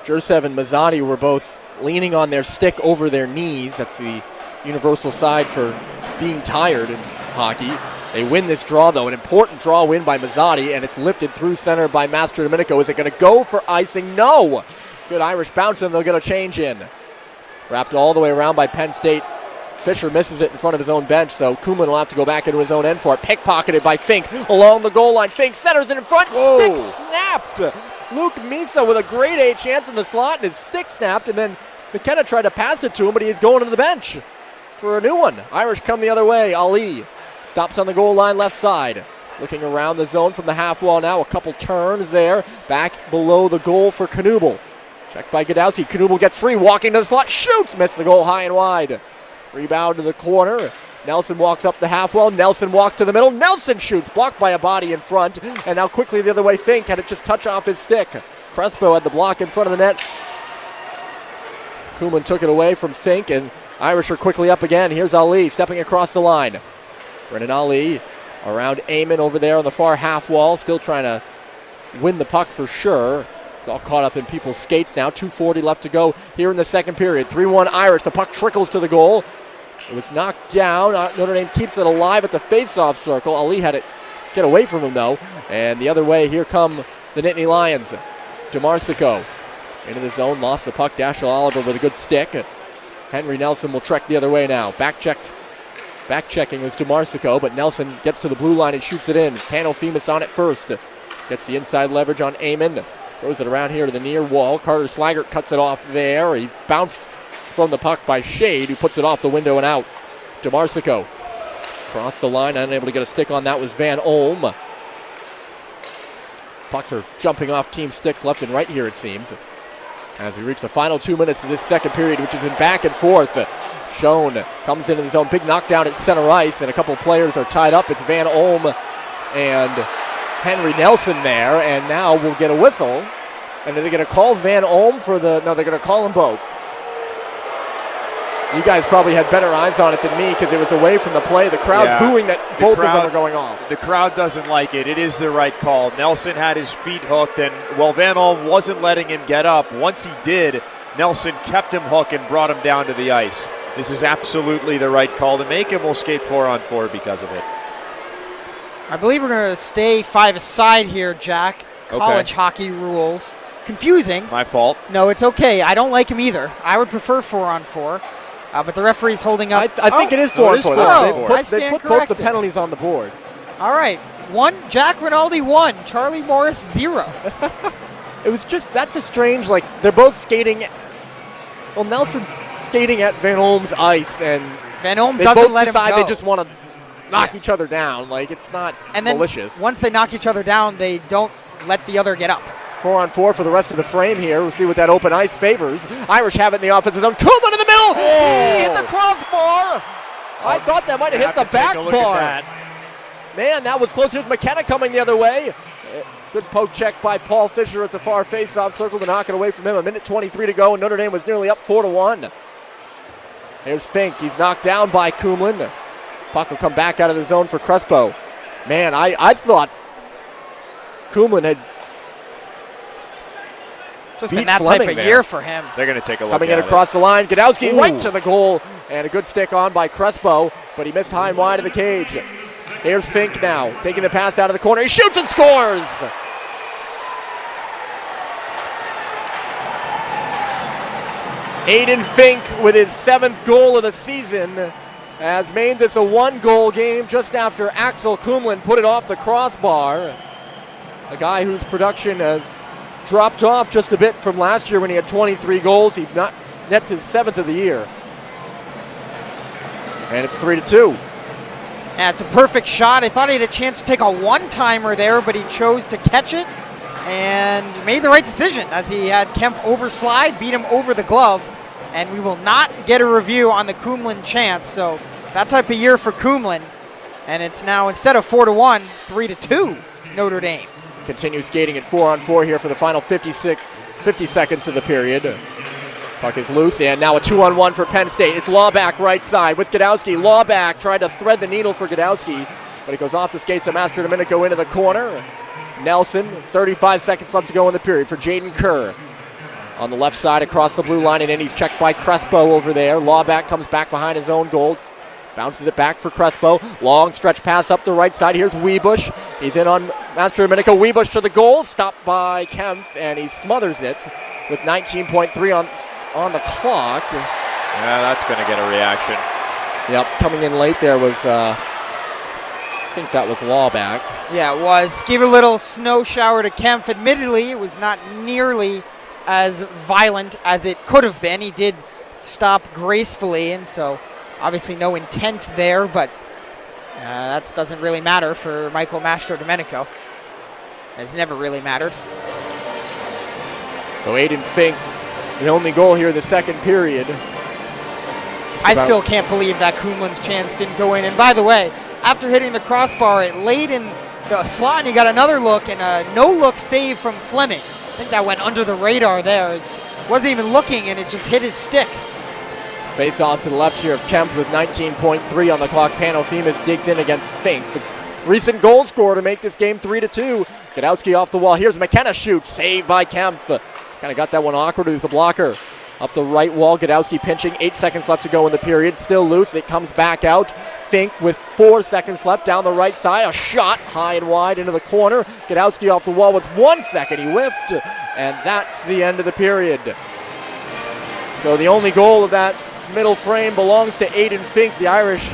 Jursev and Mazzotti were both leaning on their stick over their knees. That's the universal side for being tired in hockey. They win this draw, though. An important draw win by Mazzotti, and it's lifted through center by Master Domenico. Is it going to go for icing? No! Good Irish bounce, and they'll get a change in. Wrapped all the way around by Penn State. Fisher misses it in front of his own bench, so Koeman will have to go back into his own end for it. Pickpocketed by Fink along the goal line. Fink centers it in front. Whoa. Stick snapped. Luke Misa with a grade A chance in the slot, and his stick snapped, and then McKenna tried to pass it to him, but he's going to the bench for a new one. Irish come the other way. Ali stops on the goal line left side. Looking around the zone from the half wall now. A couple turns there. Back below the goal for Knuble. Checked by Godowski. Knuble gets free. Walking to the slot. Shoots. Missed the goal high and wide. Rebound to the corner. Nelson walks up the half wall. Nelson walks to the middle. Nelson shoots. Blocked by a body in front. And now quickly the other way. Fink had it just touch off his stick. Crespo had the block in front of the net. Koeman took it away from Fink, and Irish are quickly up again. Here's Ali stepping across the line. Brennan Ali around Eamon over there on the far half wall, still trying to win the puck for sure. It's all caught up in people's skates now. 2:40 left to go here in the second period. 3-1 Irish. The puck trickles to the goal. It was knocked down. Notre Dame keeps it alive at the face-off circle. Ali had it get away from him, though. And the other way, here come the Nittany Lions. DeMarsico into the zone, lost the puck. Dashiell Oliver with a good stick. Henry Nelson will trek the other way now. Back-checking was DeMarsico, but Nelson gets to the blue line and shoots it in. Panofemus on it first. Gets the inside leverage on Eamon. Throws it around here to the near wall. Carter Slaggert cuts it off there. He's bounced from the puck by Shade, who puts it off the window and out. DeMarsico across the line, unable to get a stick on that was Van Olm. Pucks are jumping off team sticks left and right here, it seems, as we reach the final 2 minutes of this second period, which has been back and forth. Schoen comes into his own big knockdown at center ice, and a couple players are tied up. It's Van Olm and Henry Nelson there, and now we'll get a whistle. And are they going to call Van Olm for the... No, they're going to call them both. You guys probably had better eyes on it than me because it was away from the play. The crowd booing that both of them are going off. The crowd doesn't like it. It is the right call. Nelson had his feet hooked, and while Van Olm wasn't letting him get up, once he did, Nelson kept him hooked and brought him down to the ice. This is absolutely the right call to make, and we'll skate 4-on-4 because of it. I believe we're going to stay five-a-side here, Jack. College hockey rules. Confusing. My fault. No, it's okay. I don't like him either. I would prefer 4-on-4. But the referee's holding up. I think it is 4-on-4. They put both the corrected. penalties on the board. All right. Jack Rinaldi 1. Charlie Morris 0. It was just, that's a strange, like, they're both skating. Well, Nelson's skating at Van Olm's ice, and Van Olm doesn't let him go. They just want to knock each other down. Like, it's not malicious. Then once they knock each other down, they don't let the other get up. 4-on-4 for the rest of the frame here. We'll see what that open ice favors. Irish have it in the offensive zone. Koolman in the middle. He hit the crossbar. I thought that might have hit the back bar. Man, that was close. Here's McKenna coming the other way. Good poke check by Paul Fisher at the far face-off circle to knock it away from him. 1:23 to go, and Notre Dame was nearly up 4-1. Here's Fink. He's knocked down by Koolman. Puck will come back out of the zone for Crespo. Man, I thought Koolman had just been that type of year for him. They're going to take a look Coming in across the line. Godowski right to the goal. And a good stick on by Crespo, but he missed high and wide of the cage. Here's Fink now, taking the pass out of the corner. He shoots and scores! Aiden Fink with his 7th goal of the season has made this a 1-goal game just after Axel Koolman put it off the crossbar. A guy whose production has dropped off just a bit from last year when he had 23 goals. He nets his 7th of the year. And it's 3-2. Yeah, it's a perfect shot. I thought he had a chance to take a one-timer there, but he chose to catch it and made the right decision as he had Kempf overslide, beat him over the glove, and we will not get a review on the Koolman chance. So that type of year for Koolman, and it's now instead of 4-1, 3-2 Notre Dame. Continue skating at 4-on-4 here for the final 50 seconds of the period. Puck is loose, and now a 2-on-1 for Penn State. It's Lawback right side with Godowski. Lawback tried to thread the needle for Godowski, but it goes off the skates of Master Domenico into the corner. Nelson, 35 seconds left to go in the period for Jaden Kerr. On the left side across the blue line, and then he's checked by Crespo over there. Lawback comes back behind his own goals. Bounces it back for Crespo. Long stretch pass up the right side. Here's Wiebusch. He's in on Master Domenico. Wiebusch to the goal. Stopped by Kempf, and he smothers it with 19.3 on the clock. Yeah, that's going to get a reaction. Yep, coming in late there was, I think that was Lawback. Yeah, it was. Gave a little snow shower to Kempf. Admittedly, it was not nearly as violent as it could have been. He did stop gracefully, and so obviously no intent there, but that doesn't really matter for Michael Mastro Domenico. It's never really mattered. So Aiden Fink, the only goal here in the second period. I still can't believe that Koolman's chance didn't go in. And by the way, after hitting the crossbar, it laid in the slot, and he got another look, and a no-look save from Fleming. I think that went under the radar there. It wasn't even looking, and it just hit his stick. Face off to the left here of Kemp with 19.3 on the clock. Panofimas digs in against Fink. The recent goal scorer to make this game 3-2. Gadowski off the wall. Here's McKenna shoots. Saved by Kemp. Kind of got that one awkward with the blocker. Up the right wall, Gadowski pinching. 8 seconds left to go in the period. Still loose. It comes back out. Fink with 4 seconds left down the right side. A shot high and wide into the corner. Gadowski off the wall with 1 second. He whiffed. And that's the end of the period. So the only goal of that middle frame belongs to Aiden Fink. The Irish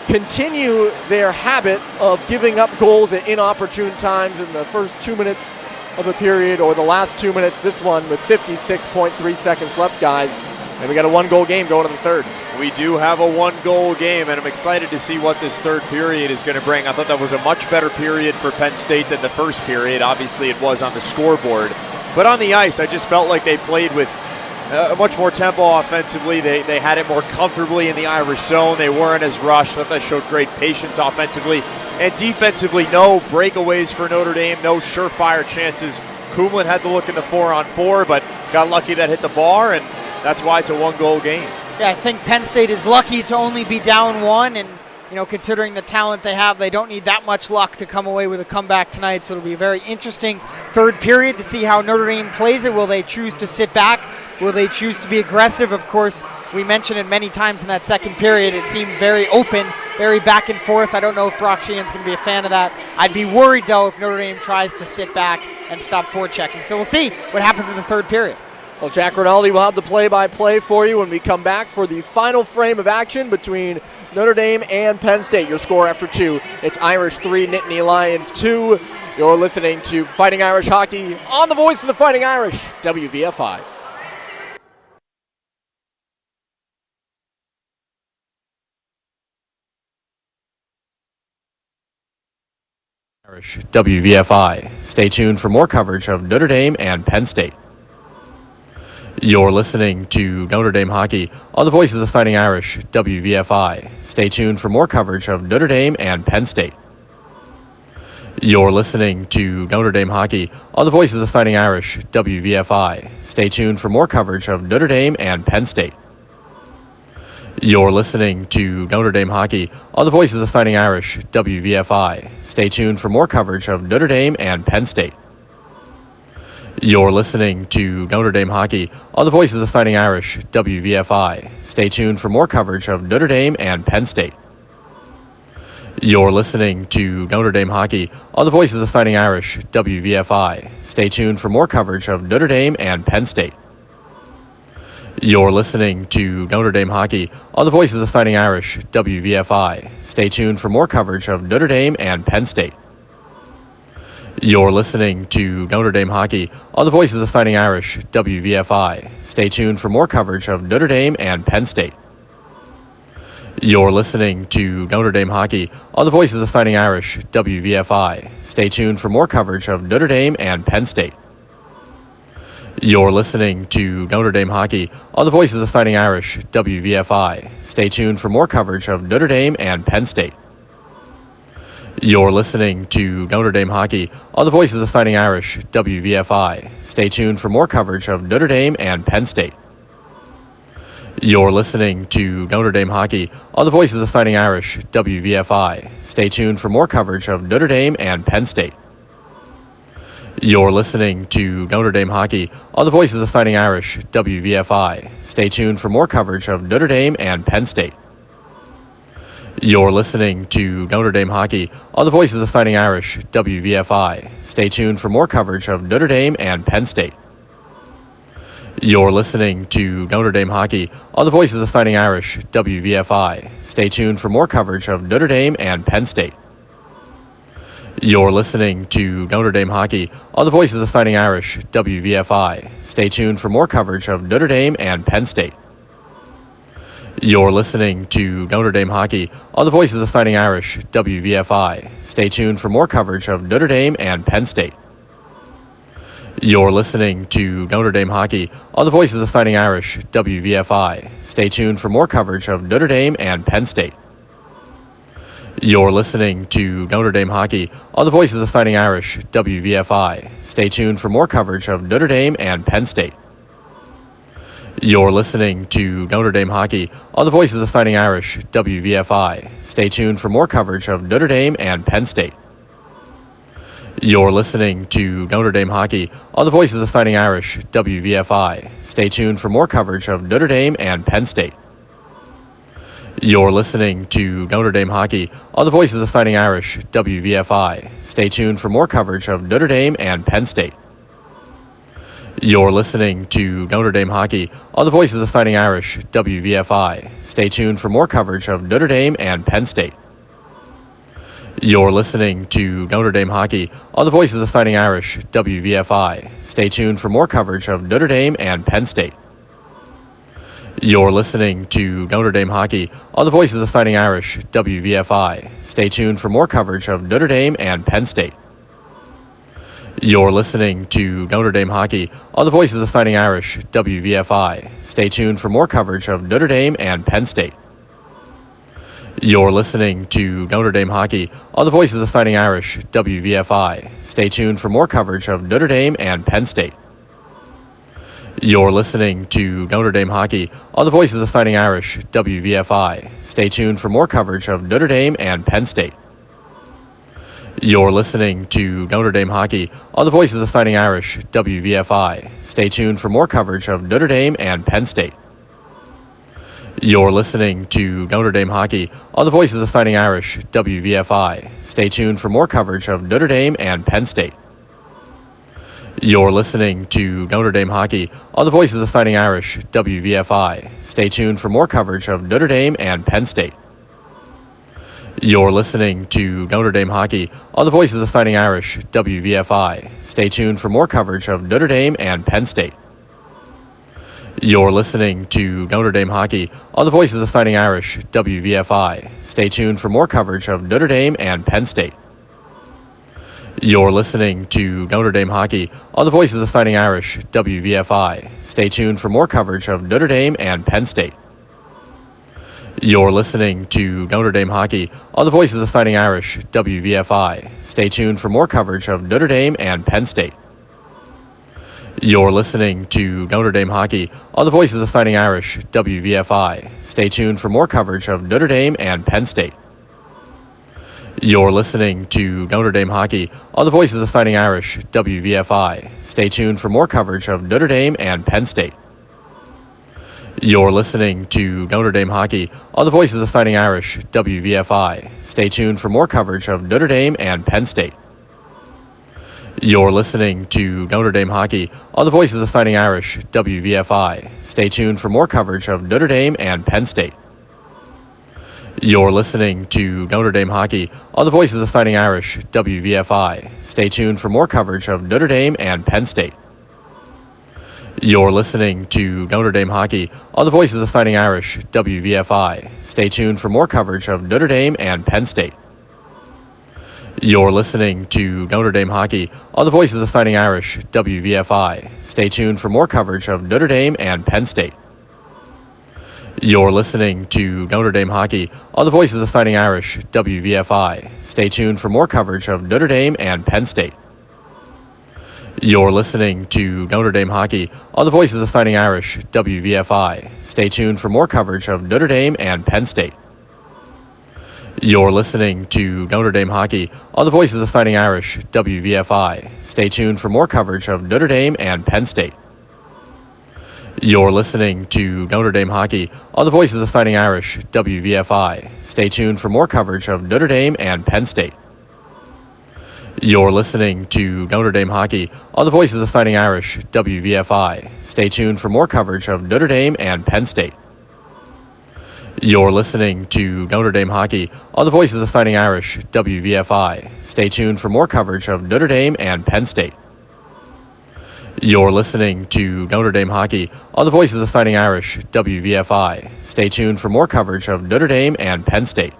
continue their habit of giving up goals at inopportune times in the first 2 minutes of a period or the last 2 minutes. This one with 56.3 seconds left, guys. And we got a 1-goal game going to the third. We do have a 1-goal game, and I'm excited to see what this third period is going to bring. I thought that was a much better period for Penn State than the first period. Obviously, it was on the scoreboard. But on the ice, I just felt like they played with much more tempo offensively. They had it more comfortably in the Irish zone. They weren't as rushed. I thought they showed great patience offensively. And defensively, no breakaways for Notre Dame, no surefire chances. Kumlin had to look in the 4-on-4, but got lucky that hit the bar, and that's why it's a 1-goal game. Yeah, I think Penn State is lucky to only be down 1, and considering the talent they have, they don't need that much luck to come away with a comeback tonight. So it'll be a very interesting third period to see how Notre Dame plays it. Will they choose to sit back? Will they choose to be aggressive? Of course, we mentioned it many times in that second period. It seemed very open, very back and forth. I don't know if Brock Sheehan's going to be a fan of that. I'd be worried, though, if Notre Dame tries to sit back and stop forechecking. So we'll see what happens in the third period. Well, Jack Rinaldi will have the play-by-play for you when we come back for the final frame of action between Notre Dame and Penn State. Your score after 2, it's Irish 3, Nittany Lions 2. You're listening to Fighting Irish Hockey on the voice of the Fighting Irish, WVFI. WVFI. Stay tuned for more coverage of Notre Dame and Penn State. You're listening to Notre Dame Hockey on the voice of the Fighting Irish, WVFI. Stay tuned for more coverage of Notre Dame and Penn State. You're listening to Notre Dame Hockey on the voice of the Fighting Irish, WVFI. Stay tuned for more coverage of Notre Dame and Penn State. You're listening to Notre Dame Hockey on the voice of the Fighting Irish, WVFI. Stay tuned for more coverage of Notre Dame and Penn State. You're listening to Notre Dame Hockey on the voice of the Fighting Irish, WVFI. Stay tuned for more coverage of Notre Dame and Penn State. You're listening to Notre Dame Hockey on the voice of the Fighting Irish, WVFI. Stay tuned for more coverage of Notre Dame and Penn State. You're listening to Notre Dame Hockey on the voice of the Fighting Irish, WVFI. Stay tuned for more coverage of Notre Dame and Penn State. You're listening to Notre Dame Hockey on the voice of the Fighting Irish, WVFI. Stay tuned for more coverage of Notre Dame and Penn State. You're listening to Notre Dame Hockey on the voice of the Fighting Irish, WVFI. Stay tuned for more coverage of Notre Dame and Penn State. You're listening to Notre Dame Hockey on the voice of the Fighting Irish, WVFI. Stay tuned for more coverage of Notre Dame and Penn State. You're listening to Notre Dame Hockey on the voice of the Fighting Irish, WVFI. Stay tuned for more coverage of Notre Dame and Penn State. You're listening to Notre Dame Hockey on the voice of the Fighting Irish, WVFI. Stay tuned for more coverage of Notre Dame and Penn State. You're listening to Notre Dame Hockey on the voice of the Fighting Irish, WVFI. Stay tuned for more coverage of Notre Dame and Penn State. You're listening to Notre Dame Hockey on the voice of the Fighting Irish, WVFI. Stay tuned for more coverage of Notre Dame and Penn State. You're listening to Notre Dame Hockey on the voice of the Fighting Irish, WVFI. Stay tuned for more coverage of Notre Dame and Penn State. You're listening to Notre Dame Hockey on the voice of the Fighting Irish, WVFI. Stay tuned for more coverage of Notre Dame and Penn State. You're listening to Notre Dame Hockey on the voice of the Fighting Irish, WVFI. Stay tuned for more coverage of Notre Dame and Penn State. You're listening to Notre Dame Hockey on the voice of the Fighting Irish, WVFI. Stay tuned for more coverage of Notre Dame and Penn State. You're listening to Notre Dame Hockey on the voice of the Fighting Irish, WVFI. Stay tuned for more coverage of Notre Dame and Penn State. You're listening to Notre Dame Hockey on the Voice of the Fighting Irish, WVFI. Stay tuned for more coverage of Notre Dame and Penn State. You're listening to Notre Dame Hockey on the Voice of the Fighting Irish, WVFI. Stay tuned for more coverage of Notre Dame and Penn State. You're listening to Notre Dame Hockey on the Voice of the Fighting Irish, WVFI. Stay tuned for more coverage of Notre Dame and Penn State. You're listening to Notre Dame Hockey on the Voice of the Fighting Irish, WVFI. Stay tuned for more coverage of Notre Dame and Penn State. You're listening to Notre Dame Hockey on the Voice of the Fighting Irish, WVFI. Stay tuned for more coverage of Notre Dame and Penn State. You're listening to Notre Dame Hockey on the Voice of the Fighting Irish, WVFI. Stay tuned for more coverage of Notre Dame and Penn State. You're listening to Notre Dame Hockey on the Voice of the Fighting Irish, WVFI. Stay tuned for more coverage of Notre Dame and Penn State. You're listening to Notre Dame Hockey on the Voice of the Fighting Irish, WVFI. Stay tuned for more coverage of Notre Dame and Penn State. You're listening to Notre Dame Hockey on the Voice of the Fighting Irish, WVFI. Stay tuned for more coverage of Notre Dame and Penn State. You're listening to Notre Dame Hockey on the Voice of the Fighting Irish, WVFI. Stay tuned for more coverage of Notre Dame and Penn State. You're listening to Notre Dame Hockey on the Voice of the Fighting Irish, WVFI. Stay tuned for more coverage of Notre Dame and Penn State. You're listening to Notre Dame Hockey on the Voice of the Fighting Irish, WVFI. Stay tuned for more coverage of Notre Dame and Penn State. You're listening to Notre Dame Hockey on the Voice of the Fighting Irish, WVFI. Stay tuned for more coverage of Notre Dame and Penn State. You're listening to Notre Dame Hockey on the Voice of the Fighting Irish, WVFI. Stay tuned for more coverage of Notre Dame and Penn State. You're listening to Notre Dame Hockey on the Voice of the Fighting Irish, WVFI. Stay tuned for more coverage of Notre Dame and Penn State. You're listening to Notre Dame Hockey on the Voice of the Fighting Irish, WVFI. Stay tuned for more coverage of Notre Dame and Penn State. You're listening to Notre Dame Hockey on the Voice of the Fighting Irish, WVFI. Stay tuned for more coverage of Notre Dame and Penn State. You're listening to Notre Dame Hockey on the Voice of the Fighting Irish, WVFI. Stay tuned for more coverage of Notre Dame and Penn State. You're listening to Notre Dame Hockey on the Voice of the Fighting Irish, WVFI. Stay tuned for more coverage of Notre Dame and Penn State. You're listening to Notre Dame Hockey on the Voice of the Fighting Irish, WVFI. Stay tuned for more coverage of Notre Dame and Penn State. You're listening to Notre Dame Hockey on the Voice of the Fighting Irish, WVFI. Stay tuned for more coverage of Notre Dame and Penn State. You're listening to Notre Dame Hockey on the Voice of the Fighting Irish, WVFI. Stay tuned for more coverage of Notre Dame and Penn State. You're listening to Notre Dame Hockey on the Voice of the Fighting Irish, WVFI. Stay tuned for more coverage of Notre Dame and Penn State. You're listening to Notre Dame Hockey on the Voice of the Fighting Irish, WVFI. Stay tuned for more coverage of Notre Dame and Penn State. You're listening to Notre Dame Hockey on the Voice of the Fighting Irish, WVFI. Stay tuned for more coverage of Notre Dame and Penn State. You're listening to Notre Dame Hockey on the Voice of the Fighting Irish, WVFI. Stay tuned for more coverage of Notre Dame and Penn State. You're listening to Notre Dame Hockey on the Voice of the Fighting Irish, WVFI. Stay tuned for more coverage of Notre Dame and Penn State. You're listening to Notre Dame Hockey on the Voice of the Fighting Irish, WVFI. Stay tuned for more coverage of Notre Dame and Penn State. You're listening to Notre Dame Hockey on the Voice of the Fighting Irish, WVFI. Stay tuned for more coverage of Notre Dame and Penn State. You're listening to Notre Dame Hockey on the Voice of the Fighting Irish, WVFI. Stay tuned for more coverage of Notre Dame and Penn State.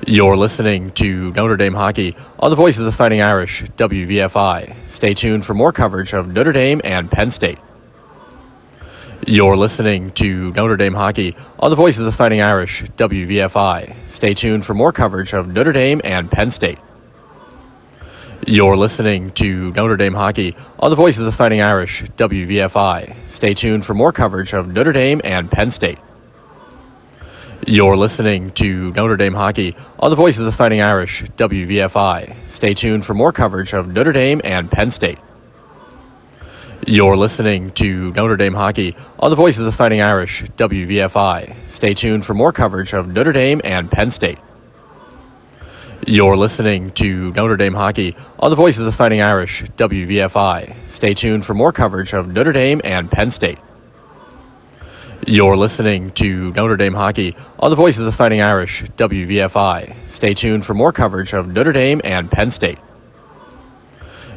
You're listening to Notre Dame Hockey on the Voice of the Fighting Irish, WVFI. Stay tuned for more coverage of Notre Dame and Penn State. You're listening to Notre Dame Hockey on the Voice of the Fighting Irish, WVFI. Stay tuned for more coverage of Notre Dame and Penn State. You're listening to Notre Dame hockey on the Voice of the Fighting Irish, WVFI. Stay tuned for more coverage of Notre Dame and Penn State. You're listening to Notre Dame hockey on the Voice of the Fighting Irish, WVFI. Stay tuned for more coverage of Notre Dame and Penn State. You're listening to Notre Dame hockey on the Voice of the Fighting Irish, WVFI. Stay tuned for more coverage of Notre Dame and Penn State. You're listening to Notre Dame hockey on the Voice of the Fighting Irish, WVFI. Stay tuned for more coverage of Notre Dame and Penn State. You're listening to Notre Dame hockey on the Voice of the Fighting Irish, WVFI. Stay tuned for more coverage of Notre Dame and Penn State.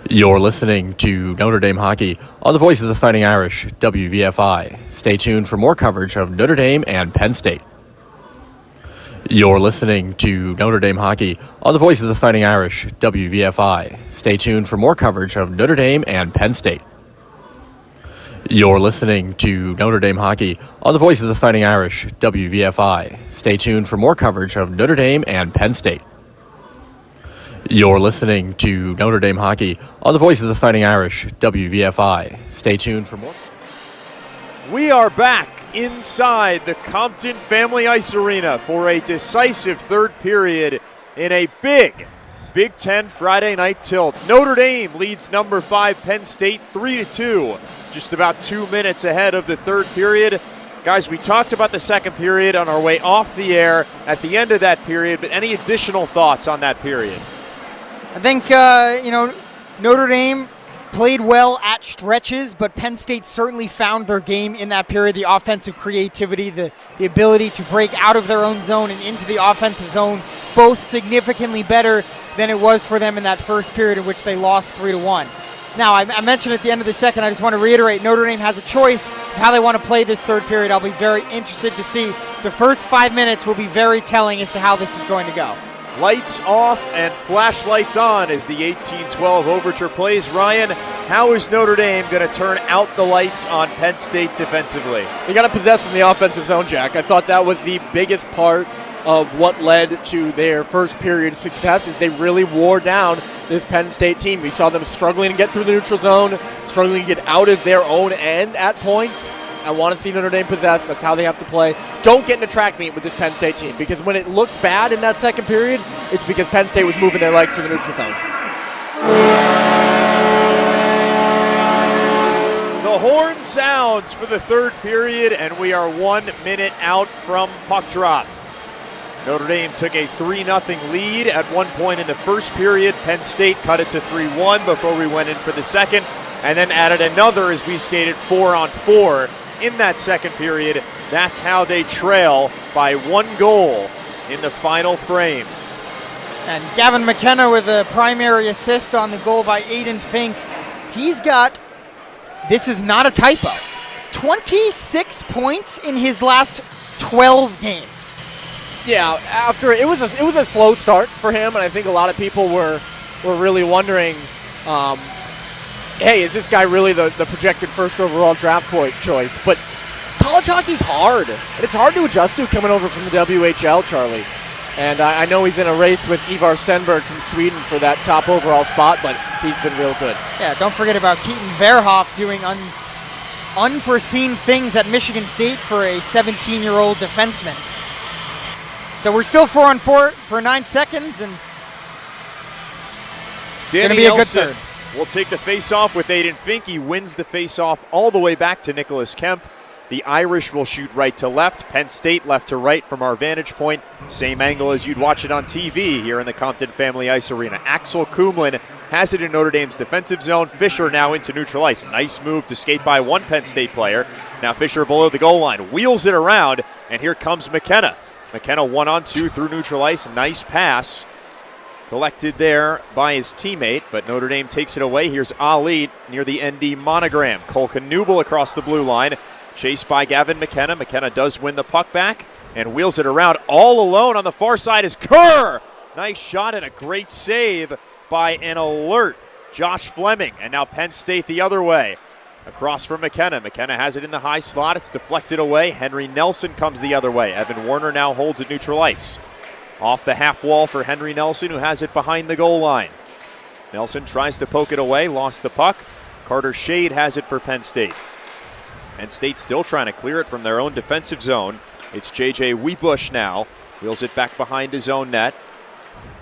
You're listening to Notre Dame hockey on the Voice of the Fighting Irish, WVFI. Stay tuned for more coverage of Notre Dame and Penn State. You're listening to Notre Dame hockey on the Voice of the Fighting Irish, WVFI. Stay tuned for more coverage of Notre Dame and Penn State. You're listening to Notre Dame hockey on the Voice of the Fighting Irish, WVFI. Stay tuned for more coverage of Notre Dame and Penn State. You're listening to Notre Dame hockey on the Voice of the Fighting Irish, WVFI. Stay tuned for more. We are back inside the Compton Family Ice Arena for a decisive third period in a Big Ten Friday night tilt. Notre Dame leads number 5 Penn State 3-2, just about 2 minutes ahead of the third period. Guys, we talked about the second period on our way off the air at the end of that period, but any additional thoughts on that period? I think, Notre Dame played well at stretches, but Penn State certainly found their game in that period. The offensive creativity, the ability to break out of their own zone and into the offensive zone, both significantly better than it was for them in that first period in which they lost 3-1. Now, I mentioned at the end of the second, I just want to reiterate, Notre Dame has a choice of how they want to play this third period. I'll be very interested to see. The first 5 minutes will be very telling as to how this is going to go. Lights off and flashlights on as the 18-12 overture plays. Ryan, how is Notre Dame going to turn out the lights on Penn State defensively? They got to possess in the offensive zone, Jack. I thought that was the biggest part of what led to their first period success is they really wore down this Penn State team. We saw them struggling to get through the neutral zone, struggling to get out of their own end at points. I want to see Notre Dame possess. That's how they have to play. Don't get in a track meet with this Penn State team because when it looked bad in that second period, it's because Penn State was moving their legs for the neutral zone. The horn sounds for the third period, and we are 1 minute out from puck drop. Notre Dame took a 3-0 lead at one point in the first period. Penn State cut it to 3-1 before we went in for the second, and then added another, as we stated, 4-on-4 in that second period. That's how they trail by 1 goal in the final frame. And Gavin McKenna with a primary assist on the goal by Aiden Fink. He's got, this is not a typo, 26 points in his last 12 games. Yeah, after it was a slow start for him, and I think a lot of people were really wondering, hey, is this guy really the projected first overall draft point choice? But college hockey's hard, and it's hard to adjust to coming over from the WHL, Charlie. And I know he's in a race with Ivar Stenberg from Sweden for that top overall spot, but he's been real good. Yeah, don't forget about Keaton Verhoff doing unforeseen things at Michigan State for a 17-year-old defenseman. So we're still 4-on-4 for 9 seconds, and Danny going to be a good Nelson third. will take the face-off with Aiden Fink. He wins the face-off all the way back to Nicholas Kemp. The Irish will shoot right to left. Penn State left to right from our vantage point. Same angle as you'd watch it on TV here in the Compton Family Ice Arena. Axel Kumlin has it in Notre Dame's defensive zone. Fisher now into neutral ice. Nice move to skate by one Penn State player. Now Fisher below the goal line. Wheels it around, and here comes McKenna. McKenna 1-on-2 through neutral ice. Nice pass collected there by his teammate, but Notre Dame takes it away. Here's Ali near the ND monogram. Cole Knuble across the blue line. Chased by Gavin McKenna. McKenna does win the puck back and wheels it around. All alone on the far side is Kerr. Nice shot and a great save by an alert Josh Fleming. And now Penn State the other way. Across from McKenna. McKenna has it in the high slot. It's deflected away. Henry Nelson comes the other way. Evan Warner now holds it neutral ice. Off the half wall for Henry Nelson, who has it behind the goal line. Nelson tries to poke it away, lost the puck. Carter Shade has it for Penn State. Penn State still trying to clear it from their own defensive zone. It's J.J. Wiebusch now. Wheels it back behind his own net.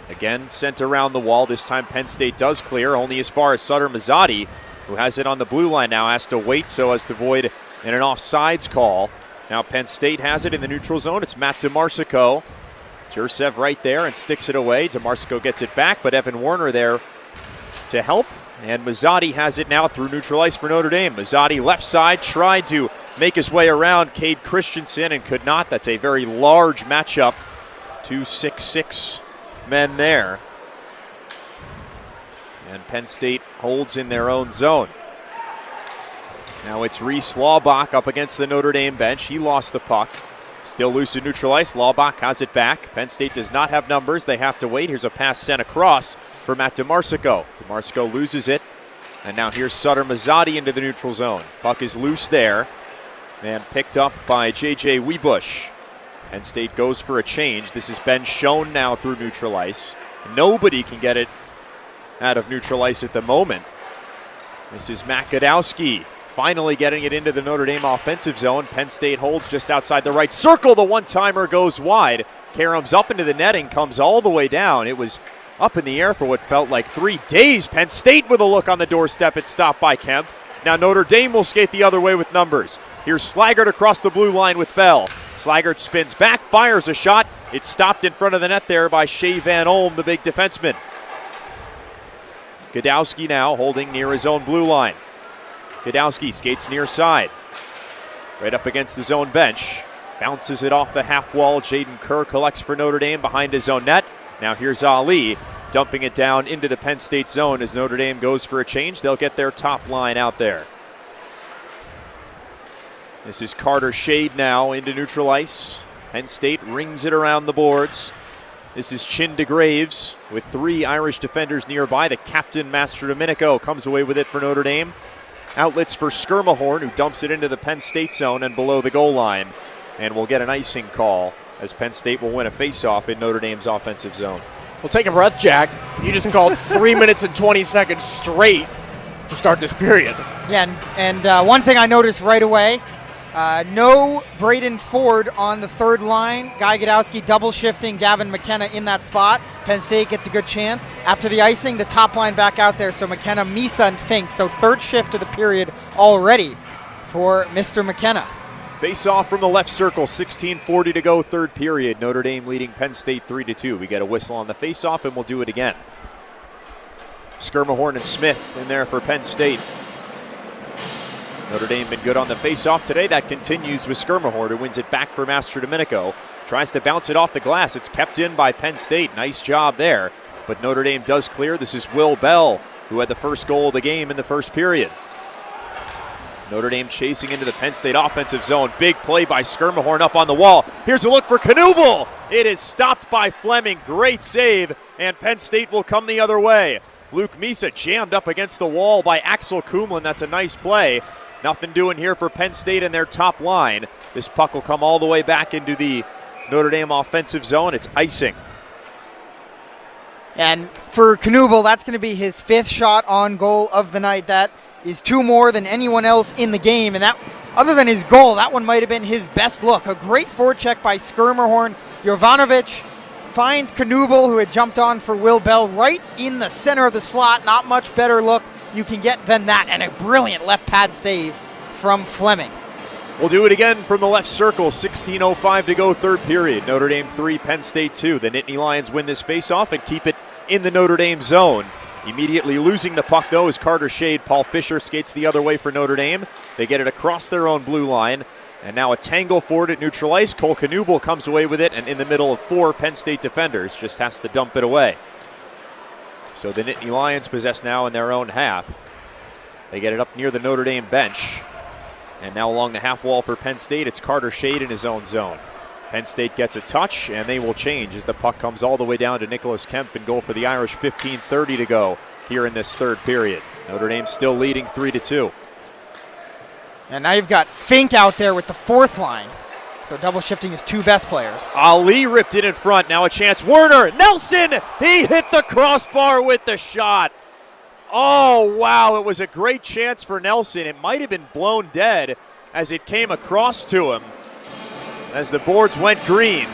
Again, sent around the wall. This time Penn State does clear, only as far as Sutter Mazzotti, who has it on the blue line now, has to wait so as to avoid an offsides call. Now Penn State has it in the neutral zone. It's Matt DeMarsico. Jursev right there and sticks it away. DeMarsico gets it back, but Evan Warner there to help. And Mazzotti has it now through neutral ice for Notre Dame. Mazzotti left side, tried to make his way around Cade Christensen and could not. That's a very large matchup. 2 6'6" men there. And Penn State holds in their own zone. Now it's Reese Laubach up against the Notre Dame bench. He lost the puck. Still loose in neutral ice. Laubach has it back. Penn State does not have numbers. They have to wait. Here's a pass sent across for Matt DeMarsico. DeMarsico loses it. And now here's Sutter Mazzotti into the neutral zone. Puck is loose there and picked up by J.J. Wiebusch. Penn State goes for a change. This has been shown now through neutral ice. Nobody can get it out of neutral ice at the moment. This is Matt Godowski finally getting it into the Notre Dame offensive zone. Penn State holds just outside the right circle. The one-timer goes wide. Karams up into the netting, comes all the way down. It was up in the air for what felt like 3 days. Penn State with a look on the doorstep. It's stopped by Kemp. Now Notre Dame will skate the other way with numbers. Here's Slaggert across the blue line with Bell. Slaggert spins back, fires a shot. It's stopped in front of the net there by Shea Van Olm, the big defenseman. Godowski now holding near his own blue line. Godowski skates near side. Right up against his own bench. Bounces it off the half wall. Jaden Kerr collects for Notre Dame behind his own net. Now here's Ali dumping it down into the Penn State zone as Notre Dame goes for a change. They'll get their top line out there. This is Carter Shade now into neutral ice. Penn State rings it around the boards. This is Chin DeGraves with 3 Irish defenders nearby. The captain, Master Domenico, comes away with it for Notre Dame. Outlets for Skirmahorn, who dumps it into the Penn State zone and below the goal line. And we'll get an icing call as Penn State will win a faceoff in Notre Dame's offensive zone. Well, take a breath, Jack. You just called 3 minutes and 20 seconds straight to start this period. Yeah, and one thing I noticed right away, no Braden Ford on the third line. Guy Godowski double shifting Gavin McKenna in that spot. Penn State gets a good chance. After the icing, the top line back out there. So McKenna, Misa, and Fink. So third shift of the period already for Mr. McKenna. Face off from the left circle, 16:40 to go, third period. Notre Dame leading Penn State 3-2. We get a whistle on the face off and we'll do it again. Skirmahorn and Smith in there for Penn State. Notre Dame been good on the face-off today. That continues with Skirmahorn, who wins it back for Master Domenico. Tries to bounce it off the glass. It's kept in by Penn State. Nice job there. But Notre Dame does clear. This is Will Bell, who had the first goal of the game in the first period. Notre Dame chasing into the Penn State offensive zone. Big play by Skirmahorn up on the wall. Here's a look for Knuble. It is stopped by Fleming. Great save, and Penn State will come the other way. Luke Misa jammed up against the wall by Axel Kumlin. That's a nice play. Nothing doing here for Penn State and their top line. This puck will come all the way back into the Notre Dame offensive zone. It's icing. And for Knuble, that's going to be his 5th shot on goal of the night. That is 2 more than anyone else in the game. And that, other than his goal, that one might have been his best look. A great forecheck by Skirmahorn. Jovanovic finds Knuble, who had jumped on for Will Bell, right in the center of the slot. Not much better look you can get than that. And a brilliant left pad save from Fleming. We'll do it again from the left circle. 16:05 to go, third period. Notre Dame 3, Penn State 2. The Nittany Lions win this faceoff and keep it in the Notre Dame zone. Immediately losing the puck, though, is Carter Shade. Paul Fisher skates the other way for Notre Dame. They get it across their own blue line. And now a tangle for it at neutral ice. Cole Knuble comes away with it, and in the middle of 4 Penn State defenders, just has to dump it away. So the Nittany Lions possess now in their own half. They get it up near the Notre Dame bench. And now along the half wall for Penn State, it's Carter Shade in his own zone. Penn State gets a touch, and they will change as the puck comes all the way down to Nicholas Kemp in goal for the Irish. 15:30 to go here in this third period. Notre Dame still leading 3-2. And now you've got Fink out there with the 4th line. So double shifting his 2 best players. Ali ripped it in front. Now a chance. Werner, Nelson, he hit the crossbar with the shot. Oh, wow, it was a great chance for Nelson. It might have been blown dead as it came across to him as the boards went green.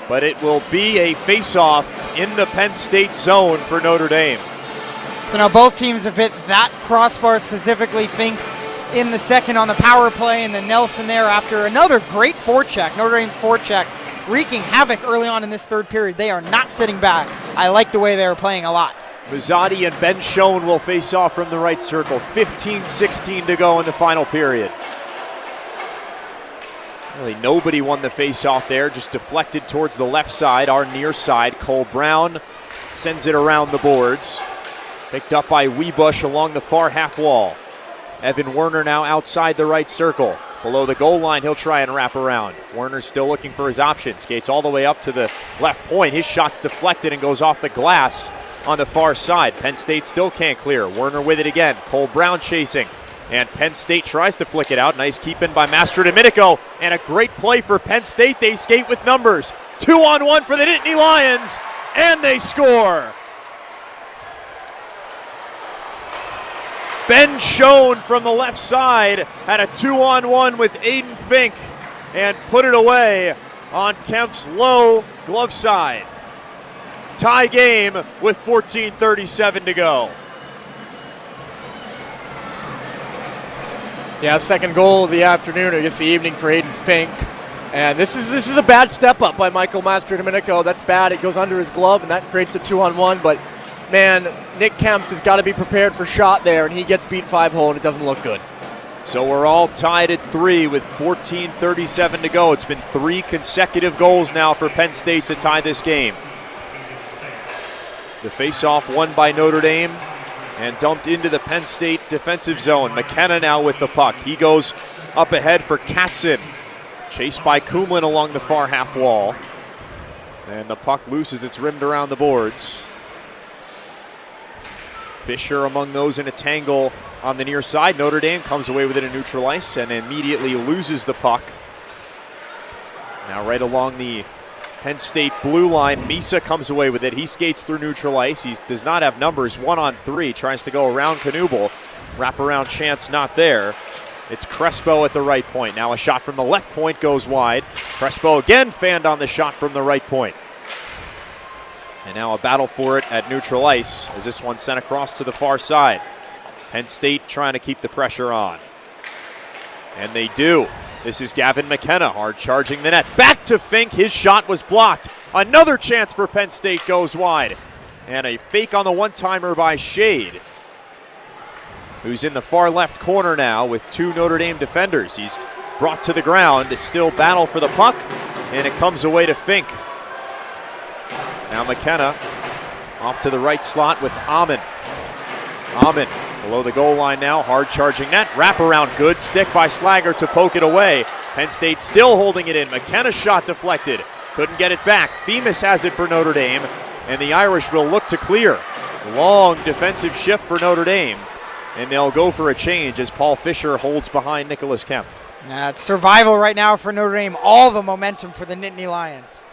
But it will be a face-off in the Penn State zone for Notre Dame. So now both teams have hit that crossbar specifically. Fink in the second on the power play, and then Nelson there after another great forecheck. Notre Dame forecheck wreaking havoc early on in this third period. They are not sitting back. I like the way they are playing a lot. Mazzotti and Ben Schoen will face off from the right circle. 15-16 to go in the final period. Really nobody won the face-off there, just deflected towards the left side, our near side. Cole Brown sends it around the boards. Picked up by Wiebusch along the far half wall. Evan Werner now outside the right circle. Below the goal line, he'll try and wrap around. Werner's still looking for his option. Skates all the way up to the left point. His shot's deflected and goes off the glass on the far side. Penn State still can't clear. Werner with it again. Cole Brown chasing. And Penn State tries to flick it out. Nice keep in by Mastro Domenico. And a great play for Penn State. They skate with numbers. 2-on-1 for the Nittany Lions. And they score. Ben Schoen from the left side had a 2-on-1 with Aiden Fink and put it away on Kemp's low glove side. Tie game with 14:37 to go. Yeah, second goal of the afternoon, or I guess the evening for Aiden Fink. And this is a bad step up by Michael Mastro Domenico. That's bad. It goes under his glove, and that creates the 2-on-1. But, man, Nick Kemp has got to be prepared for shot there, and he gets beat 5-hole, and it doesn't look good. So we're all tied at 3 with 14:37 to go. It's been 3 consecutive goals now for Penn State to tie this game. The face-off won by Notre Dame and dumped into the Penn State defensive zone. McKenna now with the puck. He goes up ahead for Katzen. Chased by Kumlin along the far half wall. And the puck loose as it's rimmed around the boards. Fisher among those in a tangle on the near side. Notre Dame comes away with it in neutral ice and immediately loses the puck. Now right along the Penn State blue line, Misa comes away with it. He skates through neutral ice. He does not have numbers. 1-on-3. Tries to go around Knuble. Wraparound chance not there. It's Crespo at the right point. Now a shot from the left point goes wide. Crespo again fanned on the shot from the right point. And now a battle for it at neutral ice as this one's sent across to the far side. Penn State trying to keep the pressure on. And they do. This is Gavin McKenna, hard charging the net. Back to Fink, his shot was blocked. Another chance for Penn State goes wide. And a fake on the one-timer by Shade, who's in the far left corner now with 2 Notre Dame defenders. He's brought to the ground to still battle for the puck, and it comes away to Fink. Now McKenna off to the right slot with Amon. Amon below the goal line now, hard charging net. Wraparound good, stick by Slager to poke it away. Penn State still holding it in. McKenna's shot deflected. Couldn't get it back. Themis has it for Notre Dame, and the Irish will look to clear. Long defensive shift for Notre Dame, and they'll go for a change as Paul Fisher holds behind Nicholas Kemp. It's survival right now for Notre Dame. All the momentum for the Nittany Lions.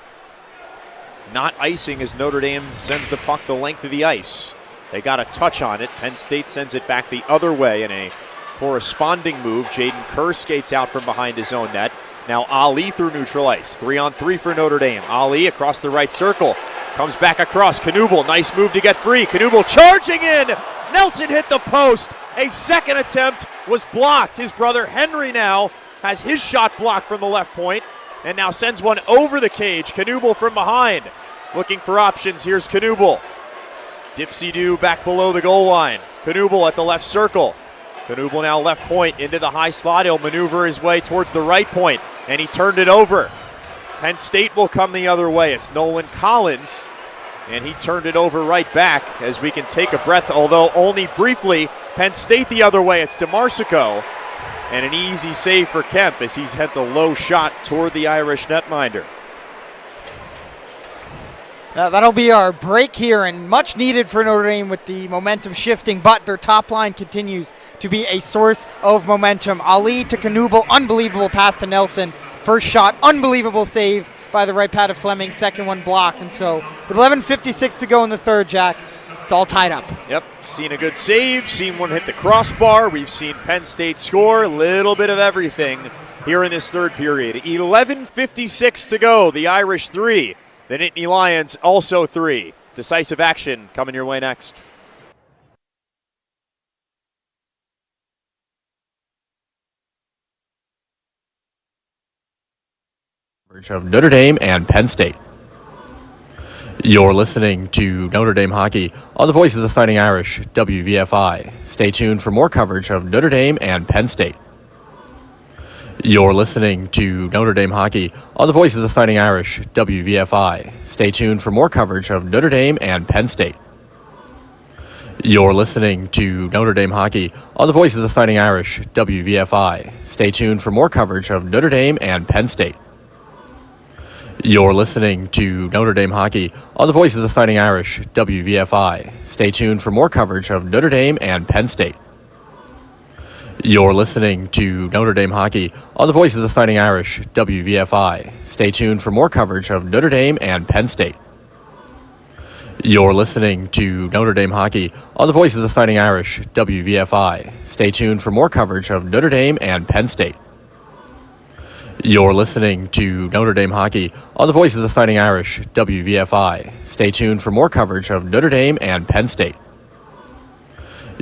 Not icing as Notre Dame sends the puck the length of the ice. They got a touch on it. Penn State sends it back the other way in a corresponding move. Jaden Kerr skates out from behind his own net. Now Ali through neutral ice. 3-on-3 for Notre Dame. Ali across the right circle. Comes back across. Knuble, nice move to get free. Knuble charging in. Nelson hit the post. A second attempt was blocked. His brother Henry now has his shot blocked from the left point and now sends one over the cage. Knuble from behind. Looking for options. Here's Knuble. Dipsy-do back below the goal line. Knuble at the left circle. Knuble now left point into the high slot. He'll maneuver his way towards the right point, and he turned it over. Penn State will come the other way. It's Nolan Collins, and he turned it over right back as we can take a breath, although only briefly. Penn State the other way. It's DeMarsico, and an easy save for Kemp as he's hit the low shot toward the Irish netminder. That'll be our break here, and much needed for Notre Dame with the momentum shifting, but their top line continues to be a source of momentum. Ali to Knuble, unbelievable pass to Nelson. First shot, unbelievable save by the right pad of Fleming. Second one blocked, and so with 11:56 to go in the third, Jack, It's all tied up. Yep, seen a good save, seen one hit the crossbar. We've seen Penn State score, a little bit of everything here in this third period. 11:56 to go. The Irish 3, the Nittany Lions also 3. Decisive action coming your way next. Of Notre Dame and Penn State. You're listening to Notre Dame hockey on the Voice of the Fighting Irish, WVFI. Stay tuned for more coverage of Notre Dame and Penn State. You're listening to Notre Dame hockey on the Voice of the Fighting Irish, WVFI. Stay tuned for more coverage of Notre Dame and Penn State. You're listening to Notre Dame hockey on the Voice of the Fighting Irish, WVFI. Stay tuned for more coverage of Notre Dame and Penn State. You're listening to Notre Dame hockey on the Voice of the Fighting Irish, WVFI. Stay tuned for more coverage of Notre Dame and Penn State. You're listening to Notre Dame hockey on the Voice of the Fighting Irish, WVFI. Stay tuned for more coverage of Notre Dame and Penn State. You're listening to Notre Dame hockey on the Voice of the Fighting Irish, WVFI. Stay tuned for more coverage of Notre Dame and Penn State. You're listening to Notre Dame hockey on the Voice of the Fighting Irish, WVFI. Stay tuned for more coverage of Notre Dame and Penn State.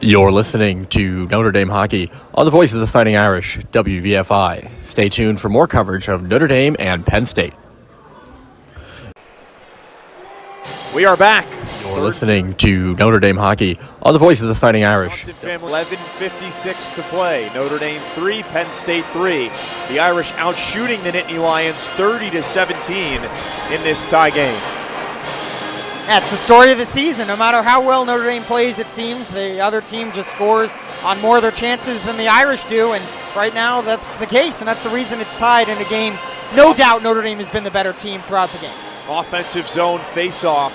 You're listening to Notre Dame hockey on the Voice of the Fighting Irish, WVFI. Stay tuned for more coverage of Notre Dame and Penn State. We are back. You're listening to Notre Dame hockey on the Voice of the Fighting Irish. 11:56 to play. Notre Dame 3, Penn State 3. The Irish outshooting the Nittany Lions 30-17 in this tie game. That's the story of the season. No matter how well Notre Dame plays, it seems the other team just scores on more of their chances than the Irish do, and right now that's the case, and that's the reason it's tied in a game. No doubt Notre Dame has been the better team throughout the game. Offensive zone face-off.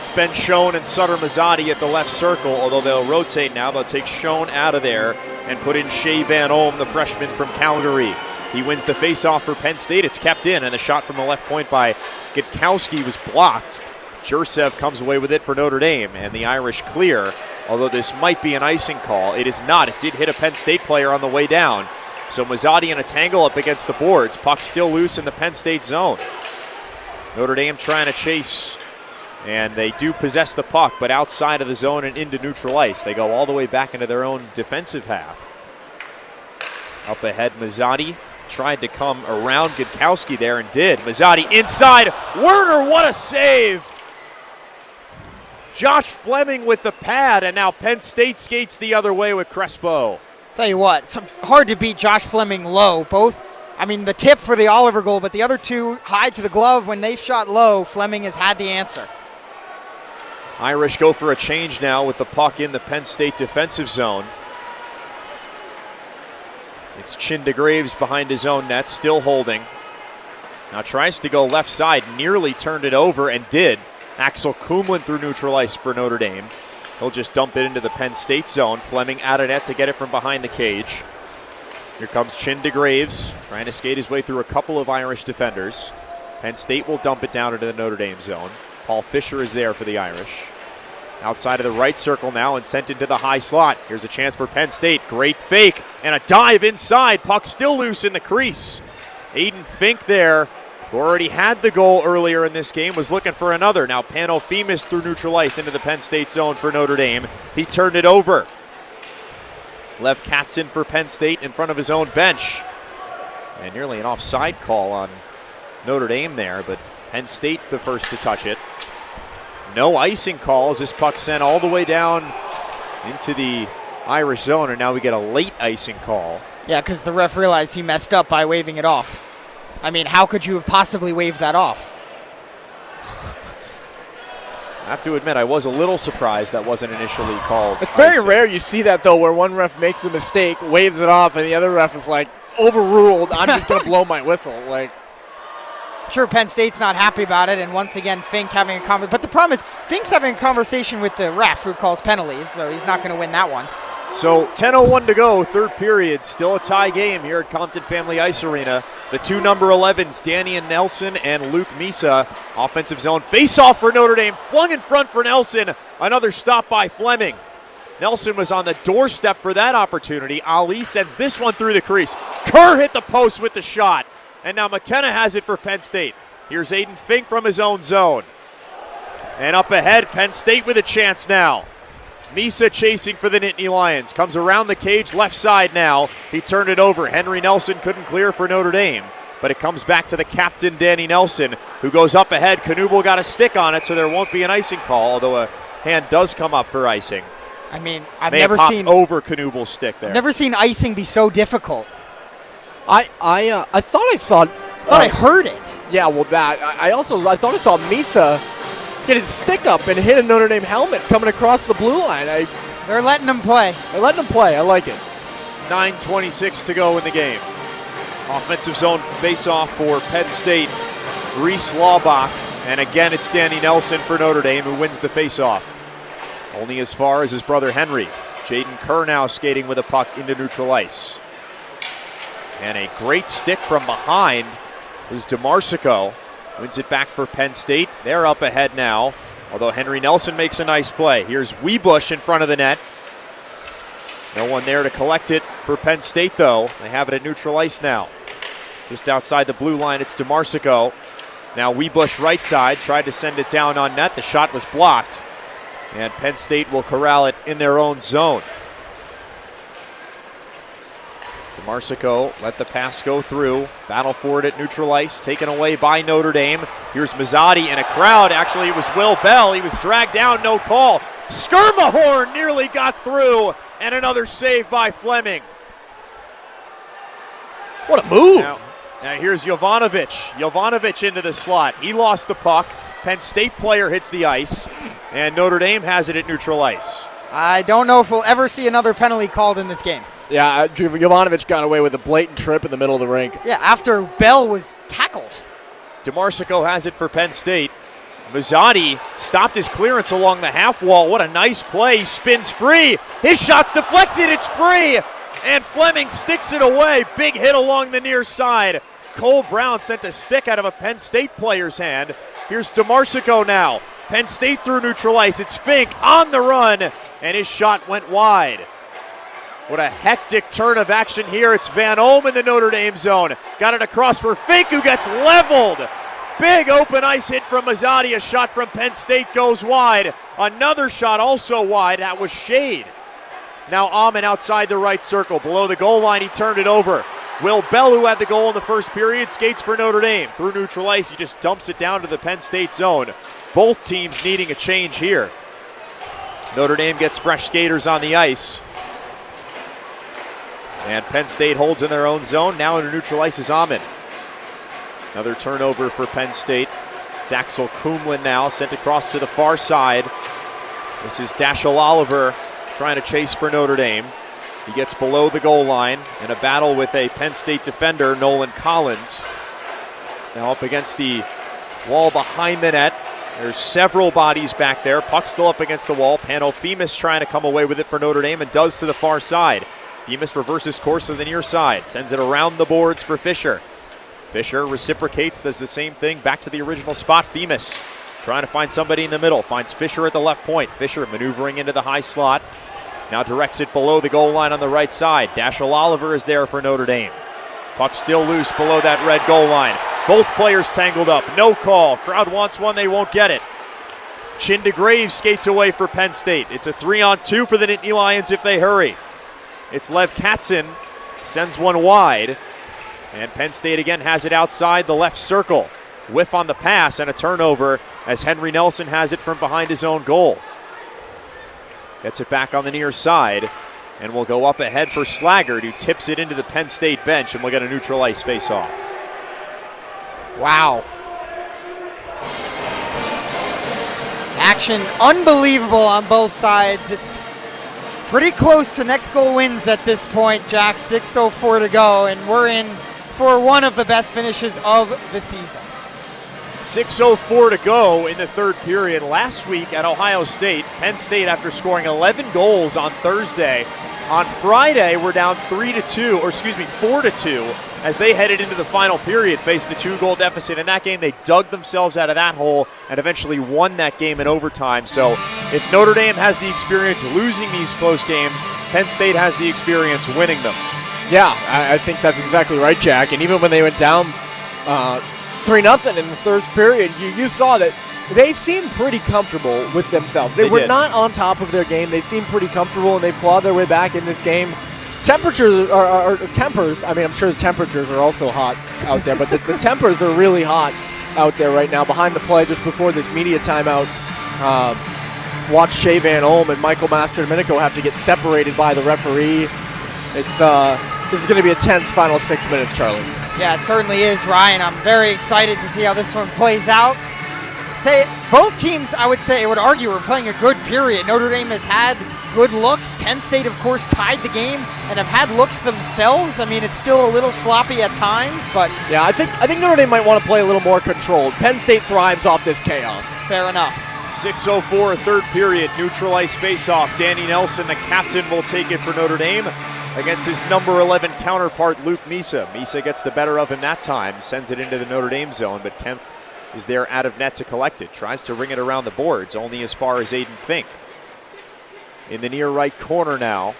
It's been Schoen and Sutter Mazzotti at the left circle, although they'll rotate now. They'll take Schoen out of there and put in Shea Van Olm, the freshman from Calgary. He wins the face-off for Penn State. It's kept in, and the shot from the left point by Gutkowski was blocked. Jursev comes away with it for Notre Dame, and the Irish clear. Although this might be an icing call, it is not. It did hit a Penn State player on the way down. So Mazzotti in a tangle up against the boards. Puck still loose in the Penn State zone. Notre Dame trying to chase, and they do possess the puck, but outside of the zone and into neutral ice. They go all the way back into their own defensive half. Up ahead, Mazzotti tried to come around Gutkowski there and did. Mazzotti inside. Werner, what a save! Josh Fleming with the pad, and now Penn State skates the other way with Crespo. Tell you what, it's hard to beat Josh Fleming low. The tip for the Oliver goal, but the other two high to the glove. When they shot low, Fleming has had the answer. Irish go for a change now with the puck in the Penn State defensive zone. It's Chin DeGraves behind his own net, still holding. Now tries to go left side, nearly turned it over and did. Axel Kumlin through neutral ice for Notre Dame. He'll just dump it into the Penn State zone. Fleming out of net to get it from behind the cage. Here comes Chin DeGraves, trying to skate his way through a couple of Irish defenders. Penn State will dump it down into the Notre Dame zone. Paul Fisher is there for the Irish. Outside of the right circle now and sent into the high slot. Here's a chance for Penn State. Great fake and a dive inside. Puck still loose in the crease. Aiden Fink there, who already had the goal earlier in this game, was looking for another. Now Panofemis through neutral ice into the Penn State zone for Notre Dame. He turned it over. Left Katzen for Penn State in front of his own bench. And nearly an offside call on Notre Dame there, but Penn State the first to touch it. No icing calls. This puck sent all the way down into the Irish zone, and now we get a late icing call. Yeah, because the ref realized he messed up by waving it off. How could you have possibly waved that off? I have to admit, I was a little surprised that wasn't initially called. It's very rare you see that, though, where one ref makes a mistake, waves it off, and the other ref is like, overruled, I'm just going to blow my whistle. I'm sure Penn State's not happy about it, and once again, Fink having a conversation. But the problem is, Fink's having a conversation with the ref who calls penalties, so he's not going to win that one. So 10:01 to go, third period. Still a tie game here at Compton Family Ice Arena. The two number 11s, Danny and Nelson and Luke Misa. Offensive zone face-off for Notre Dame. Flung in front for Nelson. Another stop by Fleming. Nelson was on the doorstep for that opportunity. Ali sends this one through the crease. Kerr hit the post with the shot. And now McKenna has it for Penn State. Here's Aiden Fink from his own zone. And up ahead, Penn State with a chance now. Misa chasing for the Nittany Lions. Comes around the cage, left side now. He turned it over. Henry Nelson couldn't clear for Notre Dame. But it comes back to the captain, Danny Nelson, who goes up ahead. Knuble got a stick on it, so there won't be an icing call, although a hand does come up for icing. I mean, I've May never have hopped seen over Knuble's stick there. never seen icing be so difficult. I thought I saw. I heard it. Yeah, well, that I thought I saw Misa get his stick up and hit a Notre Dame helmet coming across the blue line. They're letting him play. They're letting him play. I like it. 9:26 to go in the game. Offensive zone face-off for Penn State. Reese Laubach, and again it's Danny Nelson for Notre Dame who wins the face-off. Only as far as his brother Henry. Jaden Kerr now skating with a puck into neutral ice. And a great stick from behind is DeMarsico. Wins it back for Penn State. They're up ahead now, although Henry Nelson makes a nice play. Here's Wiebusch in front of the net. No one there to collect it for Penn State, though. They have it at neutral ice now. Just outside the blue line, it's DeMarsico. Now Wiebusch right side, tried to send it down on net. The shot was blocked. And Penn State will corral it in their own zone. DeMarsico let the pass go through. Battle for it at neutral ice, taken away by Notre Dame. Here's Mazzotti in a crowd. Actually, it was Will Bell. He was dragged down, no call. Skirmahorn nearly got through, and another save by Fleming. What a move! Now here's Jovanovic. Jovanovic into the slot. He lost the puck. Penn State player hits the ice, and Notre Dame has it at neutral ice. I don't know if we'll ever see another penalty called in this game. Yeah, Jovanovic got away with a blatant trip in the middle of the rink. Yeah, after Bell was tackled. DeMarsico has it for Penn State. Mazzotti stopped his clearance along the half wall. What a nice play. He spins free. His shot's deflected. It's free. And Fleming sticks it away. Big hit along the near side. Cole Brown sent a stick out of a Penn State player's hand. Here's DeMarsico now. Penn State through neutral ice. It's Fink on the run, and his shot went wide. What a hectic turn of action here. It's Van Ohm in the Notre Dame zone. Got it across for Fink, who gets leveled. Big open ice hit from Mazzotti. A shot from Penn State goes wide. Another shot also wide. That was Shade. Now Amon outside the right circle. Below the goal line, he turned it over. Will Bell, who had the goal in the first period, skates for Notre Dame. Through neutral ice, he just dumps it down to the Penn State zone. Both teams needing a change here. Notre Dame gets fresh skaters on the ice. And Penn State holds in their own zone. Now into neutral ice is Amon. Another turnover for Penn State. It's Axel Kumlin now, sent across to the far side. This is Dashel Oliver trying to chase for Notre Dame. He gets below the goal line in a battle with a Penn State defender, Nolan Collins. Now up against the wall behind the net. There's several bodies back there. Puck still up against the wall. Panofemis trying to come away with it for Notre Dame and does to the far side. Femis reverses course to the near side. Sends it around the boards for Fisher. Fisher reciprocates, does the same thing, back to the original spot. Femis trying to find somebody in the middle. Finds Fisher at the left point. Fisher maneuvering into the high slot. Now directs it below the goal line on the right side. Dashel Oliver is there for Notre Dame. Puck still loose below that red goal line. Both players tangled up. No call. Crowd wants one. They won't get it. Chin to Graves skates away for Penn State. It's a 3-on-2 for the Nittany Lions if they hurry. It's Lev Katzin. Sends one wide. And Penn State again has it outside the left circle. Whiff on the pass and a turnover as Henry Nelson has it from behind his own goal. Gets it back on the near side. And we'll go up ahead for Slaggert, who tips it into the Penn State bench, and we'll get a neutral ice face-off. Wow. Action unbelievable on both sides. It's pretty close to next goal wins at this point, Jack. 6:04 to go, and we're in for one of the best finishes of the season. 6:04 to go in the third period. Last week at Ohio State, Penn State, after scoring 11 goals on Thursday, On Friday, we're down 4-2, as they headed into the final period, faced the 2-goal deficit. In that game, they dug themselves out of that hole and eventually won that game in overtime. So if Notre Dame has the experience losing these close games, Penn State has the experience winning them. Yeah, I think that's exactly right, Jack. And even when they went down 3-0 in the third period, you saw that they seemed pretty comfortable with themselves. They were not on top of their game. They seemed pretty comfortable, and they've clawed their way back in this game. Tempers, I mean, I'm sure the temperatures are also hot out there, but the tempers are really hot out there right now. Behind the play, just before this media timeout, watch Shea Van Olm and Michael Mastrodomenico have to get separated by the referee. This is going to be a tense final 6 minutes, Charlie. Yeah, it certainly is, Ryan. I'm very excited to see how this one plays out. Both teams, I would argue, are playing a good period. Notre Dame has had good looks. Penn State, of course, tied the game and have had looks themselves. I mean, it's still a little sloppy at times, but yeah, I think Notre Dame might want to play a little more controlled. Penn State thrives off this chaos. Fair enough. 6:04, third period, neutral ice faceoff. Danny Nelson, the captain, will take it for Notre Dame against his number 11 counterpart, Luke Misa. Misa gets the better of him that time, sends it into the Notre Dame zone, but Kempf is there out of net to collect it. Tries to ring it around the boards, only as far as Aiden Fink. In the near right corner now.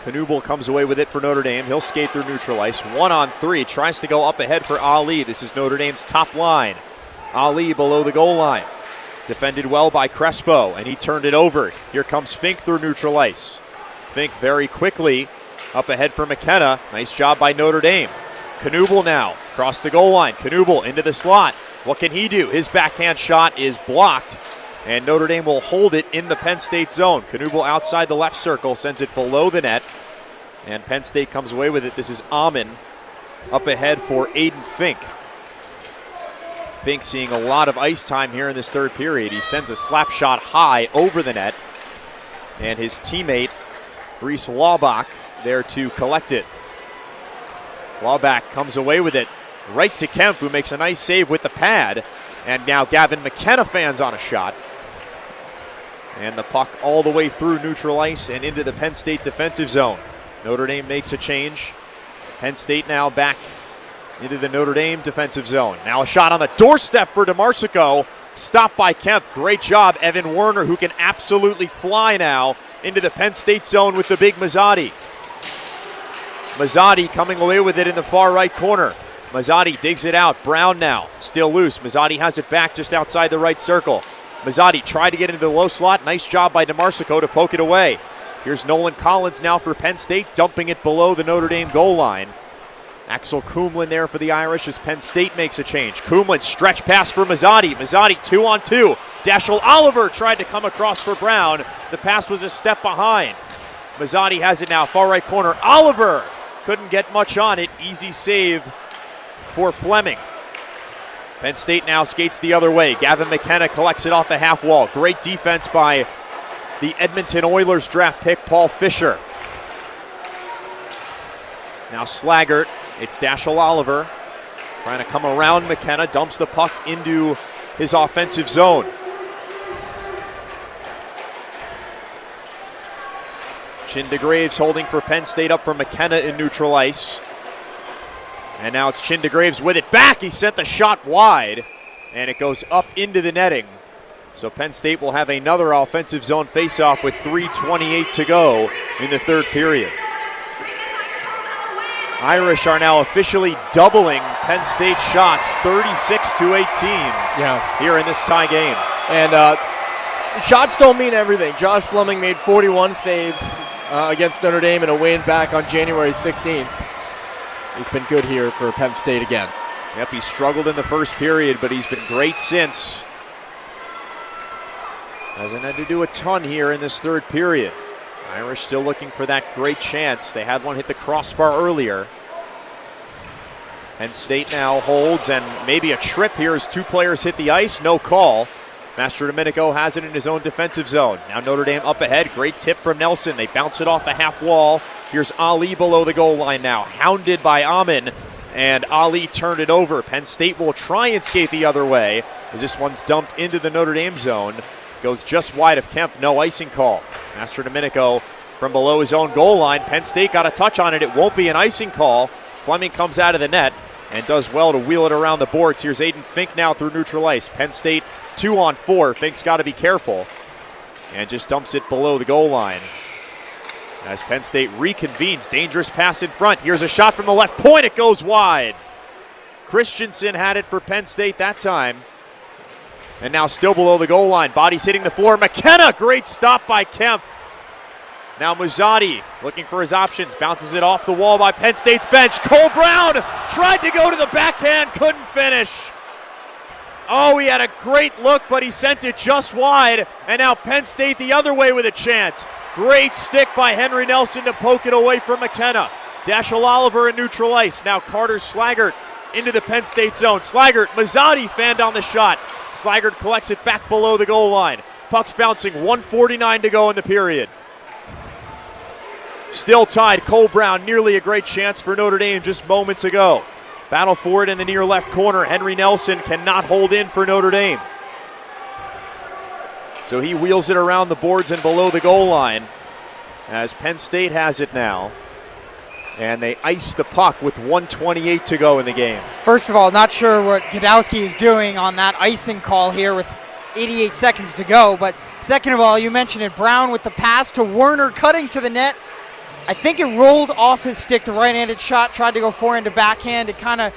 Knuble comes away with it for Notre Dame. He'll skate through neutral ice. 1-on-3, tries to go up ahead for Ali. This is Notre Dame's top line. Ali below the goal line. Defended well by Crespo, and he turned it over. Here comes Fink through neutral ice. Fink very quickly up ahead for McKenna. Nice job by Notre Dame. Knuble now, across the goal line. Knuble into the slot. What can he do? His backhand shot is blocked, and Notre Dame will hold it in the Penn State zone. Knuble outside the left circle, sends it below the net, and Penn State comes away with it. This is Amon up ahead for Aiden Fink. Fink seeing a lot of ice time here in this third period. He sends a slap shot high over the net, and his teammate, Reese Laubach, there to collect it. Laubach comes away with it right to Kempf, who makes a nice save with the pad. And now Gavin McKenna fans on a shot. And the puck all the way through neutral ice and into the Penn State defensive zone. Notre Dame makes a change. Penn State now back into the Notre Dame defensive zone. Now a shot on the doorstep for DeMarsico. Stopped by Kempf. Great job, Evan Werner, who can absolutely fly now into the Penn State zone with the big Mazzotti. Mazzotti coming away with it in the far right corner. Mazzotti digs it out. Brown now, still loose. Mazzotti has it back just outside the right circle. Mazzotti tried to get into the low slot. Nice job by DeMarsico to poke it away. Here's Nolan Collins now for Penn State, dumping it below the Notre Dame goal line. Axel Kumlin there for the Irish as Penn State makes a change. Kumlin stretch pass for Mazzotti. Mazzotti 2-on-2. Dashel Oliver tried to come across for Brown. The pass was a step behind. Mazzotti has it now, far right corner. Oliver couldn't get much on it. Easy save for Fleming. Penn State now skates the other way. Gavin McKenna collects it off the half wall. Great defense by the Edmonton Oilers draft pick, Paul Fisher. Now Slaggert. It's Dashel Oliver trying to come around McKenna. Dumps the puck into his offensive zone. Chindagraves holding for Penn State up for McKenna in neutral ice. And now it's Chindagraves with it back. He sent the shot wide, and it goes up into the netting. So Penn State will have another offensive zone faceoff with 3:28 to go in the third period. Irish are now officially doubling Penn State shots, 36-18 here in this tie game. And shots don't mean everything. Josh Fleming made 41 saves against Notre Dame in a win back on January 16th. He's been good here for Penn State again. Yep, he struggled in the first period, but he's been great since. Hasn't had to do a ton here in this third period. Irish still looking for that great chance. They had one hit the crossbar earlier. Penn State now holds, and maybe a trip here as two players hit the ice. No call. Mastrodomenico has it in his own defensive zone. Now Notre Dame up ahead. Great tip from Nelson. They bounce it off the half wall. Here's Ali below the goal line now. Hounded by Amon, and Ali turned it over. Penn State will try and skate the other way as this one's dumped into the Notre Dame zone. Goes just wide of Kemp. No icing call. Mastrodomenico from below his own goal line. Penn State got a touch on it. It won't be an icing call. Fleming comes out of the net and does well to wheel it around the boards. Here's Aiden Fink now through neutral ice. Penn State 2-on-4. Fink's got to be careful and just dumps it below the goal line. As Penn State reconvenes, dangerous pass in front. Here's a shot from the left point. It goes wide. Christensen had it for Penn State that time. And now still below the goal line. Bodies hitting the floor. McKenna, great stop by Kemp. Now Muzzatti looking for his options. Bounces it off the wall by Penn State's bench. Cole Brown tried to go to the backhand, couldn't finish. Oh, he had a great look, but he sent it just wide. And now Penn State the other way with a chance. Great stick by Henry Nelson to poke it away from McKenna. Dashel Oliver in neutral ice. Now Carter Slaggert into the Penn State zone. Slaggert, Muzzatti fanned on the shot. Slaggert collects it back below the goal line. Puck's bouncing, 1:49 to go in the period. Still tied, Cole Brown, nearly a great chance for Notre Dame just moments ago. Battle for it in the near left corner. Henry Nelson cannot hold in for Notre Dame. So he wheels it around the boards and below the goal line as Penn State has it now. And they ice the puck with 1:28 to go in the game. First of all, not sure what Godowski is doing on that icing call here with 88 seconds to go. But second of all, you mentioned it, Brown with the pass to Werner cutting to the net. I think it rolled off his stick, the right-handed shot, tried to go forehand to backhand. It kind of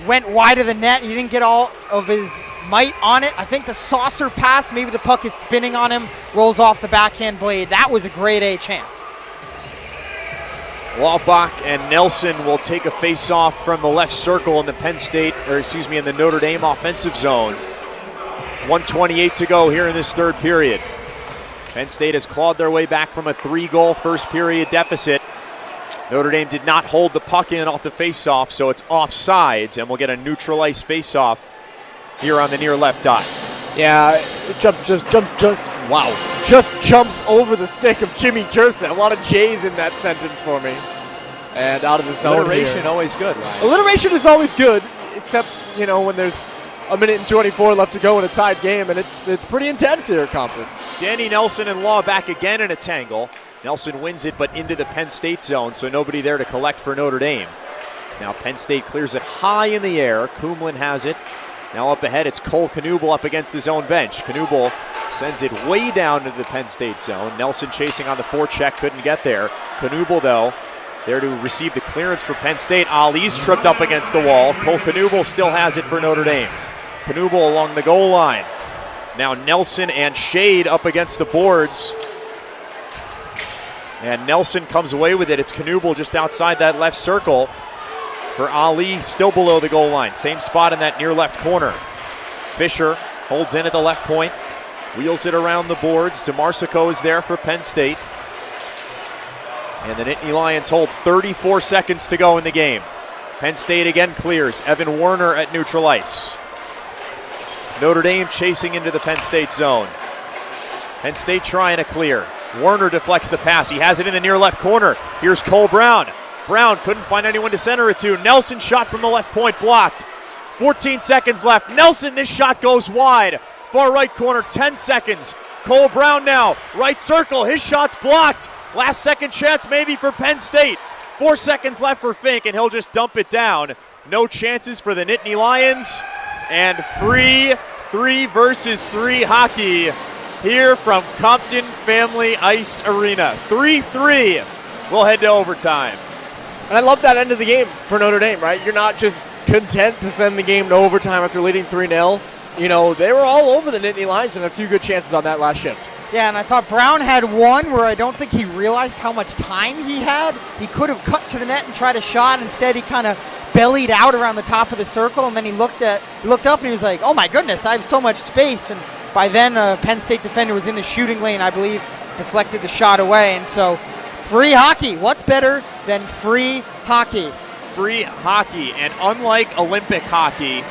went wide of the net. He didn't get all of his might on it. I think the saucer pass, maybe the puck is spinning on him, rolls off the backhand blade. That was a grade A chance. Laubach and Nelson will take a face-off from the left circle in the in the Notre Dame offensive zone. 1:28 to go here in this third period. Penn State has clawed their way back from a 3-goal first period deficit. Notre Dame did not hold the puck in off the face-off, so it's offsides, and we'll get a neutral ice face-off here on the near left dot. Yeah, it just jumps over the stick of Jimmy Jerson. A lot of J's in that sentence for me. And out of the zone. Alliteration always good, Ryan. Alliteration is always good, except, when there's a minute and 24 left to go in a tied game, and it's pretty intense here at Compton. Danny Nelson and Law back again in a tangle. Nelson wins it, but into the Penn State zone, so nobody there to collect for Notre Dame. Now Penn State clears it high in the air. Kumlin has it. Now up ahead, it's Cole Knuble up against his own bench. Knuble sends it way down into the Penn State zone. Nelson chasing on the forecheck, couldn't get there. Knuble, though, there to receive the clearance for Penn State. Ali's tripped up against the wall. Cole Knuble still has it for Notre Dame. Knuble along the goal line. Now Nelson and Shade up against the boards. And Nelson comes away with it. It's Knuble just outside that left circle for Ali, still below the goal line. Same spot in that near left corner. Fisher holds in at the left point, wheels it around the boards. DeMarsico is there for Penn State. And the Nittany Lions hold 34 seconds to go in the game. Penn State again clears. Evan Werner at neutral ice. Notre Dame chasing into the Penn State zone. Penn State trying to clear. Werner deflects the pass. He has it in the near left corner. Here's Cole Brown. Brown couldn't find anyone to center it to. Nelson shot from the left point, blocked. 14 seconds left. Nelson, this shot goes wide. Far right corner, 10 seconds. Cole Brown now, right circle. His shot's blocked. Last second chance maybe for Penn State. 4 seconds left for Fink, and he'll just dump it down. No chances for the Nittany Lions. And free 3-versus-3 hockey here from Compton Family Ice Arena. 3-3. We'll head to overtime. And I love that end of the game for Notre Dame, right? You're not just content to send the game to overtime after leading 3-0. They were all over the Nittany Lions and a few good chances on that last shift. Yeah, and I thought Brown had one where I don't think he realized how much time he had. He could have cut to the net and tried a shot. Instead, he kind of bellied out around the top of the circle, and then he looked up and he was like, oh my goodness, I have so much space. And by then, a Penn State defender was in the shooting lane, I believe, deflected the shot away. And so, free hockey. What's better than free hockey? Free hockey, and unlike Olympic hockey,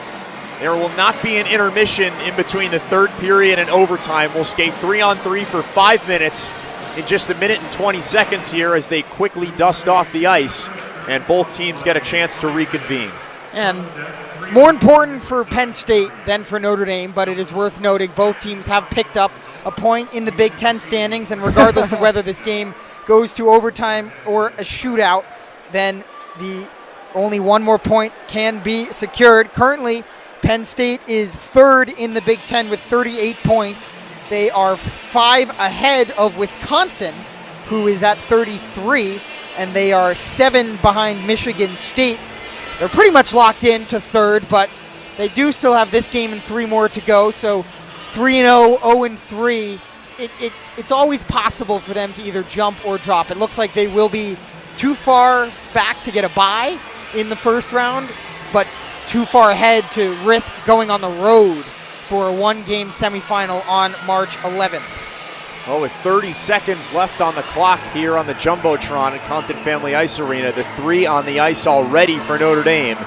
there will not be an intermission in between the third period and overtime. We'll skate 3-on-3 for 5 minutes in just 1 minute and 20 seconds here as they quickly dust off the ice and both teams get a chance to reconvene. And More important for Penn State than for Notre Dame, but it is worth noting both teams have picked up a point in the Big Ten standings, and regardless of whether this game goes to overtime or a shootout, then only one more point can be secured. Currently, Penn State is third in the Big Ten with 38 points. They are 5 ahead of Wisconsin, who is at 33, and they are 7 behind Michigan State. They're pretty much locked in to third, but they do still have this game and 3 more to go. So 3-0, 0-3. It's always possible for them to either jump or drop. It looks like they will be too far back to get a bye in the first round, but too far ahead to risk going on the road for a 1-game semifinal on March 11th. Well, with 30 seconds left on the clock here on the Jumbotron at Compton Family Ice Arena, the 3 on the ice already for Notre Dame.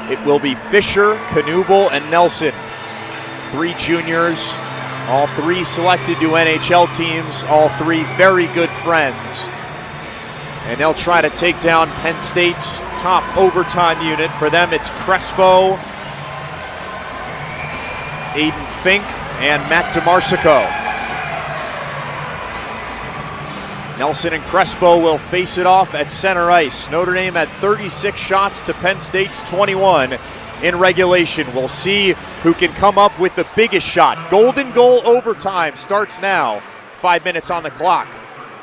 It will be Fisher, Knuble, and Nelson. 3 juniors, all 3 selected to NHL teams, all 3 very good friends. And they'll try to take down Penn State's top overtime unit. For them, it's Crespo, Aiden Fink, and Matt DeMarsico. Nelson and Crespo will face it off at center ice. Notre Dame had 36 shots to Penn State's 21 in regulation. We'll see who can come up with the biggest shot. Golden goal overtime starts now. 5 minutes on the clock.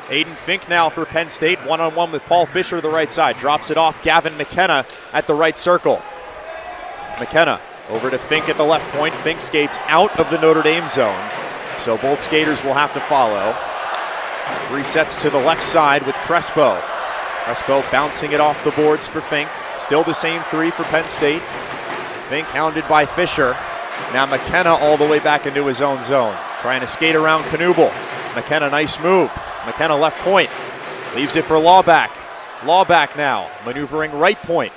Aiden Fink now for Penn State, one-on-one with Paul Fisher to the right side. Drops it off Gavin McKenna at the right circle. McKenna over to Fink at the left point. Fink skates out of the Notre Dame zone, so both skaters will have to follow. Resets to the left side with Crespo. Crespo bouncing it off the boards for Fink. Still the same 3 for Penn State. Fink hounded by Fisher. Now McKenna all the way back into his own zone. Trying to skate around Knuble. McKenna, nice move. McKenna left point. Leaves it for Lawback. Lawback now maneuvering right point.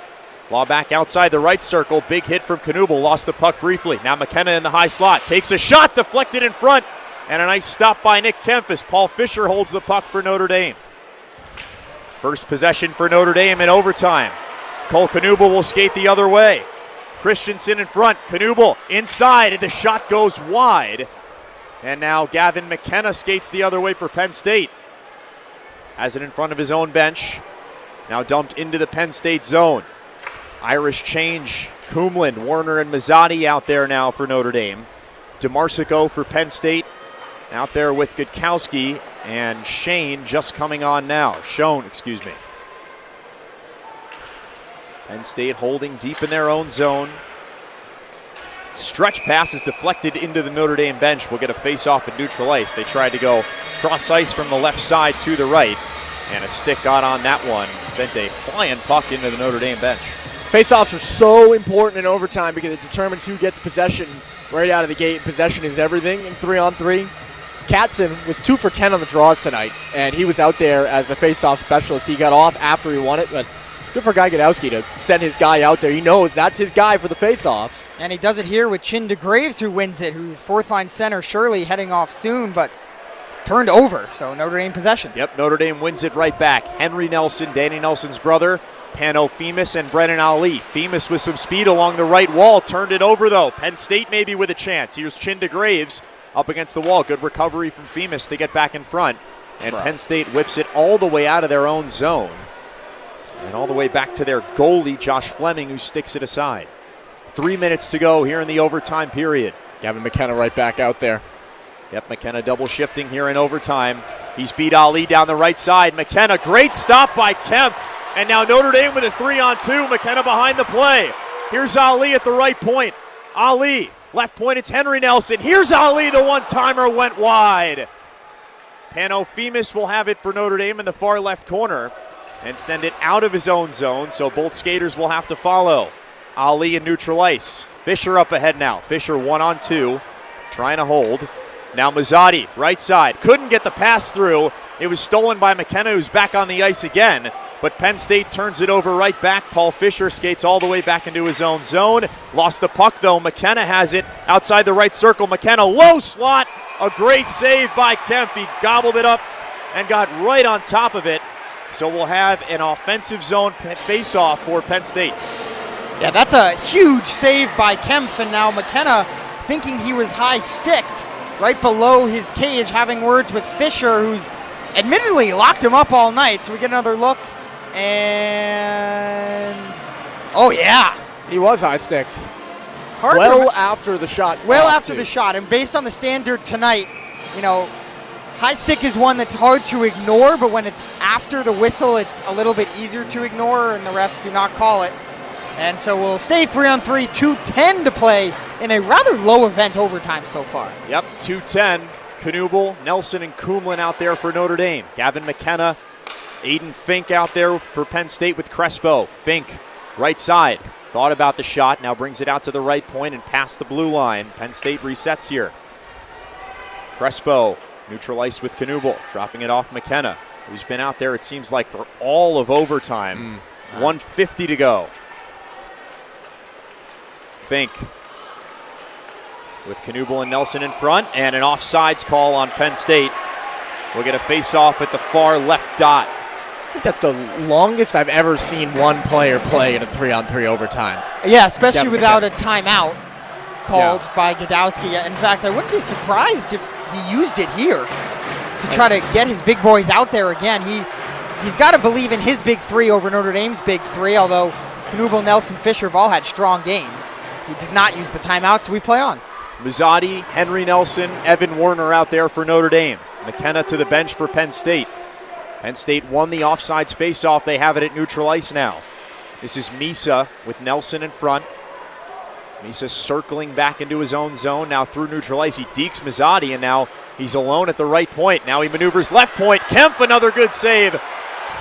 Lawback outside the right circle. Big hit from Knuble. Lost the puck briefly. Now McKenna in the high slot. Takes a shot. Deflected in front. And a nice stop by Nick Kempfus. Paul Fisher holds the puck for Notre Dame. First possession for Notre Dame in overtime. Cole Knuble will skate the other way. Christensen in front. Knuble inside, and the shot goes wide. And now Gavin McKenna skates the other way for Penn State. Has it in front of his own bench. Now dumped into the Penn State zone. Irish change. Kumlin, Warner, and Mazzotti out there now for Notre Dame. DeMarsico for Penn State out there with Gutkowski, and Shane just coming on now. Excuse me. Penn State holding deep in their own zone. Stretch pass is deflected into the Notre Dame bench. We'll get a face-off at neutral ice. They tried to go cross ice from the left side to the right, and a stick got on that one. Sent a flying puck into the Notre Dame bench. Face-offs are so important in overtime because it determines who gets possession right out of the gate. Possession is everything in 3-on-3. Katzen was 2 for 10 on the draws tonight, and he was out there as a face-off specialist. He got off after he won it, but good for Guy Gadowski to send his guy out there. He knows that's his guy for the face-offs. And he does it here with Chin DeGraves, who wins it, who's fourth-line center, surely heading off soon, but turned over, so Notre Dame possession. Yep, Notre Dame wins it right back. Henry Nelson, Danny Nelson's brother, Pano Femus, and Brennan Ali. Femus with some speed along the right wall, turned it over, though. Penn State maybe with a chance. Here's Chin DeGraves up against the wall. Good recovery from Femus to get back in front. And Penn State whips it all the way out of their own zone. And all the way back to their goalie, Josh Fleming, who sticks it aside. 3 minutes to go here in the overtime period. Gavin McKenna right back out there. Yep, McKenna double shifting here in overtime. He's beat Ali down the right side. McKenna, great stop by Kempf. And now Notre Dame with a 3-on-2. McKenna behind the play. Here's Ali at the right point. Ali, left point, it's Henry Nelson. Here's Ali, the one-timer went wide. Pano Femus will have it for Notre Dame in the far left corner and send it out of his own zone, so both skaters will have to follow. Ali in neutral ice. Fisher up ahead now. Fisher 1-on-2, trying to hold. Now Mazzotti, right side. Couldn't get the pass through. It was stolen by McKenna, who's back on the ice again. But Penn State turns it over right back. Paul Fisher skates all the way back into his own zone. Lost the puck, though. McKenna has it outside the right circle. McKenna, low slot. A great save by Kempf. He gobbled it up and got right on top of it. So we'll have an offensive zone face-off for Penn State. Yeah, that's a huge save by Kempf, and now McKenna thinking he was high-sticked right below his cage, having words with Fisher, who's admittedly locked him up all night. So we get another look, and oh yeah, He was high-sticked. Hard Well after the shot. Well after the shot, and based on the standard tonight, you know, high stick is one that's hard to ignore, but when it's after the whistle, it's a little bit easier to ignore, and the refs do not call it. And so we'll stay 3-on-3, 2:10 to play in a rather low event overtime so far. Yep, 2:10. Knuble, Nelson, and Kumlin out there for Notre Dame. Gavin McKenna, Aiden Fink out there for Penn State with Crespo. Fink, right side. Thought about the shot, now brings it out to the right point and past the blue line. Penn State resets here. Crespo, neutral ice with Knuble, dropping it off McKenna, who's been out there, it seems like, for all of overtime. 1:50 to go. Fink with Knuble and Nelson in front, and an offsides call on Penn State. We'll get a face-off at the far left dot. I think that's the longest I've ever seen one player play in a 3-on-3 overtime. Yeah, especially Gavin without McKenna. a timeout called by Godowski. In fact, I wouldn't be surprised if he used it here to try to get his big boys out there again. He's got to believe in his big three over Notre Dame's big three, although Knuble, Nelson, Fisher have all had strong games. He does not use the timeout, so we play on. Mazzotti, Henry Nelson, Evan Werner out there for Notre Dame. McKenna to the bench for Penn State. Penn State won the offsides faceoff. They have it at neutral ice now. This is Misa with Nelson in front. Misa circling back into his own zone. Now through neutral ice, he dekes Mazzotti, and now he's alone at the right point. Now he maneuvers left point. Kempf, another good save.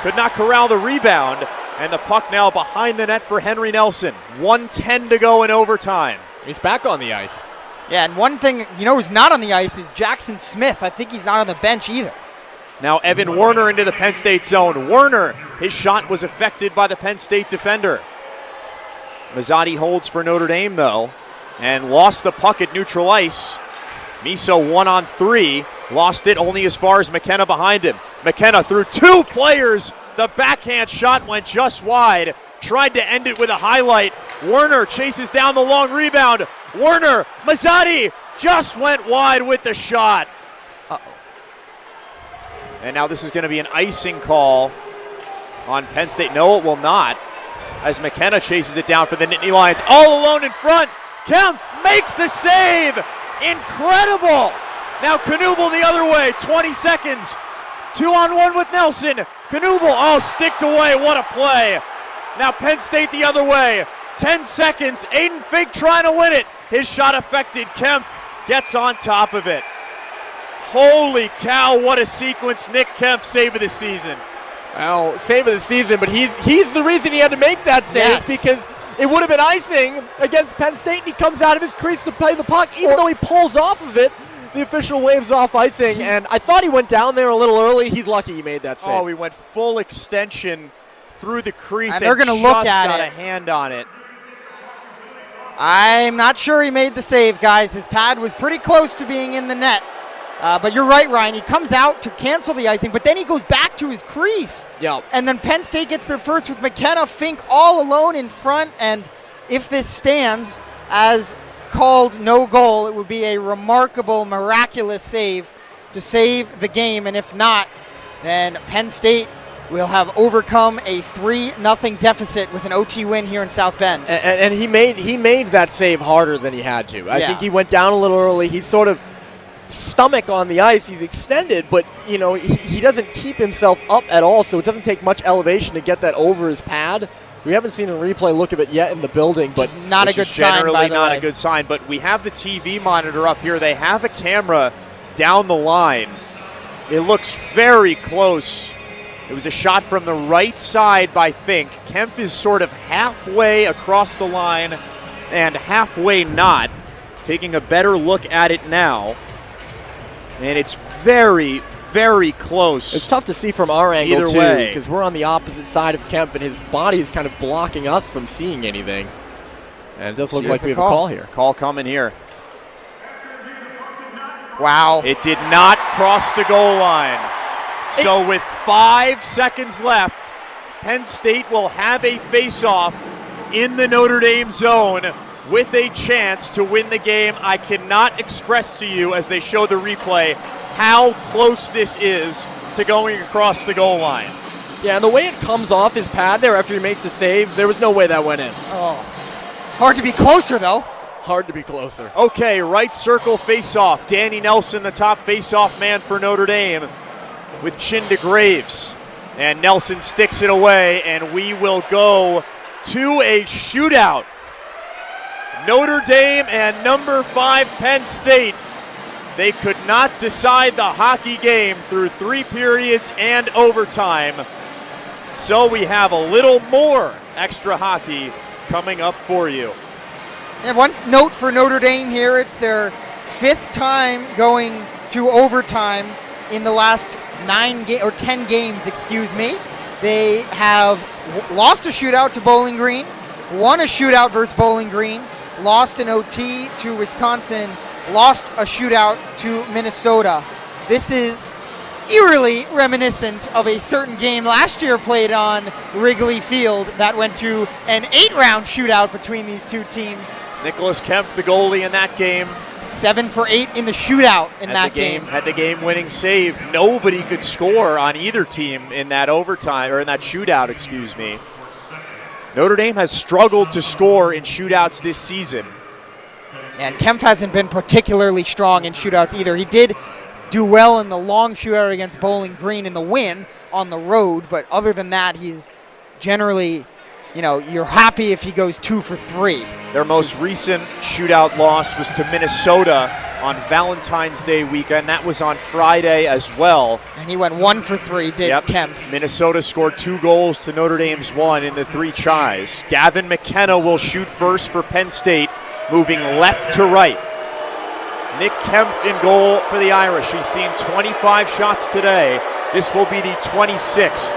Could not corral the rebound. And the puck now behind the net for Henry Nelson. 1:10 to go in overtime. He's back on the ice. Yeah, and one thing, you know who's not on the ice is Jackson Smith. I think he's not on the bench either. Now Evan Werner into the Penn State zone. Werner, his shot was affected by the Penn State defender. Mazzotti holds for Notre Dame, though, and lost the puck at neutral ice. Misa 1-on-3, lost it only as far as McKenna behind him. McKenna through two players. The backhand shot went just wide. Tried to end it with a highlight. Werner chases down the long rebound. Werner, Mazzotti just went wide with the shot. And now this is going to be an icing call on Penn State. No, it will not, as McKenna chases it down for the Nittany Lions. All alone in front. Kempf makes the save. Incredible. Now Knuble the other way. 20 seconds. 2-on-1 with Nelson. Knuble, sticked away. What a play. Now Penn State the other way. 10 seconds. Aiden Fink trying to win it. His shot affected. Kempf gets on top of it. Holy cow, what a sequence. Nick Kempf, save of the season. Well, save of the season, but he's the reason he had to make that save, because it would have been icing against Penn State, and he comes out of his crease to play the puck. Even though he pulls off of it, the official waves off icing, and I thought he went down there a little early. He's lucky he made that save. Oh, he went full extension through the crease, and they're going to look at got it. A hand on it. I'm not sure he made the save, guys. His pad was pretty close to being in the net. But you're right, Ryan. He comes out to cancel the icing, but then he goes back to his crease. Yep. And then Penn State gets their first with McKenna, Fink all alone in front. And if this stands as called no goal, it would be a remarkable, miraculous save to save the game. And if not, then Penn State will have overcome a 3-0 deficit with an OT win here in South Bend. And he made that save harder than he had to. I think he went down a little early. He's sort of stomach on the ice. He's extended, but he doesn't keep himself up at all, so it doesn't take much elevation to get that over his pad. We haven't seen a replay look of it yet in the building, but it's not a good sign. Generally not a good sign, but we have the TV monitor up here. They have a camera down the line. It looks very close. It was a shot from the right side by Fink. Kempf is sort of halfway across the line and halfway not. Taking a better look at it now. And it's very, very close. It's tough to see from our angle, either too, way, because we're on the opposite side of Kempf, and his body is kind of blocking us from seeing anything. And it does look like we have a call here. Call coming here. Wow. It did not cross the goal line. So with 5 seconds left, Penn State will have a face-off in the Notre Dame zone with a chance to win the game. I cannot express to you, as they show the replay, how close this is to going across the goal line. Yeah, and the way it comes off his pad there after he makes the save, there was no way that went in. Oh, hard to be closer, though. Hard to be closer. Okay, right circle face-off. Danny Nelson, the top face-off man for Notre Dame, with chin to Graves. And Nelson sticks it away, and we will go to a shootout. Notre Dame and number 5 Penn State. They could not decide the hockey game through 3 periods and overtime. So we have a little more extra hockey coming up for you. And one note for Notre Dame here, it's their 5th time going to overtime in the last 10 games, They have lost a shootout to Bowling Green, won a shootout versus Bowling Green, lost an OT to Wisconsin, lost a shootout to Minnesota. This is eerily reminiscent of a certain game last year played on Wrigley Field that went to an 8-round shootout between these two teams. Nicholas Kemp, the goalie in that game. 7 for 8 in the shootout in that game. Had the game-winning save. Nobody could score on either team in that overtime, or in that shootout, Notre Dame has struggled to score in shootouts this season. And Kemp hasn't been particularly strong in shootouts either. He did do well in the long shootout against Bowling Green in the win on the road, but other than that, he's generally, you're happy if he goes 2 for 3. Their most recent shootout loss was to Minnesota on Valentine's Day weekend. That was on Friday as well. And he went 1 for 3, Kemp. Minnesota scored 2 goals to Notre Dame's 1 in the 3 tries. Gavin McKenna will shoot first for Penn State, moving left to right. Nick Kemp in goal for the Irish. He's seen 25 shots today. This will be the 26th.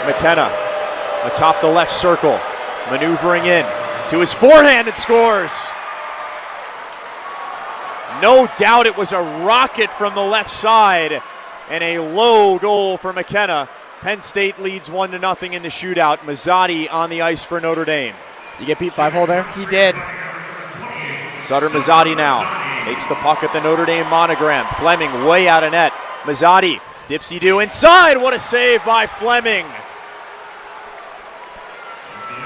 McKenna atop the left circle, maneuvering in to his forehand and scores. No doubt it was a rocket from the left side and a low goal for McKenna. Penn State leads 1-0 in the shootout. Mazzotti on the ice for Notre Dame. You get Pete 5-hole there? He did. Sutter Mazzotti now takes the puck at the Notre Dame monogram. Fleming way out of net. Mazzotti, dipsy-do inside. What a save by Fleming.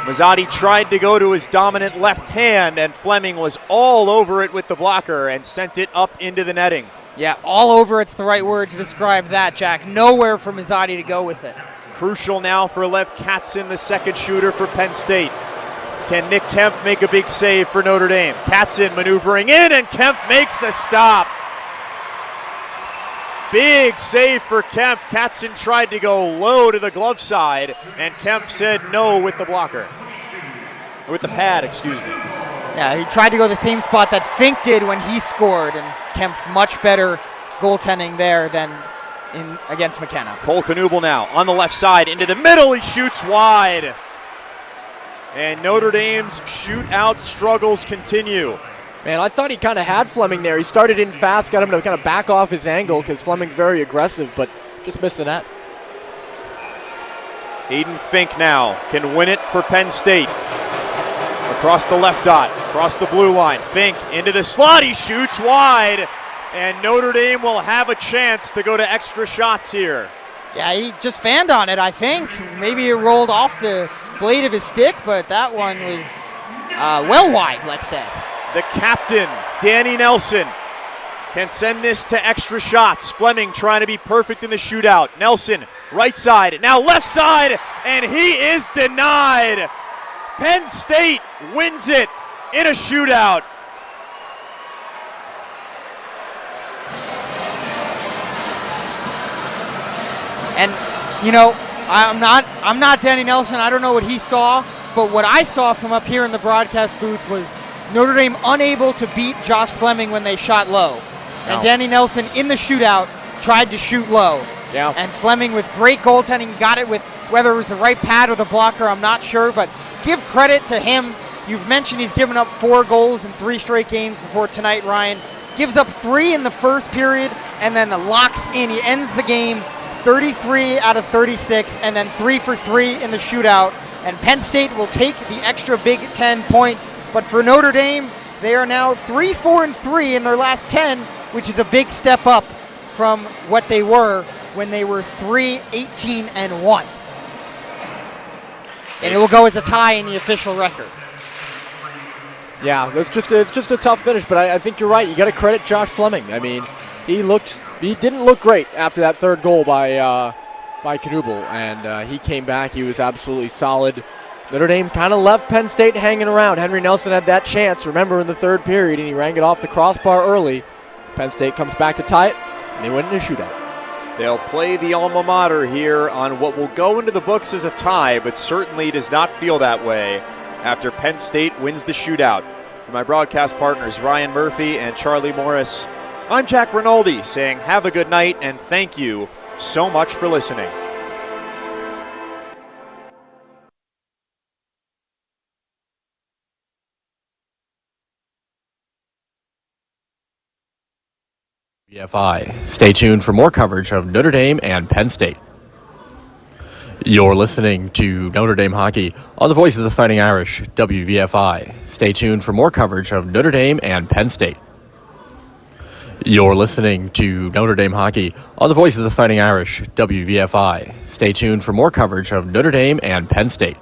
Mazzotti tried to go to his dominant left hand, and Fleming was all over it with the blocker and sent it up into the netting. Yeah, all over it's the right word to describe that, Jack. Nowhere for Mazzotti to go with it. Crucial now for Lev Katzin, the second shooter for Penn State. Can Nick Kemp make a big save for Notre Dame? Katzin maneuvering in, and Kemp makes the stop. Big save for Kemp. Katzin tried to go low to the glove side, and Kemp said no with the blocker. With the pad, Yeah, he tried to go the same spot that Fink did when he scored, and Kemp much better goaltending there than against McKenna. Cole Knuble now on the left side into the middle. He shoots wide. And Notre Dame's shootout struggles continue. Man, I thought he kind of had Fleming there. He started in fast, got him to kind of back off his angle because Fleming's very aggressive, but just missed the net. Aiden Fink now can win it for Penn State. Across the left dot, across the blue line. Fink into the slot. He shoots wide, and Notre Dame will have a chance to go to extra shots here. Yeah, he just fanned on it, I think. Maybe it rolled off the blade of his stick, but that one was well wide, let's say. The captain, Danny Nelson, can send this to extra shots. Fleming trying to be perfect in the shootout. Nelson, right side, now left side, and he is denied. Penn State wins it in a shootout. And, I'm not Danny Nelson. I don't know what he saw, but what I saw from up here in the broadcast booth was Notre Dame unable to beat Josh Fleming when they shot low. No. And Danny Nelson in the shootout tried to shoot low. Yeah. And Fleming with great goaltending got it with whether it was the right pad or the blocker, I'm not sure, but give credit to him. You've mentioned he's given up 4 goals in 3 straight games before tonight, Ryan. Gives up 3 in the first period and then locks in. He ends the game 33 out of 36 and then 3 for 3 in the shootout. and Penn State will take the extra Big Ten point. But for Notre Dame, they are now 3-4-3 in their last 10, which is a big step up from what they were when they were 3-18-1. And it will go as a tie in the official record. Yeah, it's just a tough finish, but I think you're right. You got to credit Josh Fleming. I mean, he didn't look great after that third goal by Knubel, and he came back. He was absolutely solid. Notre Dame kind of left Penn State hanging around. Henry Nelson had that chance, remember, in the third period, and he rang it off the crossbar early. Penn State comes back to tie it, and they win in a shootout. They'll play the alma mater here on what will go into the books as a tie, but certainly does not feel that way after Penn State wins the shootout. For my broadcast partners, Ryan Murphy and Charlie Morris, I'm Jack Rinaldi saying have a good night and thank you so much for listening. WVFI. Stay tuned for more coverage of Notre Dame and Penn State. You're listening to Notre Dame hockey on the Voices of Fighting Irish, WVFI. Stay tuned for more coverage of Notre Dame and Penn State. You're listening to Notre Dame hockey on the Voices of Fighting Irish, WVFI. Stay tuned for more coverage of Notre Dame and Penn State.